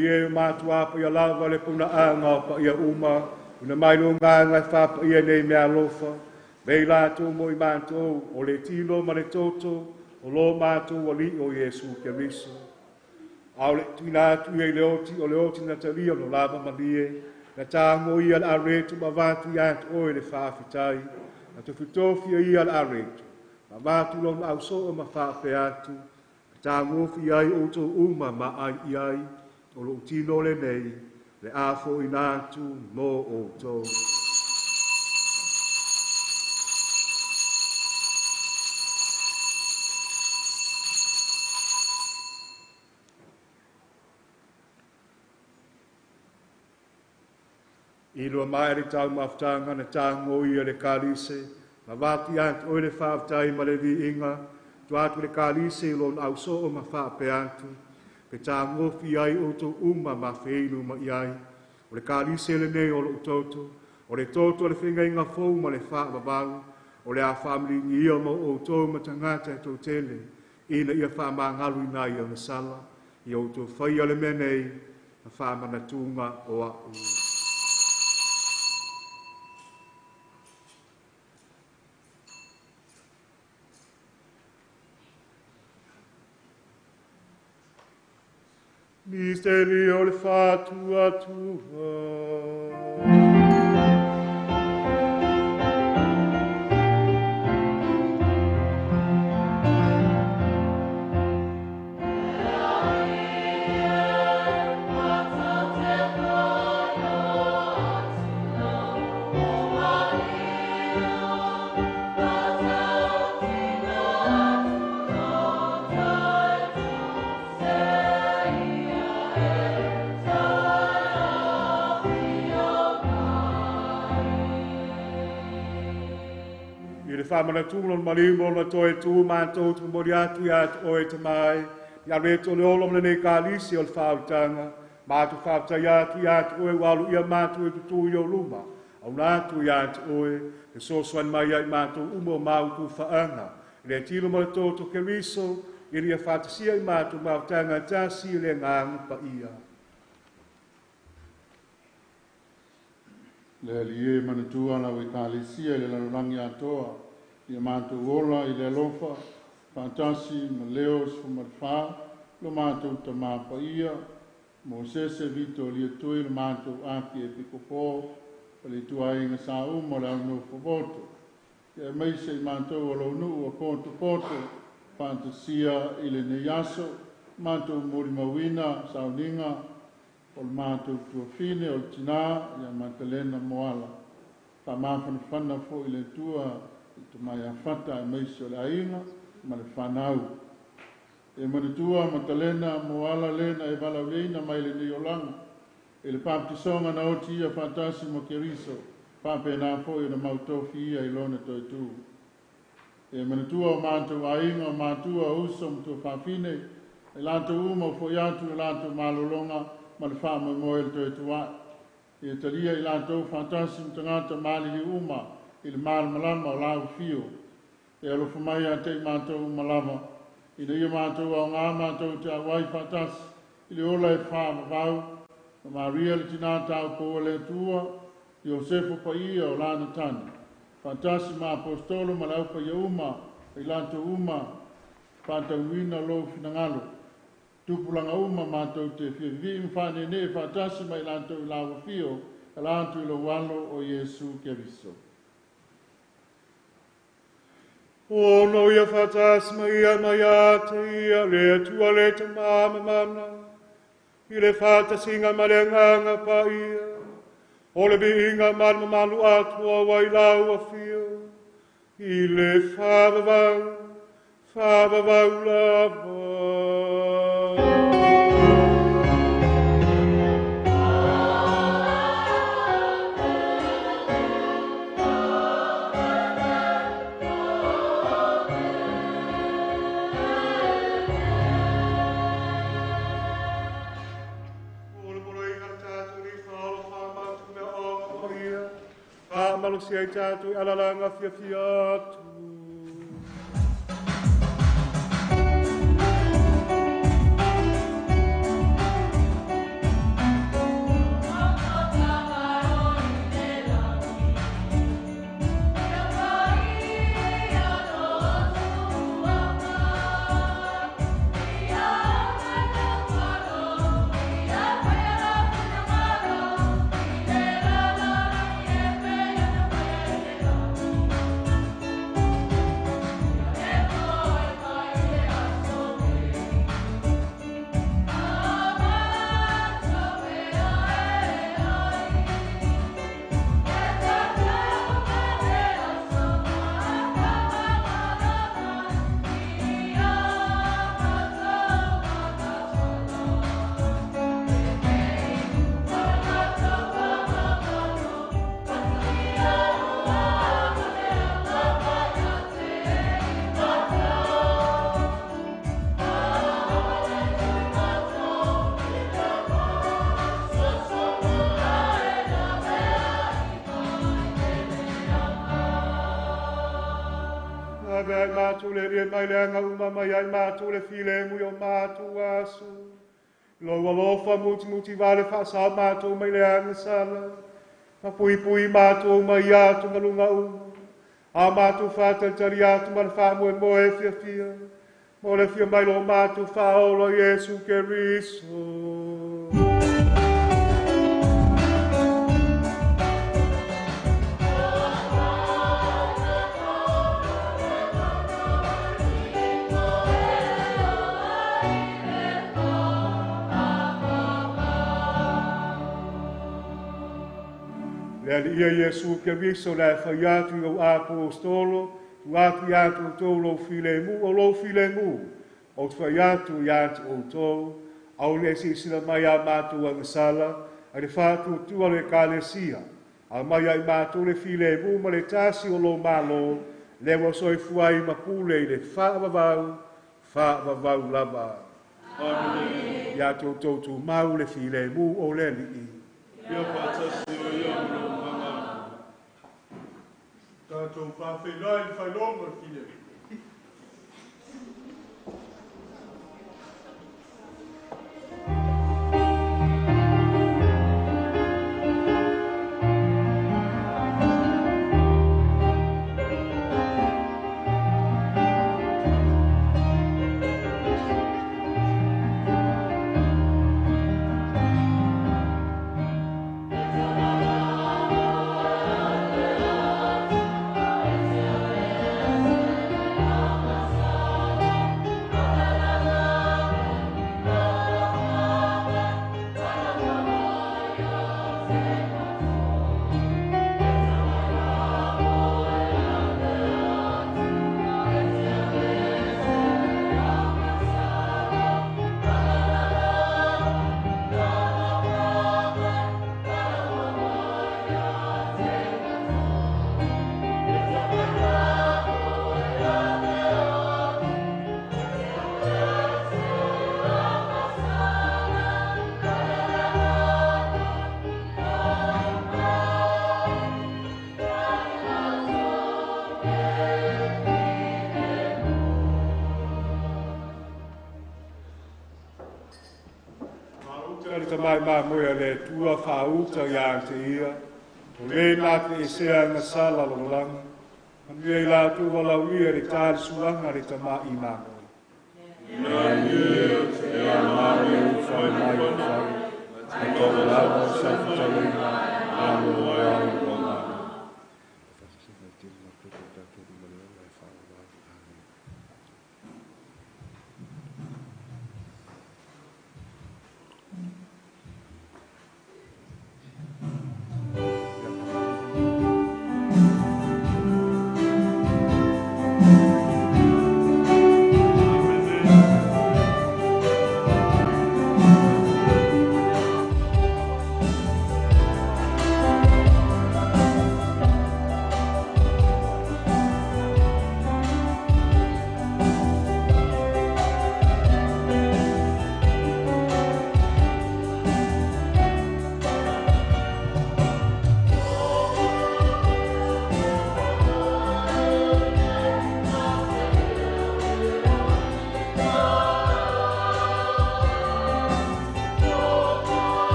Ie mātua pa ia lava le puna anga pa ia uma, una mailo nganga whapa ia nei mea lofa, vei lātou mo i mātou o le tilo ma le toto, o lo mātou o li o Iesu ke riso. Au le tuina atu ia o le oti na talia no lava malie, na tāngo ia la aretu ma vātu ia atu oe le whawhitai, na te whitofia ia la aretu, ma vātu lo na au soa ma whawhe atu, tāngo fi ai o tō uma ma ai iai, o lo tino le nei, le afo inatu mo o tō. I lua mai le tau mawhtanga na tāngo ia le kālise, ma vāti atu oe le whawtai ma le vi inga, tu atu le kālise lo na au so o ma whape atu, pe tā ngofi ai o tō uma ma wheinu ma iai, o le kālise le nei o lo utoto, o le toto le whenga inga fōu ma le wha babau, o le a whamili ni ia ma o tō ma tangata e tō tele, ina ia wha ma ngalu ina ia na sala, i o tō whaia le menei, na wha mana tūnga o a u. Misterio le fatua tua. whamana tūlo marimo na toi tū mātou tu mori atu i atu oe te mai. Ia reto le olo mle nei kālisi o le whautanga. Mātou whautai atu i atu oe walu ia mātou e tutu i o luma. Au nātu i atu oe, e soswan mai ai mātou umo māutu whaanga. Le tilo mara tōto ke riso, i ria whatasia i mātou māutanga tāsi le ngāngu pa ia. Le alie manatua na we kālisia le larangi atoa, i a mātou ola i le alofa, whātasi ma leos fumarwha, lo mātou ta māpa ia, mo sese vito li atui le mātou aki e piko pō, pali tua inga sa uma le au fovoto. Ia meise i mātou alo nuu a konto poto, fantasia i le neiaso, mātou mori mawina, sauninga, o le mātou tuafine, o le tina, ia Magdalena Moala. Ka mawhanawhana fo i le tua, i tu mai a whata e meise o le ainga, ma le whanau. E manitua Magdalena Moala lena e walauleina mai le neolanga, e le pāptisonga na oti ia whātasi mo keriso, pāpe nā fo i na mautofi ia i lona toi tū. E manitua o mātou ainga o mātua uso mtua whāwhine, e lātou uma o fo iatu e lātou mālolonga, ma le whāma moe le toi tua. E talia i lātou whātasi mtangata māli li uma, i le māla malama o lau fio. E alofa mai a te mātou malama, i na ia mātou au ngā mātou te awai whātasi, i le ola e whāma vau, na Maria le tinata au po le tua, Iosefo pa ia o lana tani. Whātasi ma apostolo ma lau pa ia uma, i lanto uma, whātauina lo finangalo. Tupulanga uma mātou te whiavivi mwhane ne whātasi ma i lanto i lawa fio, a lanto i lo walo o Iesu Keriso. O no ia whātasi ma ia mai a te ia, le tua le te māma mana, i le whātasinga ma le nganga pa ia, o le biinga marma malu atua wai lau a fio, i le whāvavau lava. Si ai tātou alalanga fia atu. Ai mātou le ria mai leanga uma mai ai mātou le file mui o mātou asu. Lo walofa muti vale whasa mātou mai leanga sala. Ma pui mātou mai atu ngalunga uma. A mātou whātari atu ma le whamoe moe fia. Mo le fia mai lo mātou whaolo Iesu Keriso. Le ia Iesu Keriso le whaiatu i o apostolo, tu ati atu o tau lo file mu, o tu whaiatu i atu o tau, au le sisila mai a mātou a ngasala, a le whātu tua le kālesia, a mai ai mātou le file mu ma le tāsi o lo malo, le wa soifua i mapule i le whaavavau lava. Amen. Ia tōtou mau le while mu o le li. Ia patasi o ia mlo manga. Tātou whawhenai whailonga while. Mai moe le tua whauta ia te ia. O le nā te esea ngā sala lo langa. Anu e la tu walau ia re tāre suanga re tama i nā koe. Nā ia te amare u whai mai o whai. Te tō lawa sa whatalinga. Anu ai o ngā.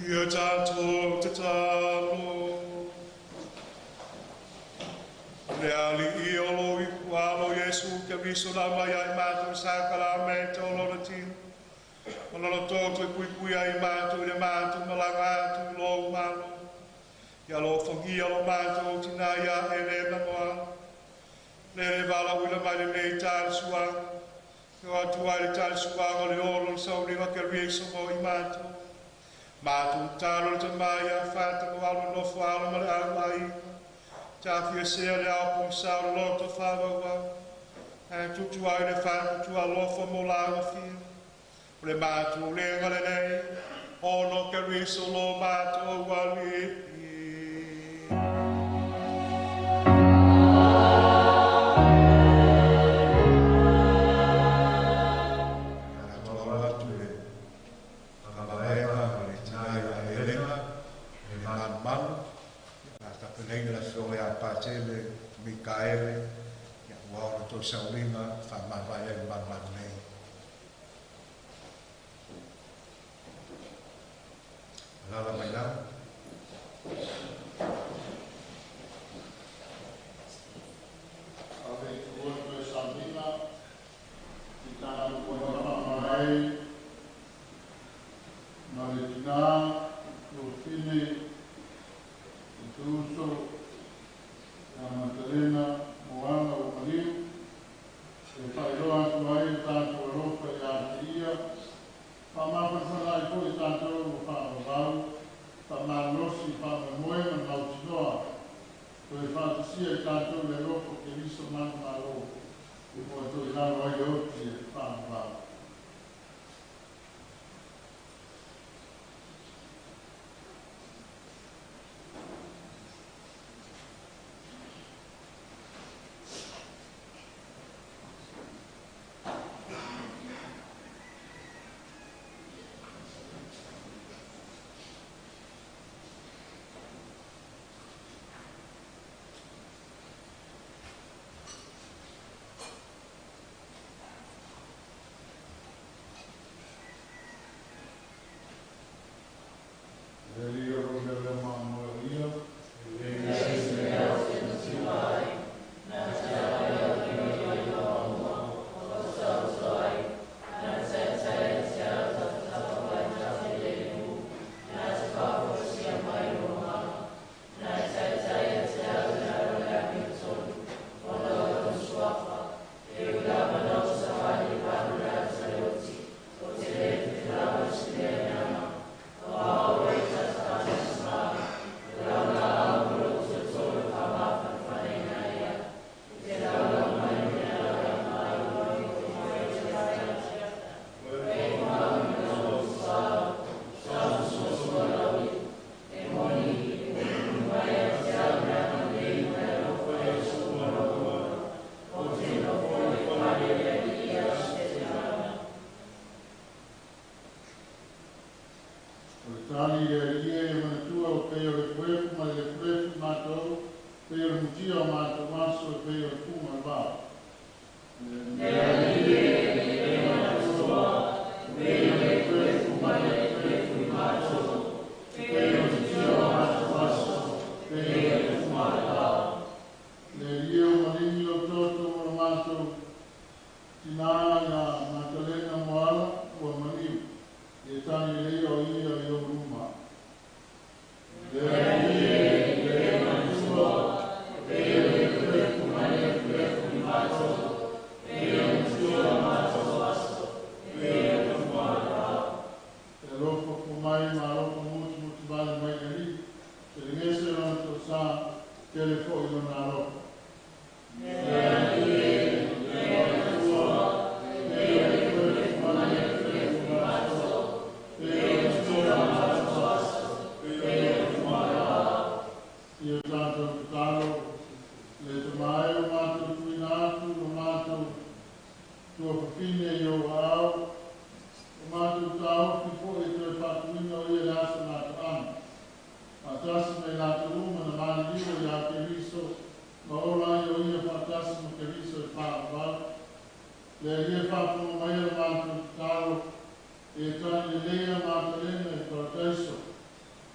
Ia tātou te tālo. Le ali I olo I kualo Yesu ke viso la mai ai mātou sākala me te olora tino. Olora tōtou kui kui ai mātou le mātou malanga atu lo malo. Ia lo whangi alo mātou tina ia e le manoa. Le le wala uila mai le nei tāle suanga. Kau atu ai le tāle suanga le olo sauringa ke rieso mo I mātou. Mātou tālo te mai a whāta ko alo nofo alo mare au ai. Tāwhia sea le au pong sao le loto whāwawa. Tutu ai le whākutu a lofa mo lawa whia. Le mātou le ngale nei. Ono ke riso lo mātou wali. Patele, Mikaele, Wara to Saulina, Famavaya, Mamane. Lala Mailam. Ave Tuoto Saulina, Titana Mamai, Maritina, Rufini, Tuso, Matalena, Moana, o Mariu, e whairoa atu ai o tātou Europa I Ātia, whamawhawhana I koe tātou o whāwau, whamanosi whamamoe na mautinoa, koe whātasia I tātou le Europa ke riso manu maro, I moa toi naro ai oti e whamawau.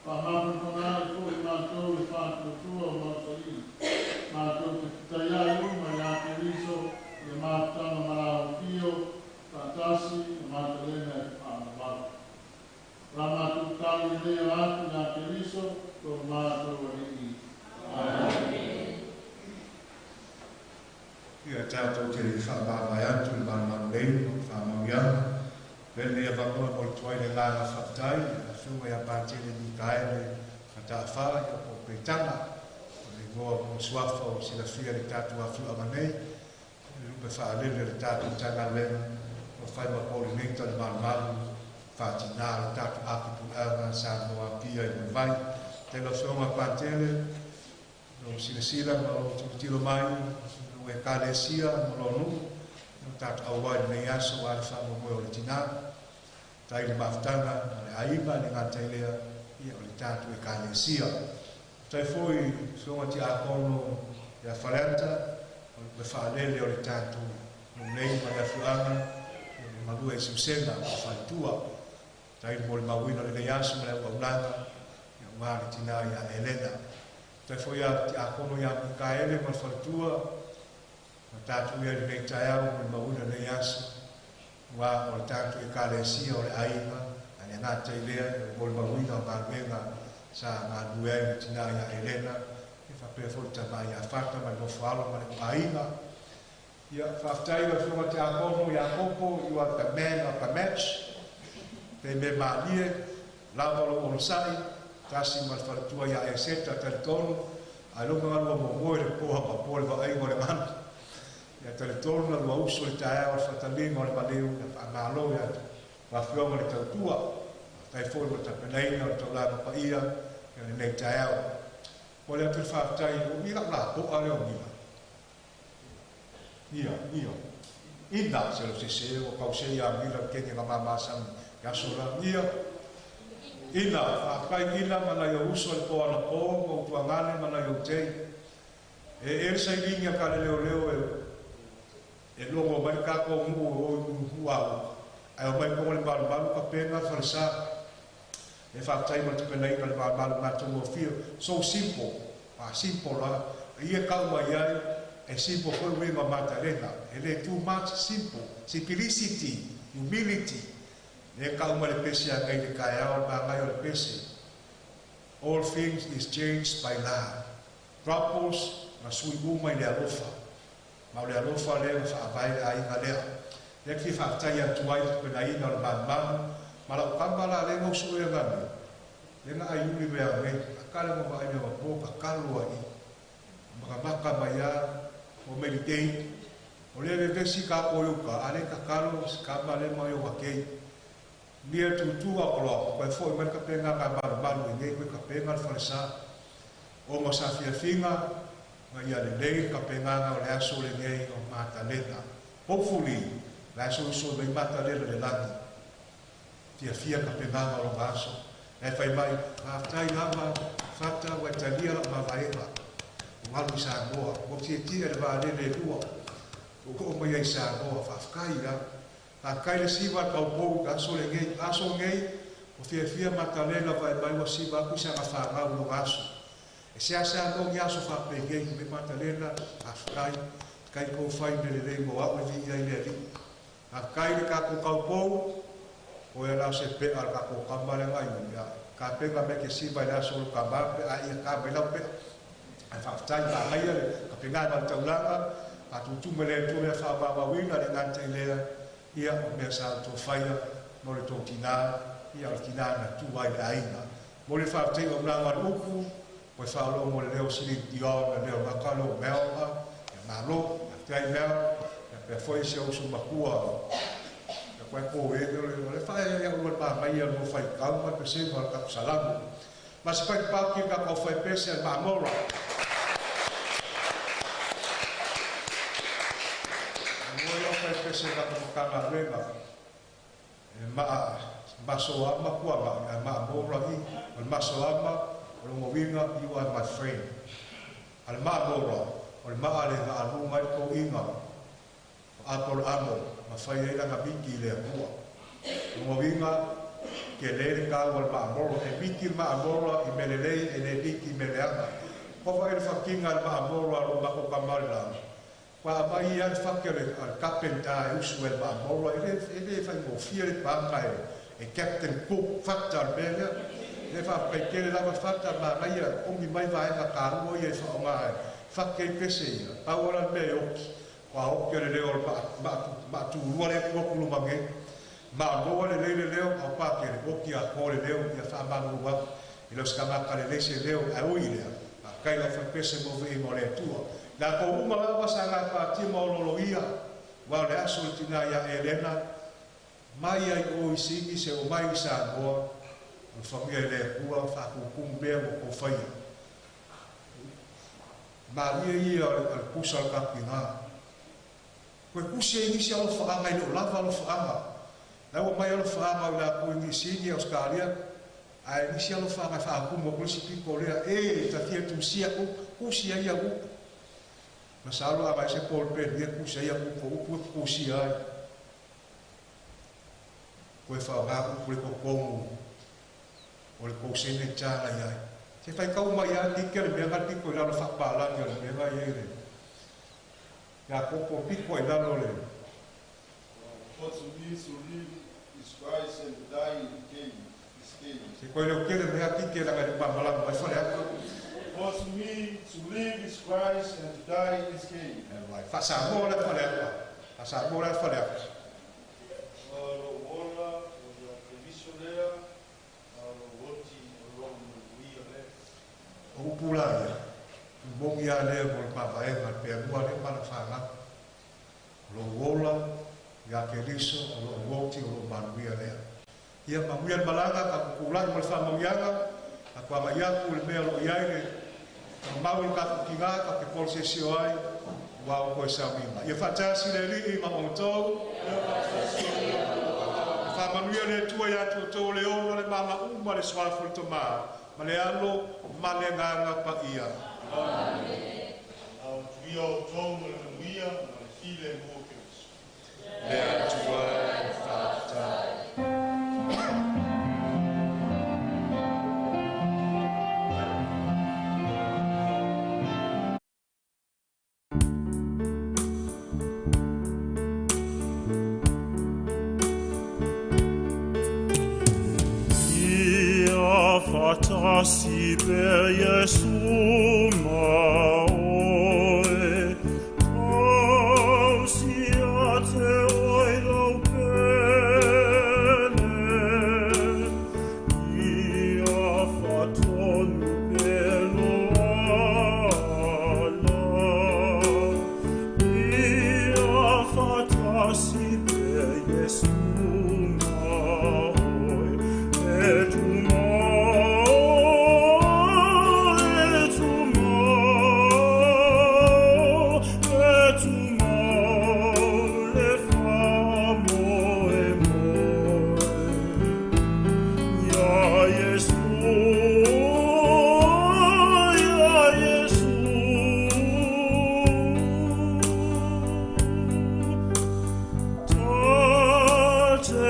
Pamamu kona ko mato le fato tua masai. Mato tayai ma ya keriso le mata na mara pio patasi mato le na pamama. Rama tu kali le atu ya keriso ko mato ni. Amen. Ia tātou te rei whaamāwai atu le mana lei, whaamauiana. Vele ia whanua mo le tuai le ngāna whaktai, a whiua ia pātele ni kaele, whata whaa, ia po peitanga, o le ngoa mo suafa o sila fia le tātou a whiua manei, le rupe whaalele le tātou tanga lena, o whai ma pōri neita le mana malu, whātina le tātou akipu anga, sa noa pia i mai vai, te lo whiunga pātele, no sila ma o tilo mai, no e kālesia, no lo nu, no tātou awai nei aso, ale whama moe o le tina, tai le maftanga, le aiba, le ngātailea, ia o le tātou e kālesia. Tai fwoi, whiunga ti a kono, ia whalenta, o le whaalele o le tātou, no nei ma le whianga, le marua e siusenga, o whaitua, tai le mole mawina le nei aso, le waunanga, ia ngā le tina ia Elena. Tai fwoi a kono ia mikaele, ma le whaitua, ma tātou ia nei tai au, le mawina nei aso, wa o le tātou e kālesia o le aiga, a le ngāta i lea, o mole mawina o ngāruenga, sa ngā nuei le tina ia Elena, e whapea fwoi tamai a whata, ma le nofo alo, ma le aiga. Ia whaftai wa whiunga te akono, ia kopo, you are the man of the match, pe me maalie, lawa lo o sai, tasi ma le whalatua ia e seta tali tonu, a lunga alua mo moe le poha ma pole wa aigo le manu. Ia tali tonu na lua uso le tae o le whatalinga o le maleu, le whaamalo ia wa whiunga le tautua, tai fwoi mo tapenaina o le taulanga pa ia, ia le nei tae au. O le api whaftai, o mira la po a leo mira. Ia. Ina se lo se o pause ia mira kenge nga mamasang yasura. Ia. Ina, whakai ina mana ia uso le poa na po, o tuangane mana ia utei. E sa ilinga ka le leo e longo mai kako ngu o huau. Ai o mai pongo le balu ka penga farsa. E whaftai mo te penai ka le balu matungo fio. So simple. Simple la. Ia kau mai ai. E simple foi we ma matarena. Ele too much simple. Simplicity, humility. Ne kau ma le pese a kai le kai ao ba ngai o le pese. All things is changed by love. Troubles na sui uma i le alofa. Ma le alofa le whaavai le ainga lea. Ne ki whaftai atu ai pena ina o le man. Ma la ukambala le ngau sui e ngami. Le nga ayuri mea me. Akale mo ba aina wa poka kalua i. Maka mai a o meditate, o le vesi ka oiuka, ale ka kalo, ka male mai o wakei. Nia tutua kolo, koe foi mai ka penga ka maru i nei, koe ka penga whalesa. O ma sa whiawhinga, ma ia le nei ka penga o le aso le nei o matalena. Hopefully, le aso iso mai matalena le langi. Whiawhia ka penga o le aso. E whai mai, haftai lama, fata, waitalia la mawaenga. Malu sa goa, o tia le vale le lua, o ko mai ai sa goa, whafkai la, whafkai le siwa kau pou, aso ngei, o fia matalela vai mai wa siwa kuisa nga whangau no aso. E sea no ngi aso whapengei, me matalela, whafkai, kai kou whai le le mo au e vi ai le li. Whafkai le kako kau pou, o e lau se pe al kako kambale ngai, ka penga me ke siwa le aso lo kambape, a ia ka me lau pe, ai whaftai ma haia le ka pengai ma taulanga a tutume le tu le whawawawina le ngante lea ia o mea sa to whaia mo le tō tina ia o tina na tu ai le aina mo le whaftai o mnanga uku po e whaolo mo le leo siri dio na leo makalo o meopa ia malo ia tai mea ia pia foi se o su makua ia koe ko e le whaia ia ua pa mai ia mo whai kau ma pe se mo le kaku salamu ma se pai pau ki ka ko whai pese al maamora. Se ka kama rega e maso ama kuanga e maamora i al maso ama o mo winga you are my friend al maamora o maale nga alu mai ko inga apol amo ma fai ina nga biki le bua o mo winga ke le ka wal ma mo e biki ma mo i melelei e le biki meleanga ko fa e fakinga ma mo ro ma ko kamala pa mai ia fakere al kapenta usuel ma mo e fa mo fiere pa mai e captain cook fakta bele le fa pe ke la fakta ma mai o mi mai vai ka karu e fa mai fakke pese pa ora me o wa o ke le o ma tu ruale ko ku mangi ma mo le leo a pa ke o ki a ko le leo ya fa ma no wa i lo skama ka le se leo a o ile a kai la fa pese mo ve mo le tua la ko uma la wa sa ga pa ti mo lo ia wa le aso tina ya Elena mai ai o isi se o mai sa mo o fa mi le ku fa ku kumbe mo ko fa ma ia al kusal ka pina ko kusia ni sia o fa ngai lo lava lo fa la o mai lo fa ma la ko ni sini Australia ai ni sia lo fa ma fa ku mo ko si piko le e ta tia tu sia o kusia ia o ma sa lo vai se por per dia kusia ia ko kusia ai ko fa ga ko ko ko o le ko se ne chala ia se fai kau mai a ti ke me ga ti ko la fa pa la ke me va ia le ya ko piko e la lo le what to be to live is Christ and die is gain. Se ko le ke me a ti ke la ga pa mala mai fa le what to me to live is Christ and to die is gain. Vai fa sa mo la fa le fa sa mo la fa le o pula ia bong ia le vol pa vai ma pe bua le pa fa na lo wola ya ke riso lo woti lo manuia le ia ma muia malanga ka kula mo fa mo ia ka pa ma ia ku le melo ia le ma mo ka kinga ka ke por se si ai wa ko sa mi ia fa ta si le ri ma mo to fa manuia le tua ya to le ono le mama uma le swa fu to ma Malealo, malenganga pa ia. Amen. Au trio tonga na mia, na file mokes. Lea tua fatai. Fatasi per Jesu maoe, ausiate oi lau pene, ia fatonu pelo ala, ia fatasi per Jesu maoe, et te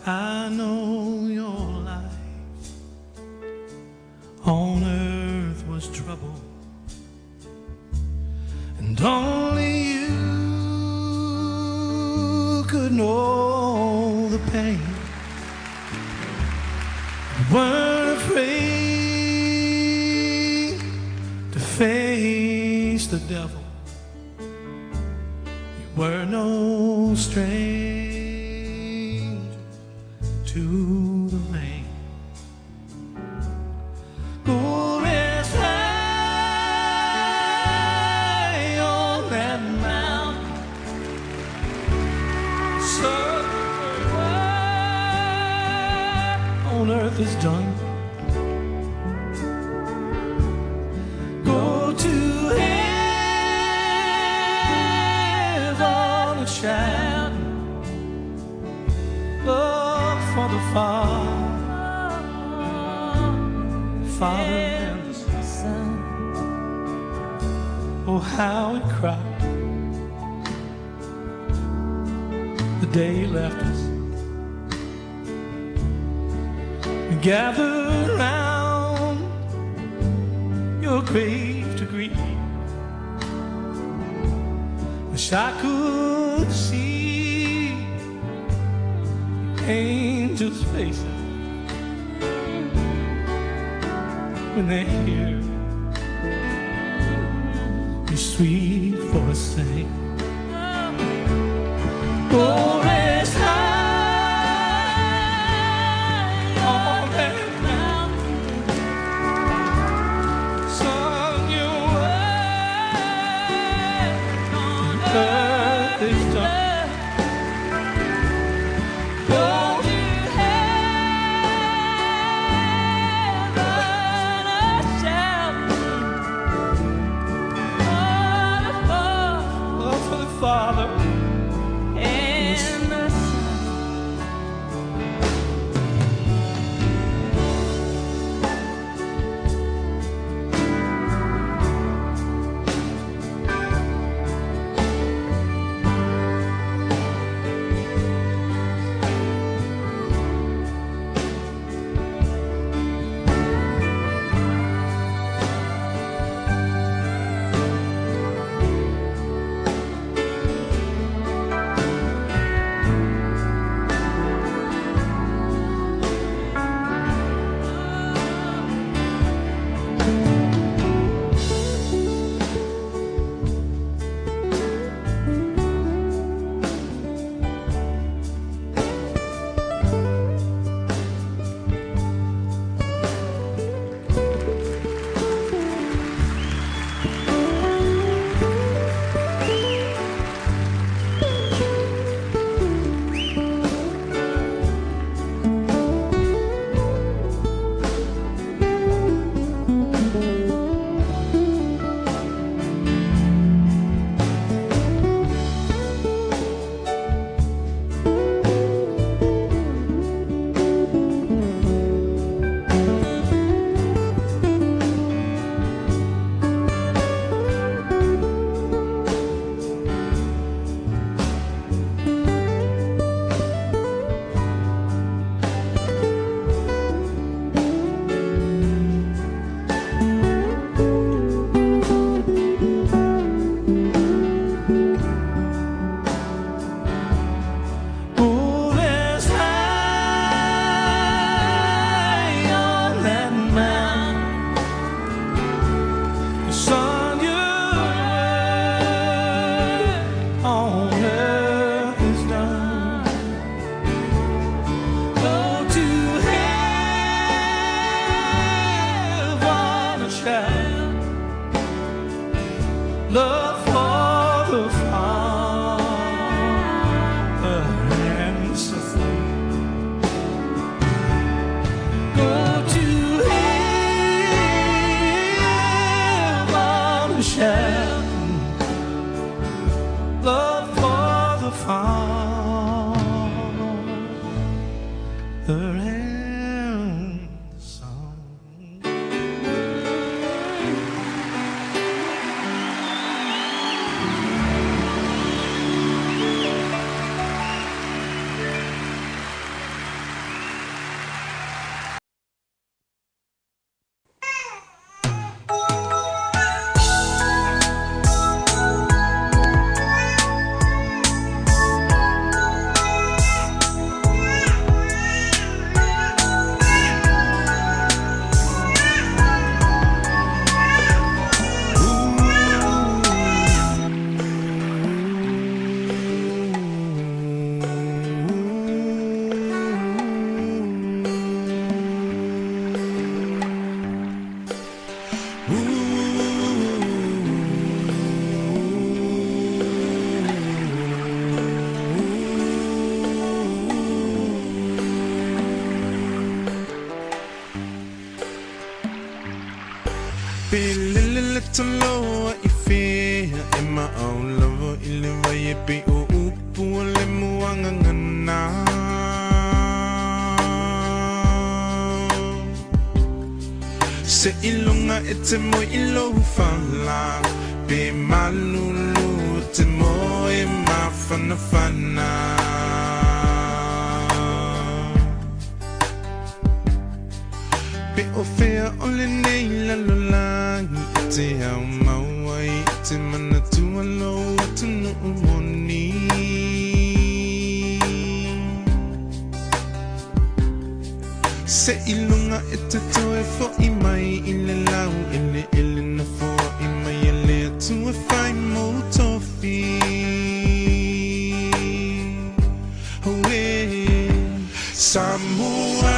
I know your life on earth was trouble, and only you could know the pain. You weren't afraid to face the devil. You were no stranger to the rain. Go rest high on that mountain, sun on earth is done. Go to heaven and shout love for the Father and the Son. Oh, how it cried the day he left us. We gathered round your grave to grieve. Wish I could see angels' faces when they hear your sweet voice sing. Oh, rest high on that mountain, son, your work on earth is done. Father and the Son. Love for the Father and the Son. Go to heaven and shout love for the Father and the Son. taloa I fea e maau lava I le vai e pe o upu o le muanga ngana. Se ilunga e te mo I lohu whala pe malulu te mo e mawhana whana. Pe o fea o le nei lalolangi e te au mauai e te mana tua lo tunu umoni. Se ilunga e te toe fo I mai I le lau ele na fo I mai e le atua whai mo tofi. Hoe Samoa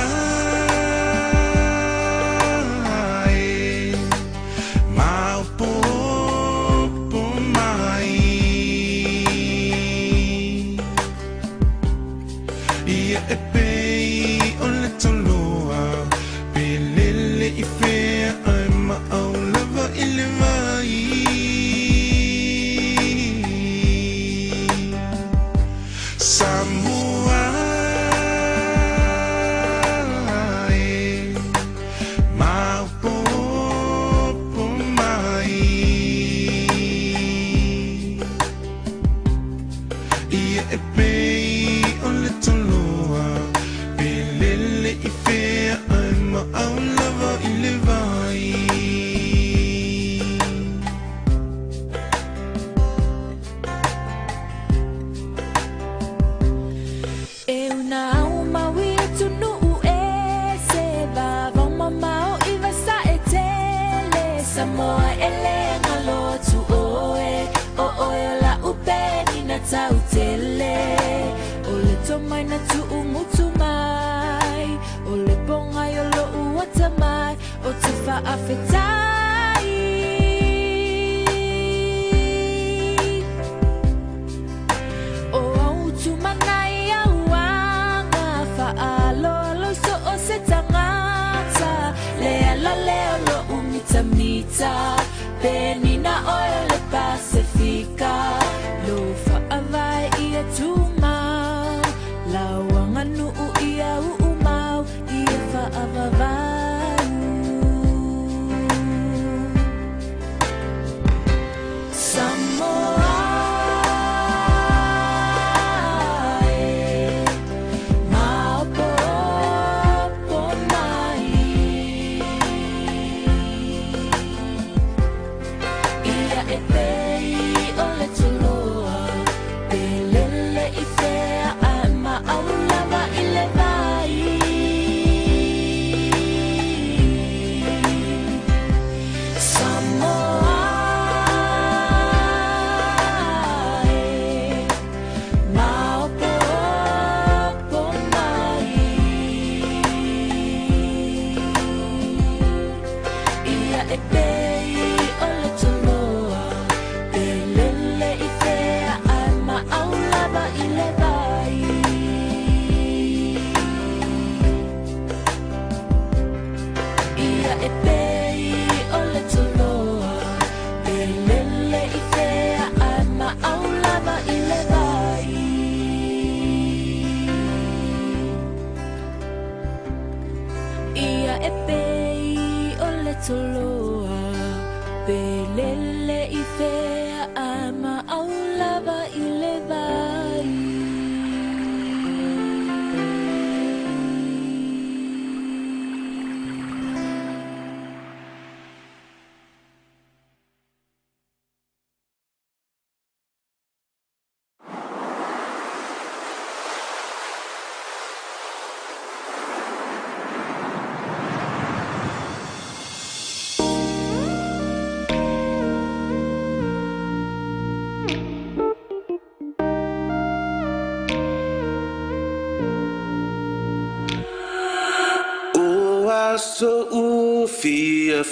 so fia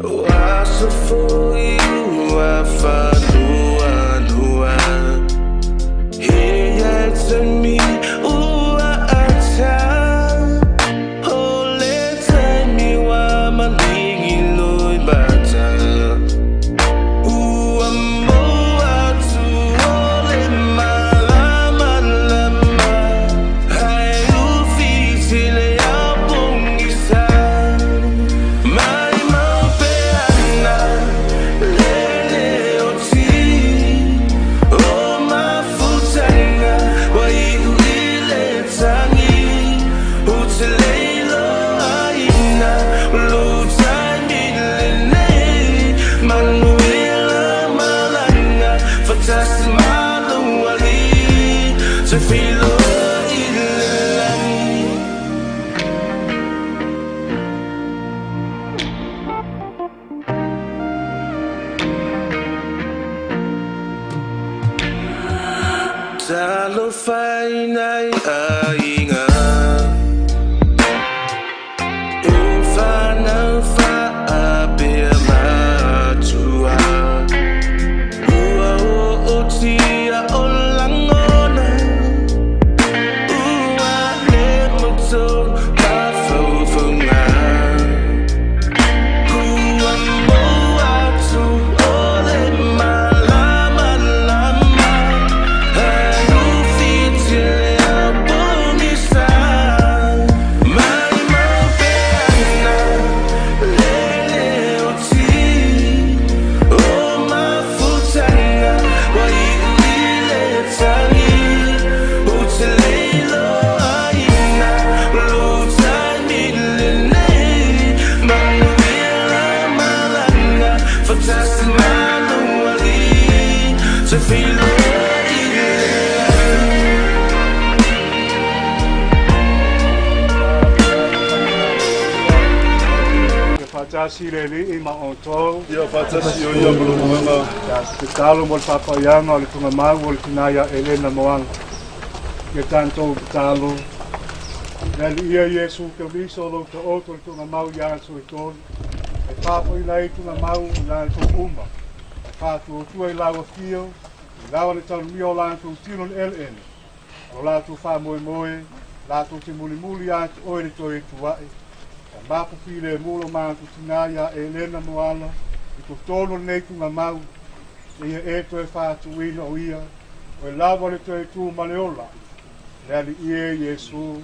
wa so foi wa fa lua hey it's me ata oh let me wa maling filo i le langi Talo fai nai ainga Ufana fa apia matua Ua o tia o langona Ua le moto ma faufunga Kua moa tu o le malama lama Hanu fitile a bonisa Mai mau peana lele o ti O mafutana wai uile tangi O te leilo aina Lutai milene Manuela malanga Fantastina luali Te filo Fatasi le li I ma o tō. Ia fatasi o ia muluanga. Te talo mo le papaianga o le tunga mau o le tinaya Elena Moanga. Ke tanto talo. Le li ia Yesu ke viso lo te oto le tunga mau ia so I tōni. E papo I lai tunga mau ia to umba. E patu o tua I lawa fio. I lawa le tau mio la tu tino le LN. O la tu fa moe moe. La tu te muli muli ia te oe le toi tuai. Mapu file mulo mantu tinaya Elena Moala I ko tono nei tunga mau E ia eto e whātu ina o ia O e lawa le toi tū maleola Le ali ie Yesu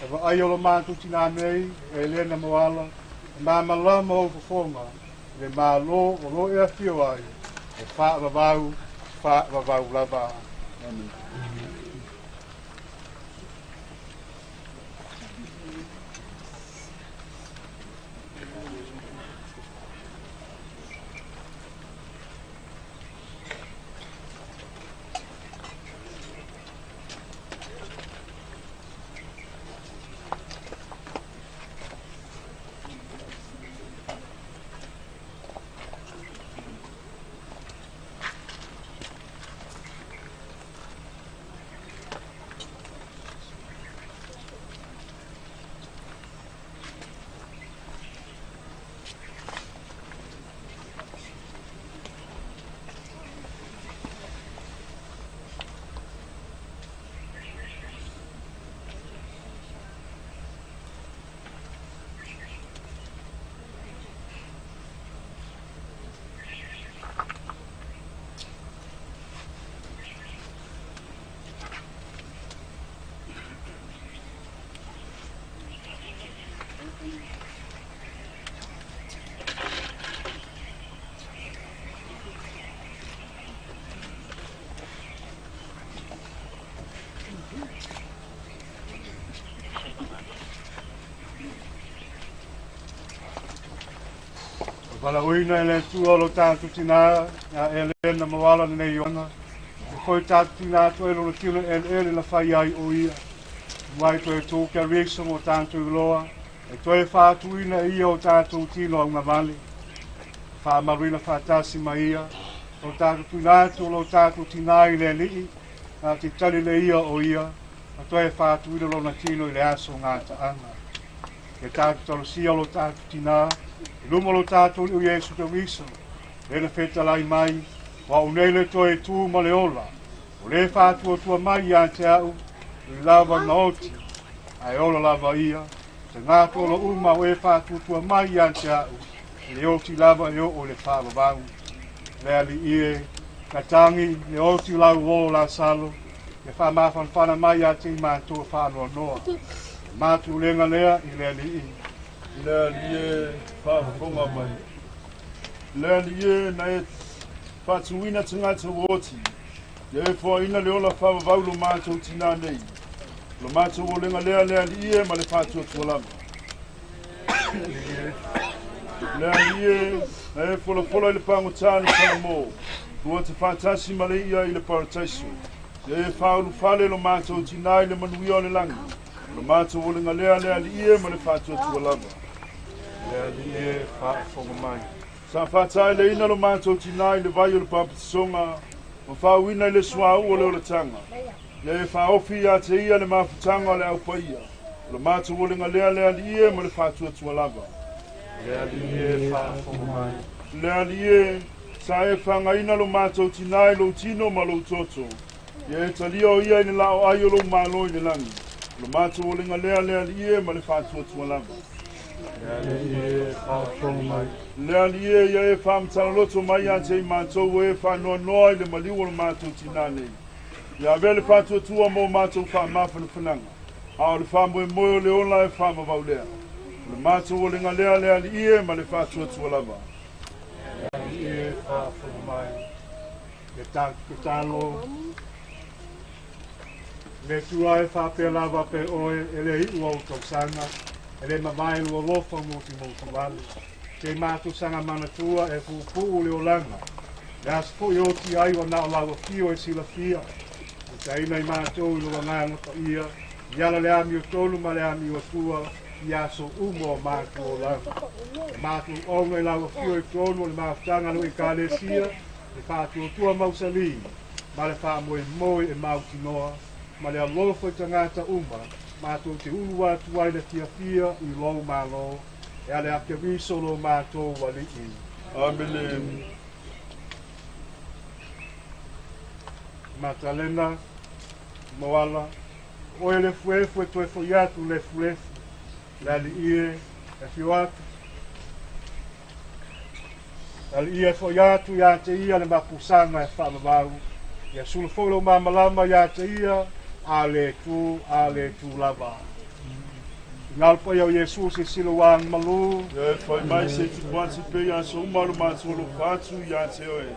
E wa aiolo mantu tina nei Elena Moala E mama lama o fafonga Le ma lo o lo ea fio ai E wha wavau lava Amen Wala uina ele tua lo tātu tina a Elena Moala nei yonga. Koi tātu tina tu elo lo tino ele la whai ai o ia. Mai to e tō kia reaction o tātu I loa. E to e whātu ina ia o tātu tino a unga vale. Wha maruina whātasi mai ia. O tātu tina tu lo tātu tina I le lii. A te tali le ia o ia. A to e whātu ina lo na tino I le aso ngā taanga. Ke tātu talo sia lo tātu tina. Lumo lo tātou o Yesu te wisa. Ele feta lai mai. Wa unele toi tū maleola. O le whātua tua mai a te au. I lava naoti. Ai ola lava ia. Te ngāto lo uma o e whātua tua mai a te au. Le oti lava e o le whāwa vau. Le ali ie. Katangi. Le oti lau o la salo. Le whamafan whana mai a te mātua whānoa noa. Mātu lenga lea I le ali i. Le alie whaafonga mai. Le alie na e whātuina tangata woti. Le e whaina le ola whaavau lo mātou tina nei. Lo mātou o lenga lea le alie ma le whātua tualama. Le alie na e whola I le pangotani whanamo. Rua te whātasi ma le ia I le parataiso. E whaulu whale lo mātou tinai le manuia o le langi. Lo mātou o le ngalea lea li ie ma le whātua tua lava. Lea li e whaafonga mai. Sa whātai le ina lo mātou tinai le vai o le papatisonga. Ma whauina i le suau o le o le tanga. Ia e whaofi a te ia le mafutanga o le au paia. Lo mātou o le ngalea lea li ie ma le whātua tua lava. Lea li e whaafonga mai. Lea li e sa e whangaina lo mātou tinai lo tino ma lo toto. Ia e talia o ia ni lao ai o lo malo i le langi. Lo mātou o le ngalea lea li ie ma le whātua tua lava. Lea li e whaafonga mai. Lea li e ia e whaamtana loto mai a te i mātou e whanoa noa i le maliu o le mātou tinane. Ia vele whātua tua mo mātou whaamawhana whananga. A o le whaamoe moe o le ola e whaamawau lea. Le mātou o le ngalea lea li ie ma le whātua tua lava. Lea li e whaafonga mai. Ke tālo. Le tua e whapea lava pe oe e le hiu au tau sanga. E le mawai lua lofa moti wale. Te mātou sanga mana tua e fupu le o langa. Le aspo i oti ai wa nao lawa fio e sila fia. O te aina i mātou i lua nganga pa ia. Iala le ami o tolu ma le ami o tua. I aso umo o mātou o langa. Mātou onga i lawa fio i tolu le mātanga lo i kāle sia. Le whātua tua mausali. Ma le whaamoe moe e mauti noa. Ma le alofa i tangata uma, mātou te ulu atu ai le fia i lou mālo, e ale ake riso lo mātou wali i. Amen. Matalena, moala, oe le fuefu e toe foi atu le fuefu, le ali ie, e fio atu. Ali ie foi atu ia te ia le mapusanga e whamavau, ia sulufolo mamalama ia te ia, ale tu lava. Ngalpa ia Jesus e siloang malu. Ia fai mai se tu kwansi pe ia so umaru mātolo whātu ia te oe.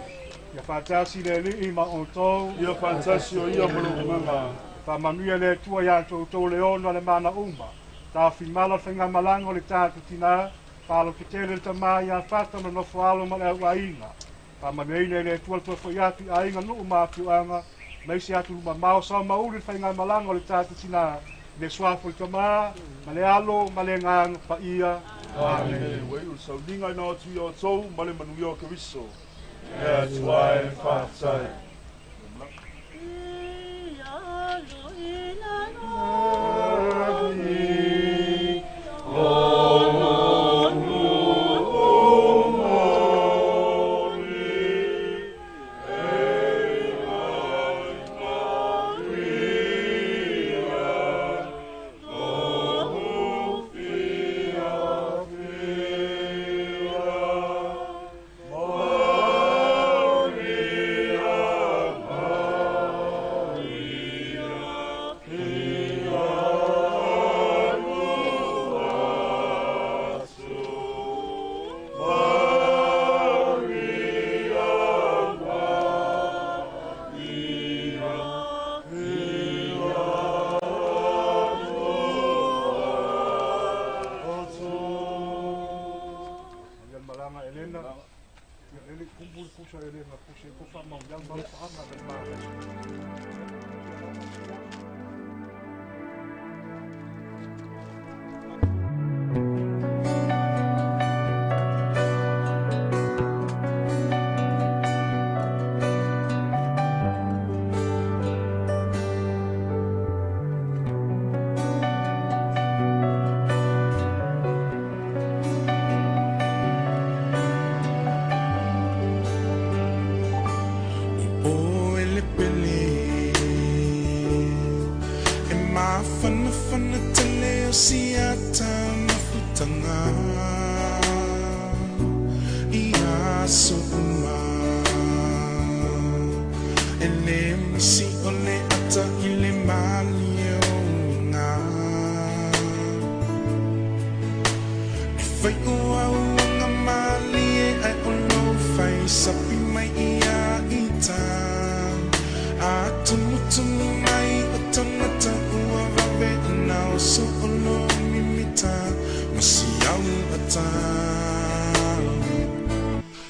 Ia whātasi le li ima o tau. Ia whātasi o ia malu kumanga. Whamanuia le tua ia tau leona le mana uma. Tā whimala whinga malango le tātu tina. Whālo ki tere ta mai ia whata ma no whālo ma le au ainga. Whamanuia le tua tua whaiatu ainga nuu mātu anga. Mai se atu ma mau sa mauri whainga malango le tātu tina. Le swafu i tama, ma le alo, ma le ngang pa ia. Amen. Wei u sau ninga i nao tui o tau, ma le manu i o kawiso. Ea tuai whātai.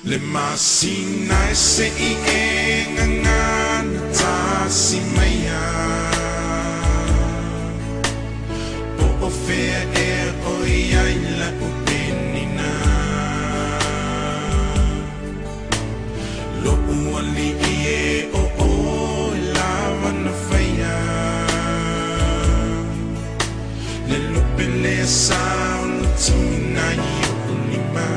Le masina se i e ngana ta tasi maya po o fea e o iai la upenina lo uali e o lava na faya le lupele sao tumina i unima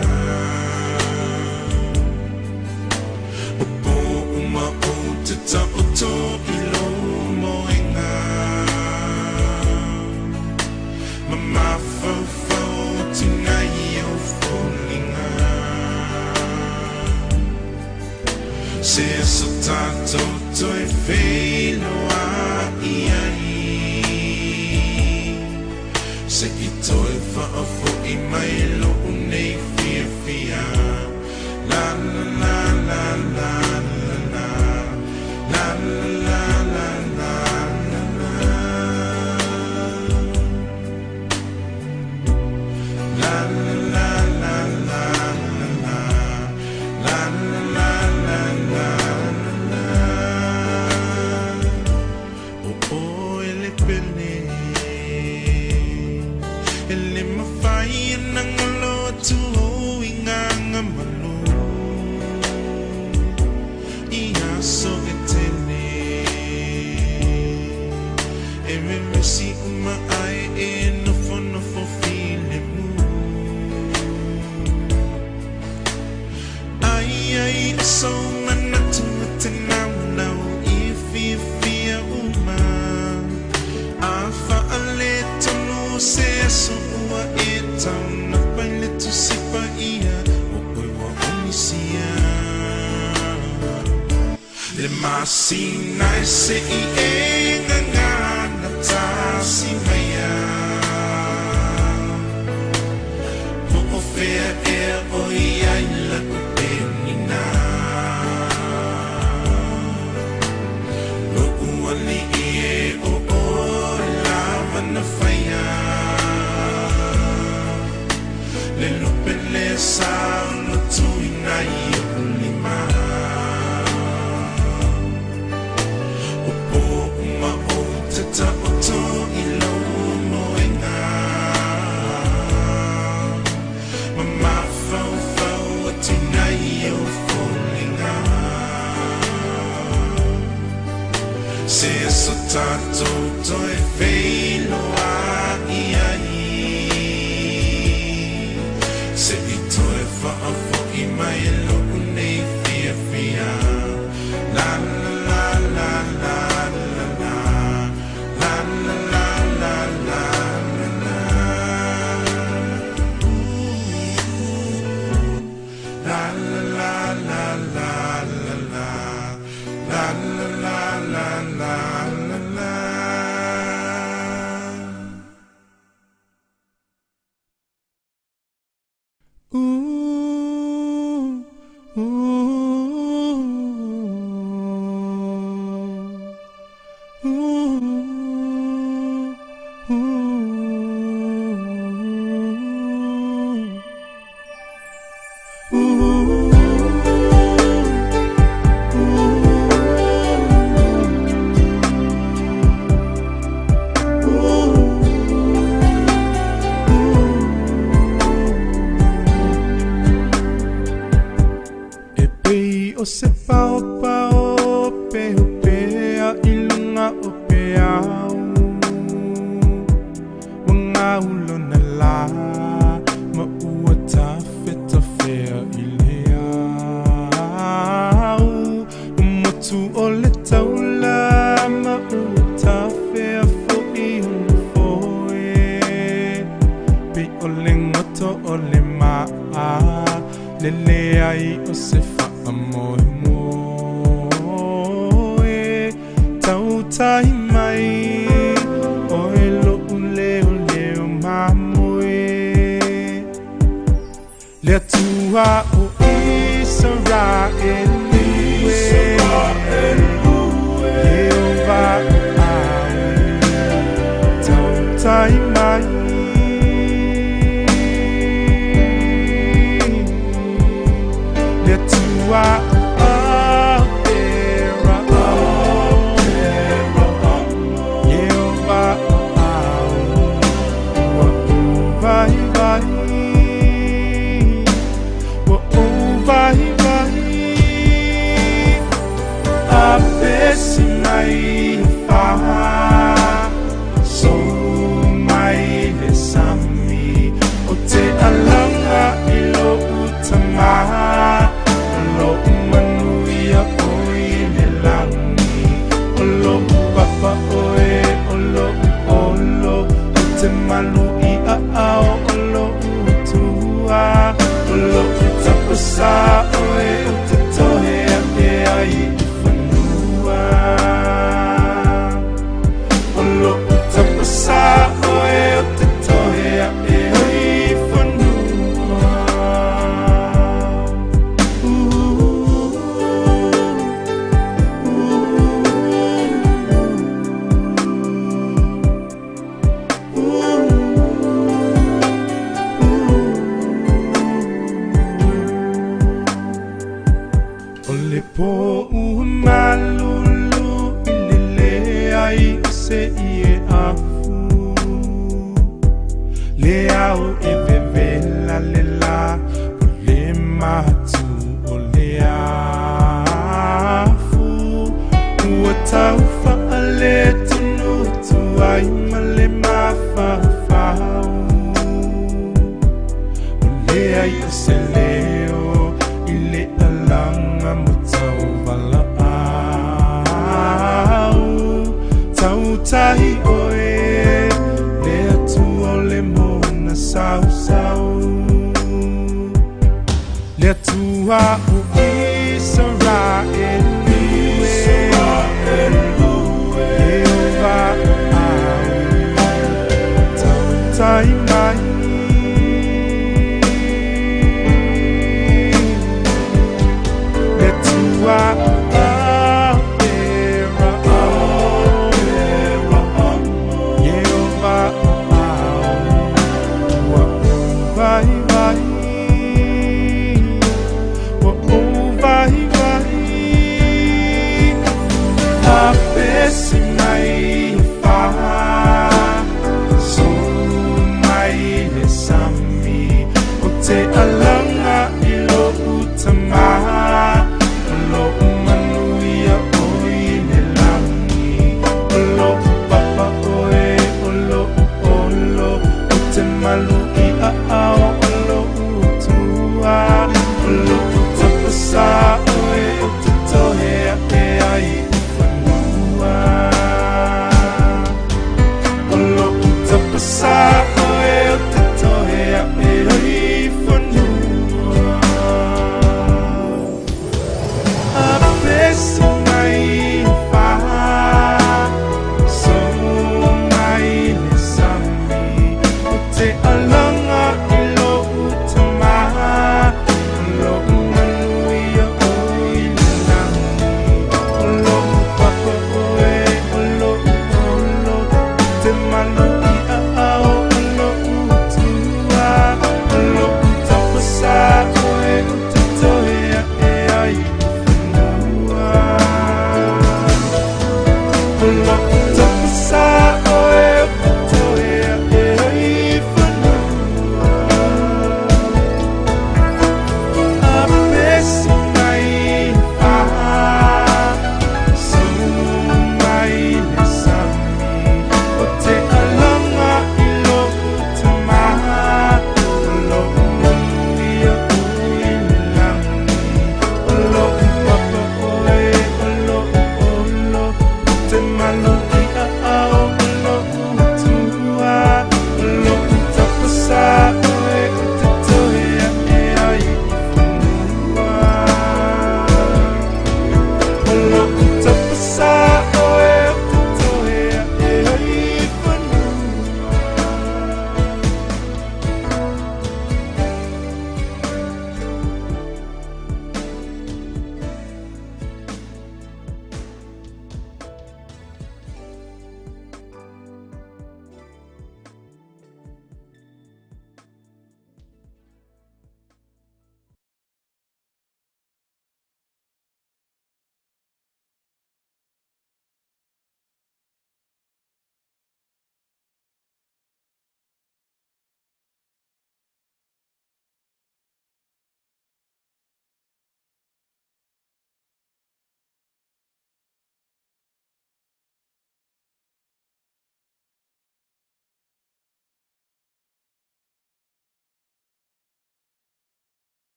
ta oto ilo moenga mama fo tonight yo falling se so tanto to e felo ai se ito e fa fo I mai lo nei fia la la la la so manatu now now if fear uma afa aleto no se so wa etam na pale tu sipa ia o poi wa onisia le masina se e nganga na tasi maya o fair air o ia la penina Sound to inai ulima opo uma o tata oto ilo moenga mama fo tinai o fallinga se so tanto to e felo ai se ito e fa'afo I mai lo nei fia la la la la la la la la la la la la la la la la la la se pao pao peo pea ilunga o peao mga ulo na la maua ta fea ileao umotu o le taula maua ta fea fo I foe pe o le ngoto o le maa lele ai o se amor moe tau tai mai o elo leo mamoe le tua o Israel Jehovah tau tai mai le tua se ie afu le au e vevela le la le matu o le afu ua tau faa le tunu tu ai ma le mafafau o le ai o se leo i le alanga mo tau vala au tau tahi oe le atu o le mona sau sau le tua o Israel Eva tau tai mai le tua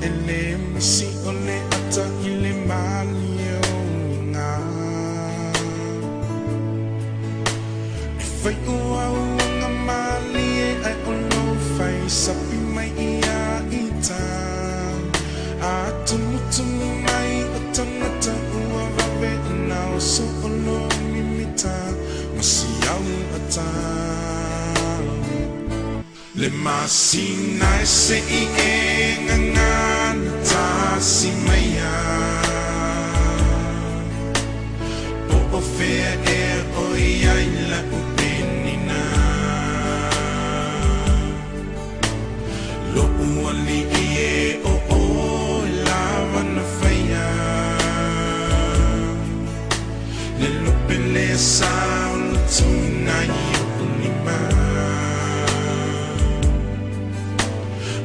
ele si ole ata ile malio sapi mai ia ita Atumutumu mai o tanata ua wawe na o so'olo mimita Masiau ata Le masina se I e ngangana ta si maya Po o fea e o iai la upenina Lo uali e o o lava na faya Le lupele sa o tuna i o unima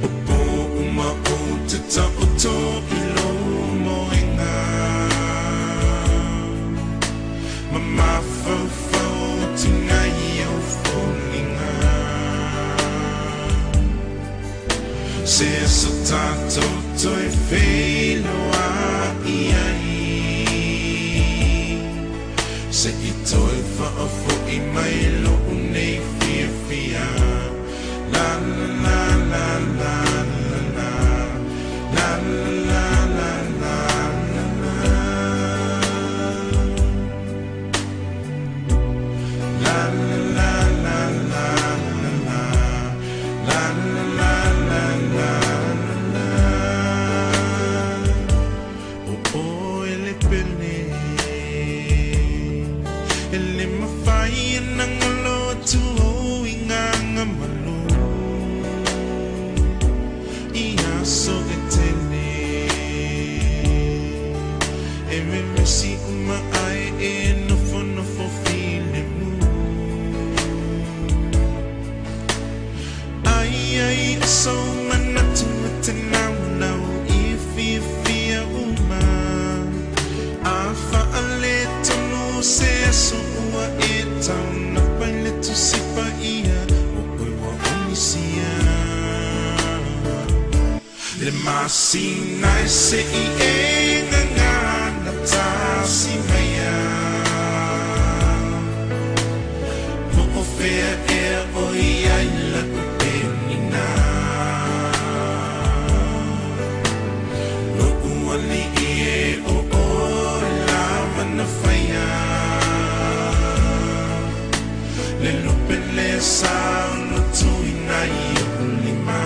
O po uma o te ta o to i lo moenga Mama fau fau tina i o folinga Se so tato toi felo a iai Se I toi fa a fo I mai lo unei fia fia La la la la la la La la la la la la La la la la la la La la la la la la Oh ele pele Ele mafai nangalo tu inganga malu Ia so etele E me mesi uma ai e no fo file mu Ai ai so manatu te nau nau I uma Afa ale tonu se so ua e tau na paile tu sipa ia O koe wa onisia Le masina se I e ngangana ta si mea Mo o fea e o ia I la upenina Lo uali e o o lava na faya Le lupele sa no tuina I o lima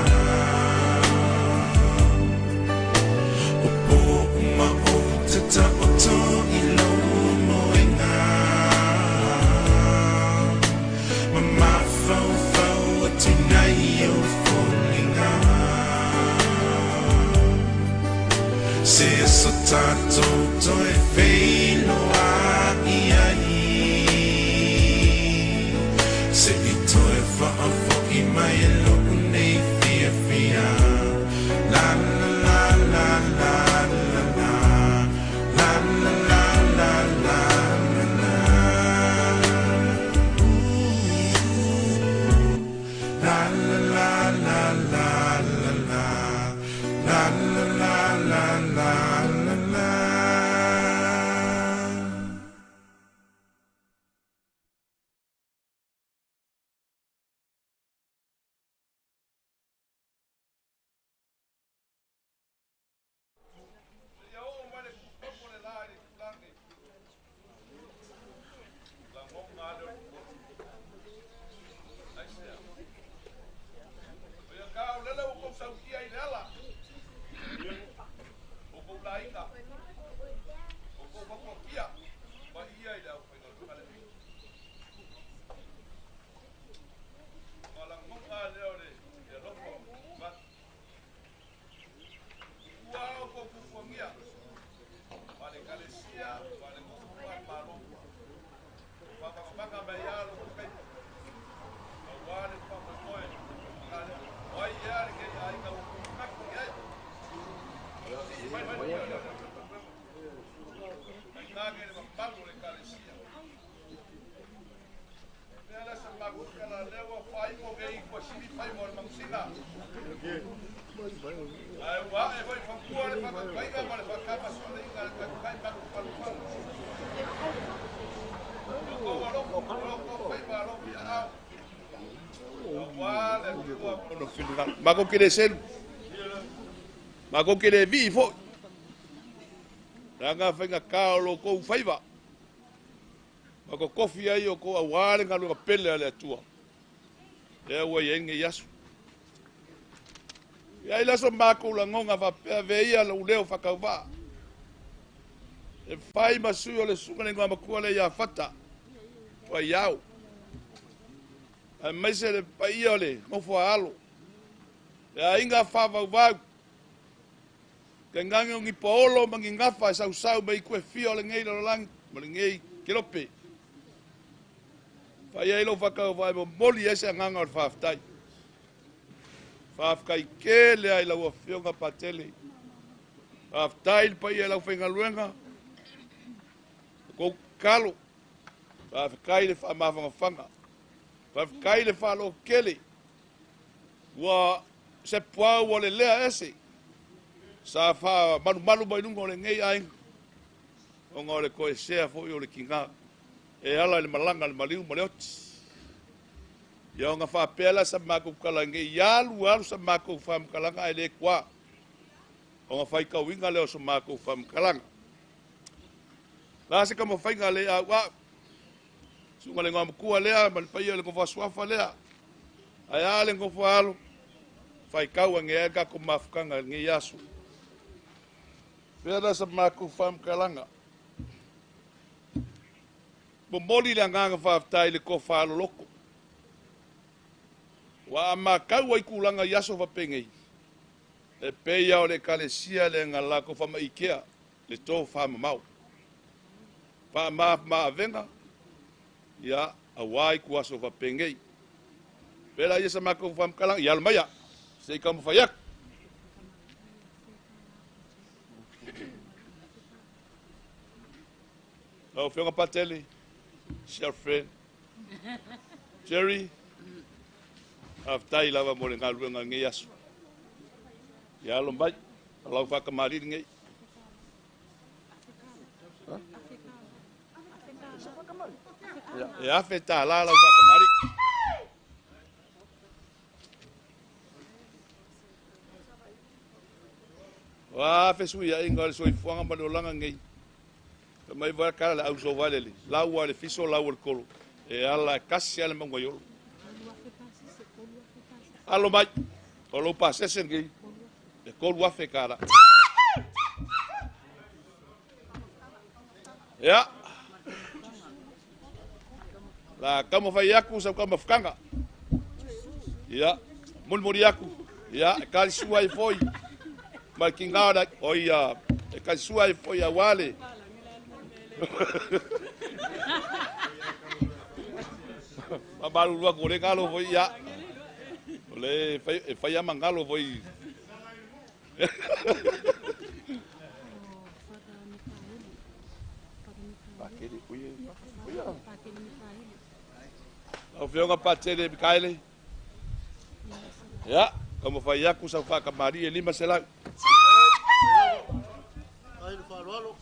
O po uma o te ta o to I lo moenga Mama fau fau o tina I o folinga Se so tato toi felo a iai Se I toi fa a fo I mai e lo unei fia fia La la la la la la la La la la la la la la La la la la la la la La la la la la la la Wale ono finuga mako kele selu mako kele vi fo ranga fenga kaolo ko faiva mako kofi ai o ko awale ngalu ka pele ale atua e wa yenge yasu ya ila so mako la ngonga va pe veia lo leo fakava e fai masu o le sunga ngwa mako le ya fata wa yao a maise le pai ole mo fo alo ya inga fa va kengange ngi polo mangi ngafa sau mai kue fio le ngei lo lang mo le ngei kelope fa ia lo fa ka vai mo moli ese nganga o fa tai fa kai kele ai lo fio nga patele fa tai pa ia lo fenga luenga ko kalo fa kai le fa ma fanga fa kai le fa lo kele wa se poa wo le lea ese sa fa malu mai nungo le ngei ai o ngore ko se fo yo le kinga e ala le malanga le maliu maleot yo nga fa pela sa mako kala ngei yalu alu sa mako fam kalanga ele kwa o nga fai ka winga le so mako fam kalanga la se kamo fai nga le wa sunga le ngam ku le mal pai le ko fa swafa le ai ale ngo fa alu fai ka wa ngea ka ko mafkanga ngei yasu Pera sa mako fam kalanga. Bomoli le nganga fa tai le ko fa loko. Wa ma ka wa ikulanga yaso fa pengei. E pe ya le kalesia le ngala ko fa maikea le to fa mau. Fa ma venga. Ya awai ku aso fa pengei. Pera ya sa mako fam kalanga ya maya. Sei kam fa yak. Oh, Fiona Patelli, Shell friend, Jerry, aftai lava mo le ngalu nga ngi yasu. Ya lombai, lau fa kamari ngi. Ya feta la lau fa kamari. Wa fesu ya ingal so ifuanga malolanga ngi. Mai va kala au so vale la wa le fiso la wa kolo e ala kasi ala mango yo alo mai o lo passe sengi e kolo wa fe kala ya la kamo fa yaku sa kamo fkanga ya mulmuri yaku ya kali suai foi mal kingada oia e kali suai foi a wale baru dua goreng kalau voi ya oleh fai mangalo voi pakai di puye au fio ngapate de Mikaele ya como fai aku sa fa kamari e lima sela ai falalo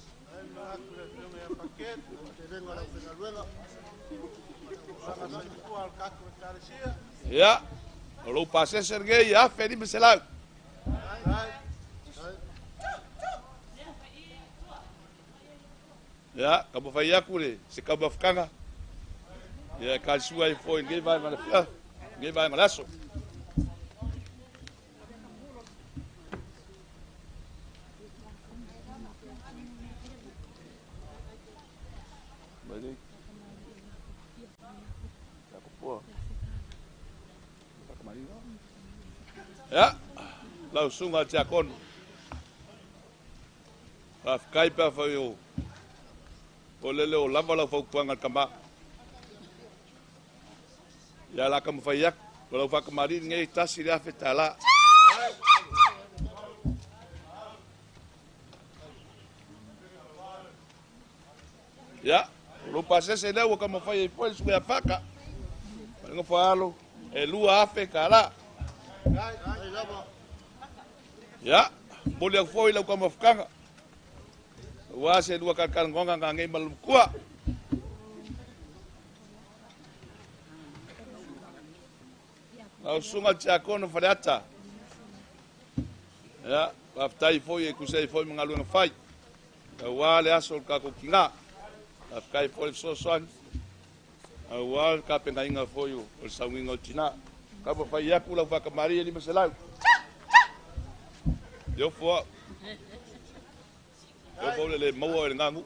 ya, lo passe sergei ya feli mesela. Ya, kamu fai aku le, se kamu afkanga. Ya kalsua i foi ngai vai mana fia. Ngai vai malaso. Balik. Ya, lau sunga te akon. Raf kaipa fai o. O lele o lava lau fau puanga kama. Ya la kam fai yak, lau fa kamari ngai tasi ria fetala. Ya, lupa sese leo kama fai foi suya faka. Ngo falo, e lua afe kala. Ya, boleh foi lau kama fkanga. Wase dua kan ngonga ngangai malum kuat. Lau sunga tia kono whareata. Ia, waftai foi e kusei foi mga luenga whai. Ka wale aso ka kukinga. Wafkai foi sosoan. Wale ka penga inga foi o saunginga o tina. Ka pa whai aku lau whakamari e lima selau. Yo fua. Yo fua le maua e ngangu.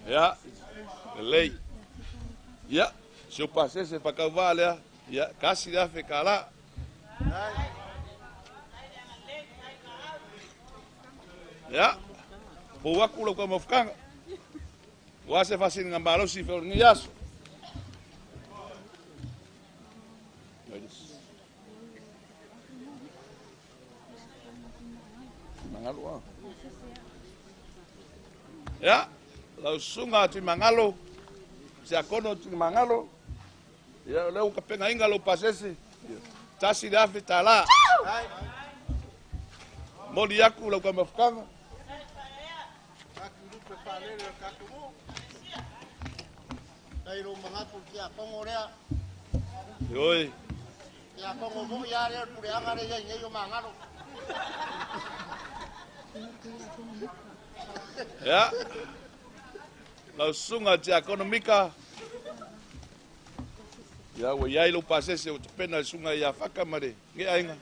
Ya, lei. Ya, se eu passei se para cavalo, ya, casi já fica lá. Ya, boa culo como ficar. Você faz assim na malo se for niaso. Mangalo. Ya. Lau sunga tu mangalo, se akono tu mangalo, ya leu kapenga inga lo pasesi, tasi dafi tala, moli aku lau kamafkanga. Kairo mangaku kia kongo rea. Yoi. Kia kongo mo ya rea pure angare ya ngeyo mangalo. Ya. Lau sunga te ekonomika. Ya wa yai lo pasese o te pena sunga ya whakamare. Nge ainga.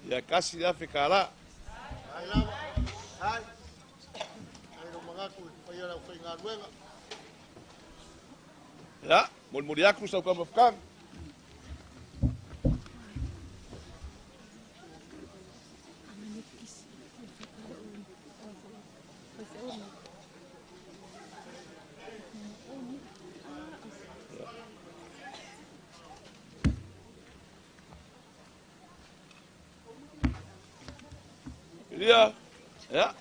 Ya kasi ya whikara. Ai lawa. Ai. Kairo mangaku whai ora whai ngā ruenga. Ya. Muri aku sau kama whakang. Dia, ya.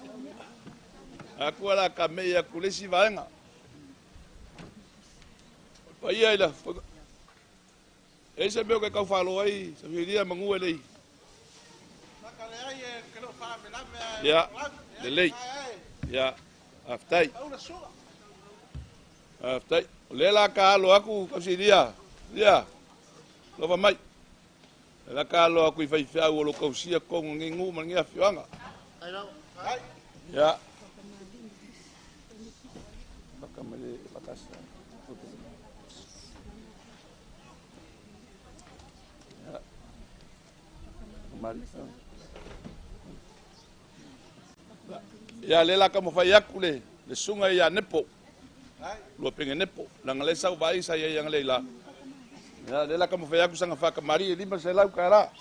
Aku ala kame ya kulesi vaenga. Pai ai la. Ese meu que kau falo ai, se viria mangu ele. Ya, de lei. Ya, aftai. Aftai. Lela ka lo aku kasi dia. Dia. Lo mai. Lela ka lo aku fai fai o lo kausia ko ngingu mangia fianga. Ya. Pakamale pakasa. Ya. Mari. Ya lela ka mo fai akule, le sunga ya nepo. Lo pengen nepo, lang le sau vai sa yang lela. Ya lela ka mo fai aku sanga fa kamari lima selau kara.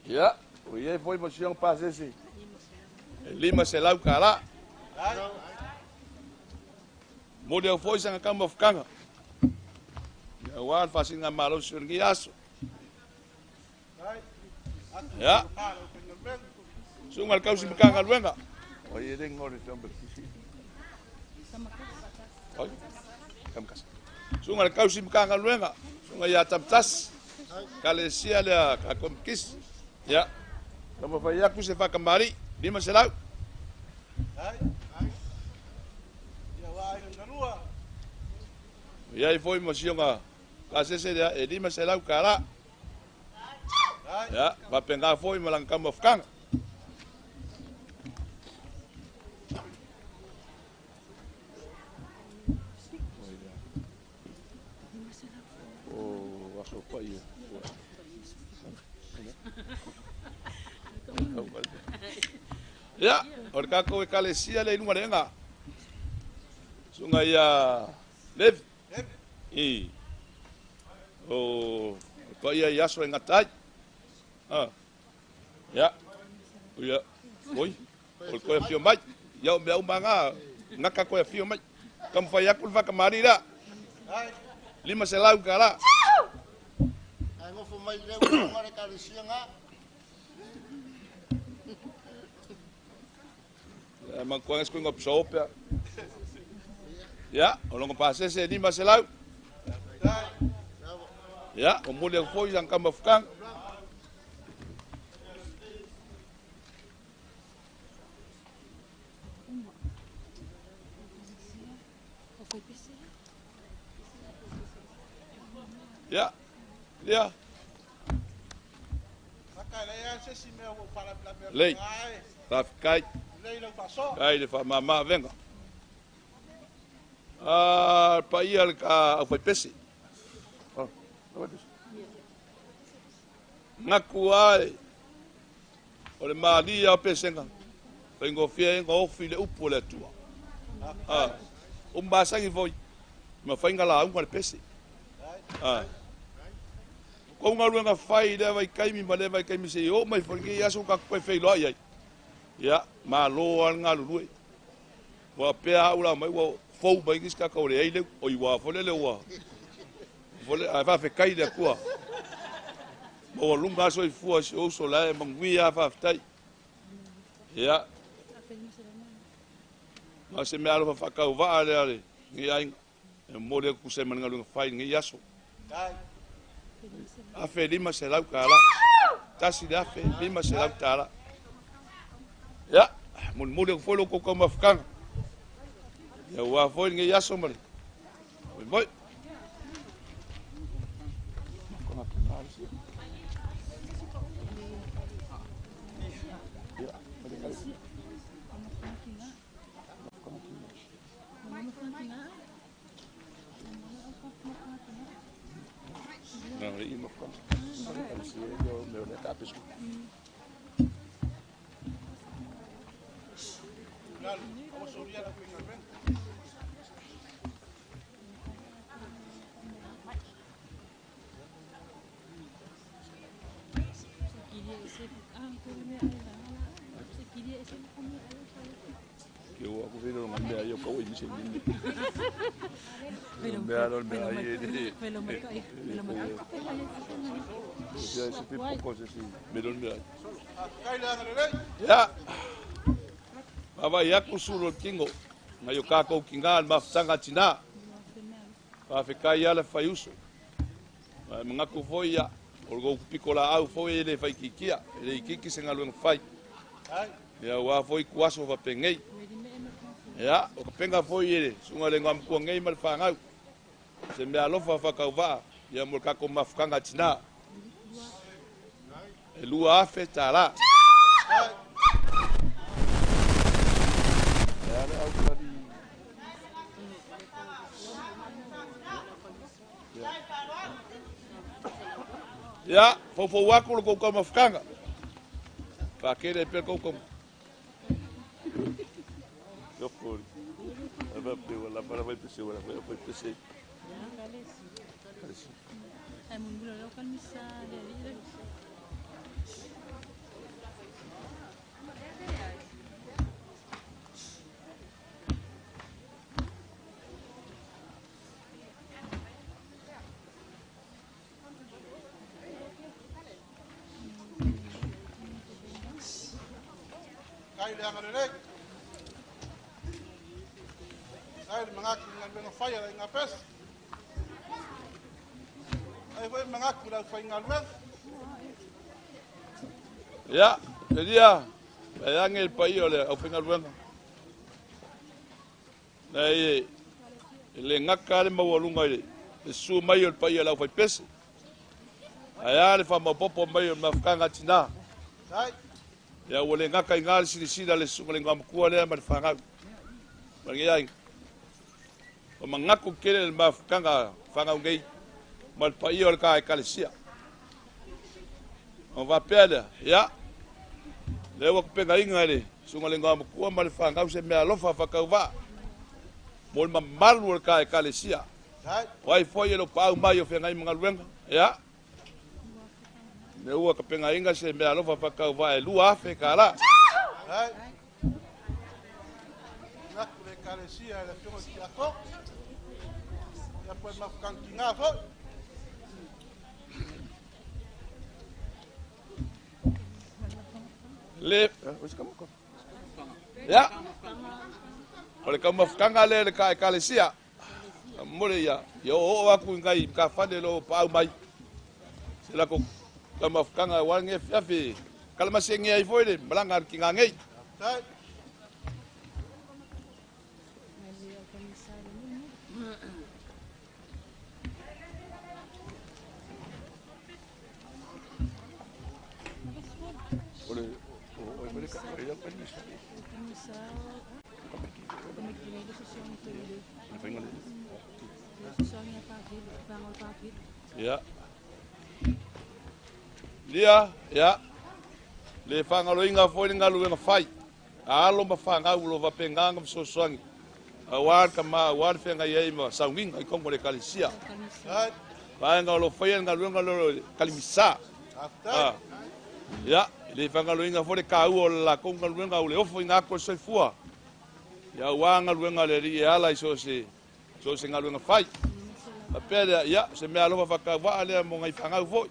Ya, oye foi moción pase ese. Lima selau kara. Model foi sanga kama fkanga. Ya wan fasinga malo surgiaso. Ya. Sungal kau si bekanga luenga. Oye ding ngore sampai sisi. Oi. Kam kas. Sungal kau si bekanga luenga. Sungal ya tamtas. Kalesia le akomkis. Ya. Kamu fai aku se fa kembali lima selau. Ya wa ai ngalua. Ya foi moción a kasese dia lima selau kara. Ya, va pengar foi malang kamu fkanga. Oh, waso pa iya. Ya, orka ko kalesia le numa renga. Sunga ya lev. I. Oh, ko ia yaso ngatai. Ah. Ya. Ya. Oi. Ol ko fio mai. Ya me umanga. Ngaka ko fio mai. Kam fa yakul va kamari da. Lima selau kala. Ai ngofo mai le ngare kalisia nga. Man kuangas ko ngop sopia. Ya, olong pase se lima selau. Ya, o mulher foi yang kam fkang. Ya. Ya. Lei. Tafikai. Kai le fa mama venga. Pa ia ka foi pese. Oh, what is? Ngaku ai. Ole mali a pesenga. Pengo fie ngo file upo le tua. Mbasa ki voi. Ma fainga la un pese. Ko nga luenga fai le vai kai mi male vai kai mi se o mai forki ya so ka ko fei lo ai. Ya, ma lo al nga lu. Wa pe a ula mai wo fou bai kis ka ko le ai le o i wa fo le wa. Vole a fa fe kai le kua. Mo lunga so i fu o so la e mangui a fa tai. Ya. Ma se me alo fa ka va ale ale. Ni ai mo le ku se man nga lu fai ngi yaso. A fe lima se lau kala. Tasi da fe lima se lau tala. Ya, mun le fo lo ko ko mafkang. Ya wa fo ngi yaso mari. Boy. Não, ele não ficou. Eu meu da cabeça. Eu aku vendo uma meia eu kau ini sendiri. Meia não meia ini. Ya seperti pokok sih. Medon meia. Ya. Baba ya kusuro tingo. Ngayo kako kingal mafsanga Cina. Afrika ya la fayuso. Mengaku foi ya. Orgo pikola au foi ele fai kikia. Ele kiki sengalu fai. Ya wa foi kuaso va pengei. Ya, o penga foi ele, sunga le ngam ko ngai mal fangau. Se me alofa fa kauva, ya mulka ko mafkanga Cina. E lua afe tala. Ya le au tadi. Ya, fo wako ko mafkanga. Fa kere pe ko eu fui. Eu vou pegar lá para vai pessoa, vai pessoa. É muito legal quando me sai ali. Kai le ngare. Ai mengaku dengan fire dengan pes. Ai foi mengaku la foi ngalwen. Ya, dia. Bayang el país ole au final bueno. Nei le ngaka le mawalunga le. Su mai el país la foi pes. Aya le fama popo mai el mafkanga Cina. Ai. Ya wole ngaka ingal sila le su le ngam ku le mar fanga. Mangiang. O mangaku kele mafkanga fanga ngai mal paio ka kalesia on va perdre ya le wa pega inga le sunga le ngam ku mal fanga se me alofa fa ka va mol mal ka kalesia wai foi lo pa mai o fenga inga luenga ya le wa ka penga inga se me alofa fa ka va lu afe kala ngaku le kalesia le fenga tiako. Ya pues mafkang kinga fo. Le, ya. Oleh kamu mafkanga le ka kalesia. Mole ya. Yo aku ngai ka fade lo pa mai. Sila ko ka mafkanga wange fiafi. Kalma sengi ai foi le malangar kinga ngai. Ya. Dia, ya. Le whangaloinga fwoi ngalu nga whai. Alo ma whanga ulo wa penganga msosoangi. Awar ka ma, awar whenga iei ma saunginga i kongo le kalisia. Whanga ulo whai ngalu ngalo kalimisa. Ya, le whangaloinga fwoi ka ua la konga luenga ule ofo i ngako soi fua. Ya wanga luenga le ri e ala i so se ngaluenga whai. Apea ya, se mea lofa whakawaa lea mo ngai whangau fwoi.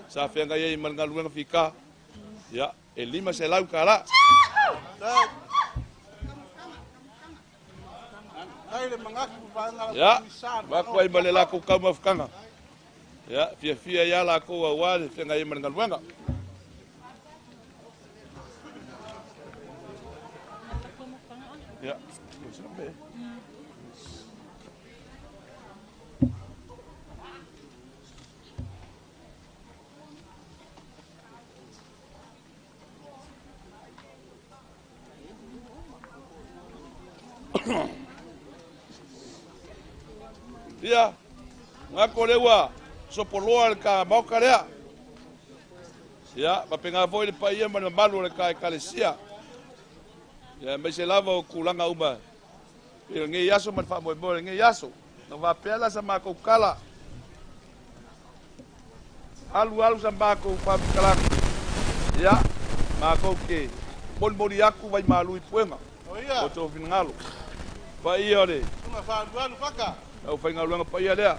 Sa whenga iei ma ngaluenga whika. Ya, e lima se lau kara. Ya, wako ai male lako kau mafukanga. Ya, fia ya lako wa wale whenga iei ma ngaluenga. Ya, sampai. Ia, ngako lewa, sopoloa le ka mauka lea. Ia, mapenga foi le paia ma malu le ka ekalesia. Ia, me se lava o kulanga uma. Ia, nge yaso man fa moe nge yaso. Na va pela sa mako kala. Alu sa mako fa kala. Ia, mako ke. Boli aku vai malu i puenga. O to finngalo. Pa ia le. Una fa alu faka. Au whainga luanga paia lea.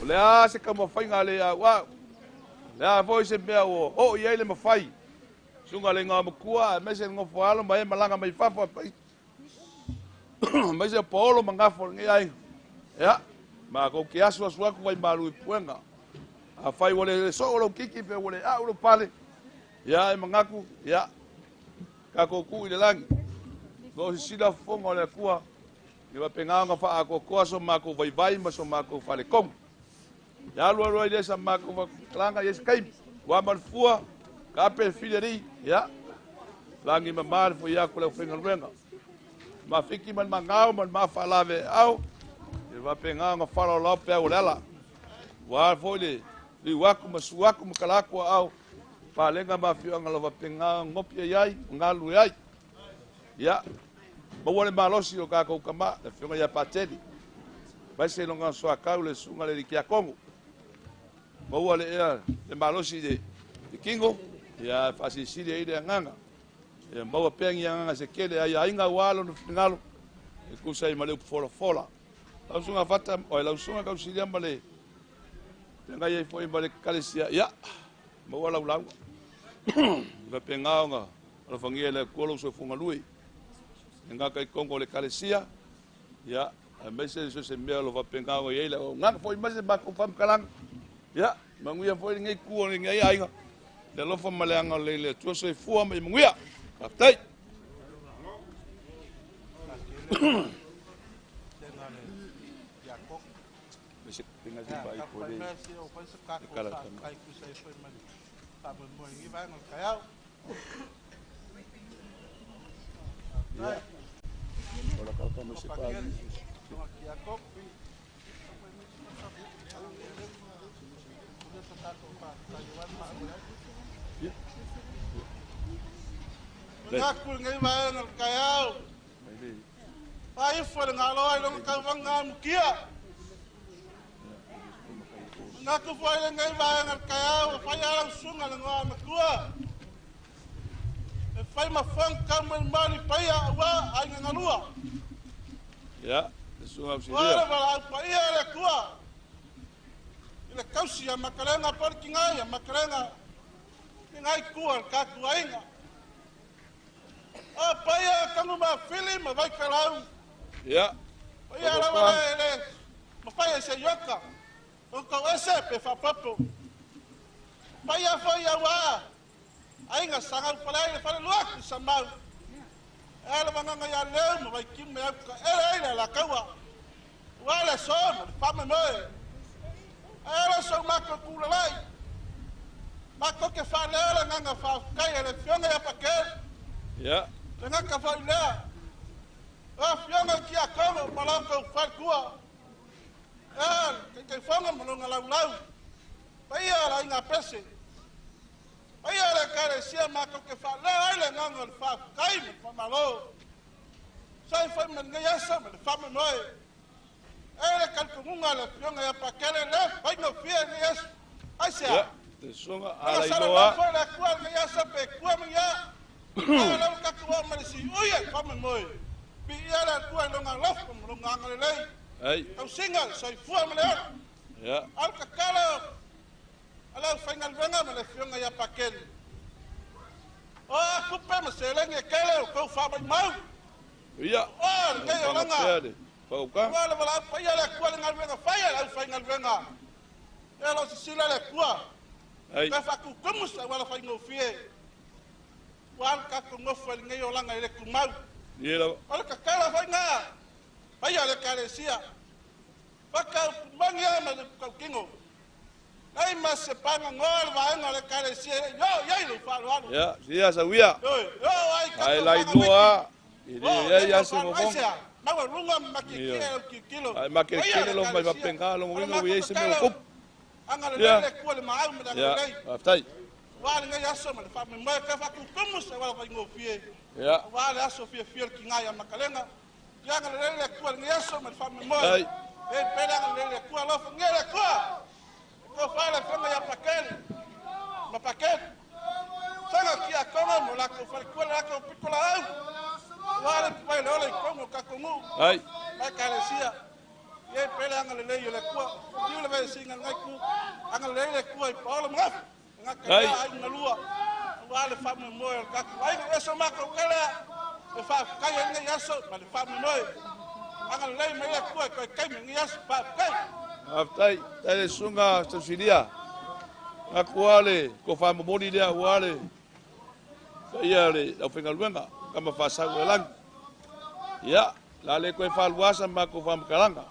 O lea se ka mawhainga lea, wa. Lea voi se mea o iei le mawhai. Sunga le ngā makua, me se ngofo alo, ma e malanga mai whawha pai. Me se paolo ma ngafo nge ai. Ea, ma kou ke asu aku vai maru i puenga. A whai wale le so olo kiki pe wale a olo pale. Ea, e mangaku, ea. Ka kou ku i le langi. Ko si sida fonga le kua. Ni wa penganga fa ako ko so mako vai ma so mako fa le kom. Ya lo ile sa mako va klanga yes kai. Wa man fua ka pe fileri ya. Langi ma mar fu ya ko le fenga luenga. Ma fiki man mangao man ma fa lave au. Ni wa penganga fa lo pe o lela. Wa fo le li waku ma suaku ma kalako au. Pa lenga ma fianga lo va penganga ngopia yai ngalu yai. Ya. Mawale malosi o kako kama na fiona ya pateli. Vai se longa so akau le sunga le kia Kongo. Mawale ya le malosi de kingo ya fasi sili ile nganga. Ya mawa pengi nganga se kele ya inga walo no finalo. E kusa i male fola. La sunga fata o la sunga ka sili ambale. Tenga ye foi mbale kalesia ya. Mawala ulang. Ga pengaonga. Ala fangia le kolo so funga lui. Nga kai Kongo le kalesia ya a mese so se mea lo va pengao ye la nga foi mase ba ko fam kalang ya manguia foi ngai ku o ngai ai le lo fa malanga le tu so fu ma manguia aptai mese pinga si bai ko le kala kai ku sai foi man ta mo ngi ba ngal kayao ya. Hola, papá, me separa. Ngakul ngai mai ngal kayao. Ai fo ngaloi long ka wangam kia. Ngakul fo ngai mai ngal kayao, fa ya lang sunga ngam kua. Fai ma fang kamel mani paya wa ai ngalua. Ya, sunga sini. Wala wala paya le kua. Ile kausi ya makalenga parking ai, makalenga. Ngai kua ka kuainga. Ah paya kamu ma film vai kalau. Ya. Paya la wala le. Ma paya se yoka. O ka ese pe fa papo. Paya wa. Ainga sangal palai le fale luak samau. Ela manga ya leu mo vai kim me ka ela la kawa. Wala so pa me. Ela so ma ko kula lai. Mako ke whalea la nganga whawkai e le whionga ia pake. Ya. Le ngaka whaulea. A whionga ki a kono malako whakua. Kei whonga malunga lau. Paia la inga pese. Paia le kare sia mako ke whalea ai le nganga le whawkai me whamalo. Sai whai man ngai asa me le whama noe. E le kalpungunga le whionga ia pakele le whai no whia ni esu. Ai sea. Te songa Ala ala sala inoa. foi la cual que ya sabe cuál ya. Ala ka kuwa marisi uye kama moe. Bi ya la kuwa longa lof como longa ngale. Ai. Au singa sai fua mele. Ya. Al ka kala. Ala final venga mele fionga ya pakel. Oh, kupe me selenge kele ko fa ba mau. Ya. Oh, ngai longa. Pau ka. Wala wala fa ya la kuwa ngal venga fa ya la final venga. Ya lo sila la kuwa. Ai. Ka faku como sa wala fa ngofie. Wal ka ko ngofel ngai olanga ile kumau. Yela. Wala ka kala fa nga. Vaya le carecia. Baka mangia me ko kingo. Ai mas se panga ngol va nga le carecia. Yo lo fa lo. Ya, sia sa wia. Yo ai ka. Ai la inoa. Ile ya se mo kon. Ma wa runga makikilo. Ai makikilo lo mai papengalo mo wingo wi se mo kup. Anga le ko le mau me da le. Aftai. Wala nga yaso me fa me mai ka fa ku como se wala fa ngofie. Ya. Wala aso fie fie ki nga ya makalenga. Yang le ko nga yaso me fa me mai. Ai. E pela le ko lo fa ngere ko. Ko fa le fa ya pakel. Ma pakel. Sanga ki a kono mo la ko fa ko la ko pikola au. Wala pa le ole ko mo ka ko mu. Ai. Ma carecia. E pela nga le yo le ko. Yo le ve singa nga ku. Anga le ko ai pa lo ma. Nga ka ai na lua. Wala fa me moi ka ku. Ai eso ma ko kala. E fa ka ye nga yaso ma le fa me moi. Anga le me le ko kai me yaso pa kai. Aftai, tale sunga tafsiria. Akuale, ko fa mo bodi dia wale. Ia le, au finga luenga, kama fa sa lang. Ya, la le ko fa luasa ma ko fa mkalanga.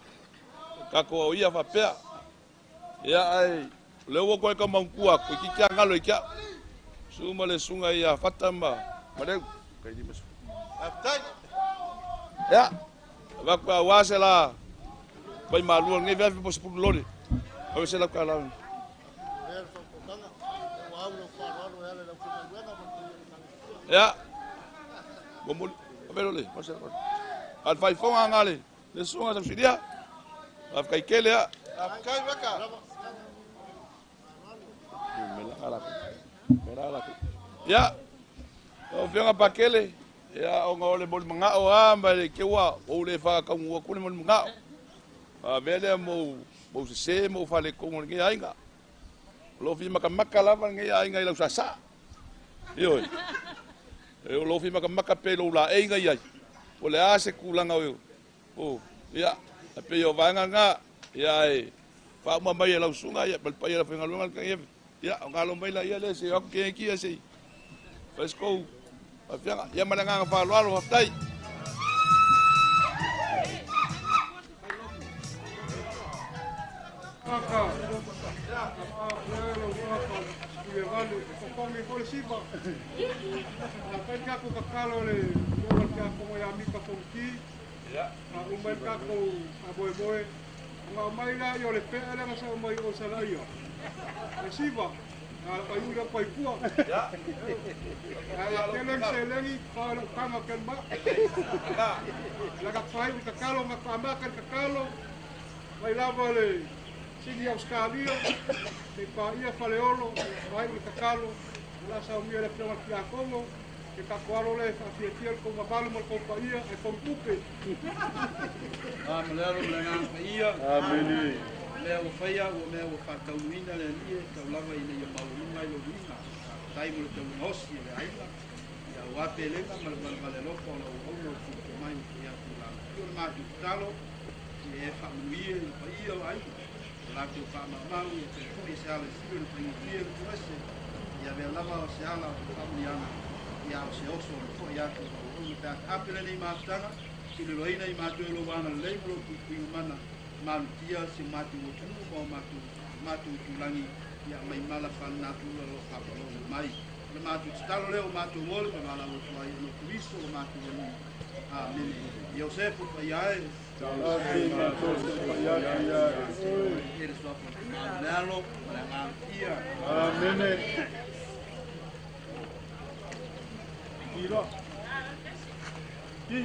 Ka ko ia fa pea. Ya ai, le wo ko ka mangkua, ko ki kia ngalo kia. Suma le sunga ia fatamba. Mare kai di mas. Aftai. Ya. Va ko wase la. Pai malu ngai vai po sepuluh lori. Au se la kala. Ya. Bomul, pero le, masa. Al fai fonga ngale. Le sunga sa sidia. Af kai kele ya. Kai baka. Mela. Ya. O fianga pakele. Ya o ngole bol manga o amba le kewa o le fa ka ngua kule mol manga. A vele mo se mo fale ko ngi ainga. Lo fi maka lava ngi ainga ila sasa. Yo. E lo fi maka pelo la ainga ia. O le ase kulanga o. O ya. A pe yo vanga nga ya e. Fa ma mai la sunga ya pel pa ya fa ngalunga ka ye. Ya ngalo mai la ia le se o ke ki ase. Let's go. Afianga ya malanga fa lo alo haftai. Kaka. Conforme por cima. La penca ko kakalo le, ko ka ko ya mi ka fonki. Ya. Un bel kako aboy. Ma mai la yo le pe ala sa mai o sala yo. Reciba. Ala ayuda pa ipua. Ya. Ala keleng selengi kalau kama kan ba. La ka fai ka kakalo ma kama kan kakalo. Mai lava le sini Australia, te pa ia faleolo, vai le kakalo, la sa mia le plama kia kongo, te kakwalo le fa fietiel ko mabalu mo ko pa ia e ko pupe. Malero le ngang pa ia. Amen. Le o faia o me o fa tauina le lie, tau lava ina ia maulunga i lo vina. Tai mo le tau nosi le aila. Ia wa pelenga mal lo ko lo o ko mai ia ku la. Yo ma tu talo, e fa muie pa ia ai. La que fa mamau e te fui se ale sibir pa ia ku ese. Ia ve lava o se ala familiana. Ia o se oso o ia ku o ta apele ni ma tanga. Si le loina i ma tu lo wana le lo ku mana. Malutia si matu o tunu ko matu tu langi ia mai mala whanatula lo kapalo mai. Le mātu talo leo mātu ngole pa mala o tuai no Kristo le mātu ngole. Amen. Iosefu pa iae. Amen. Ele sua pa nalo, ma ngā ia. Amen. Iro. Ki.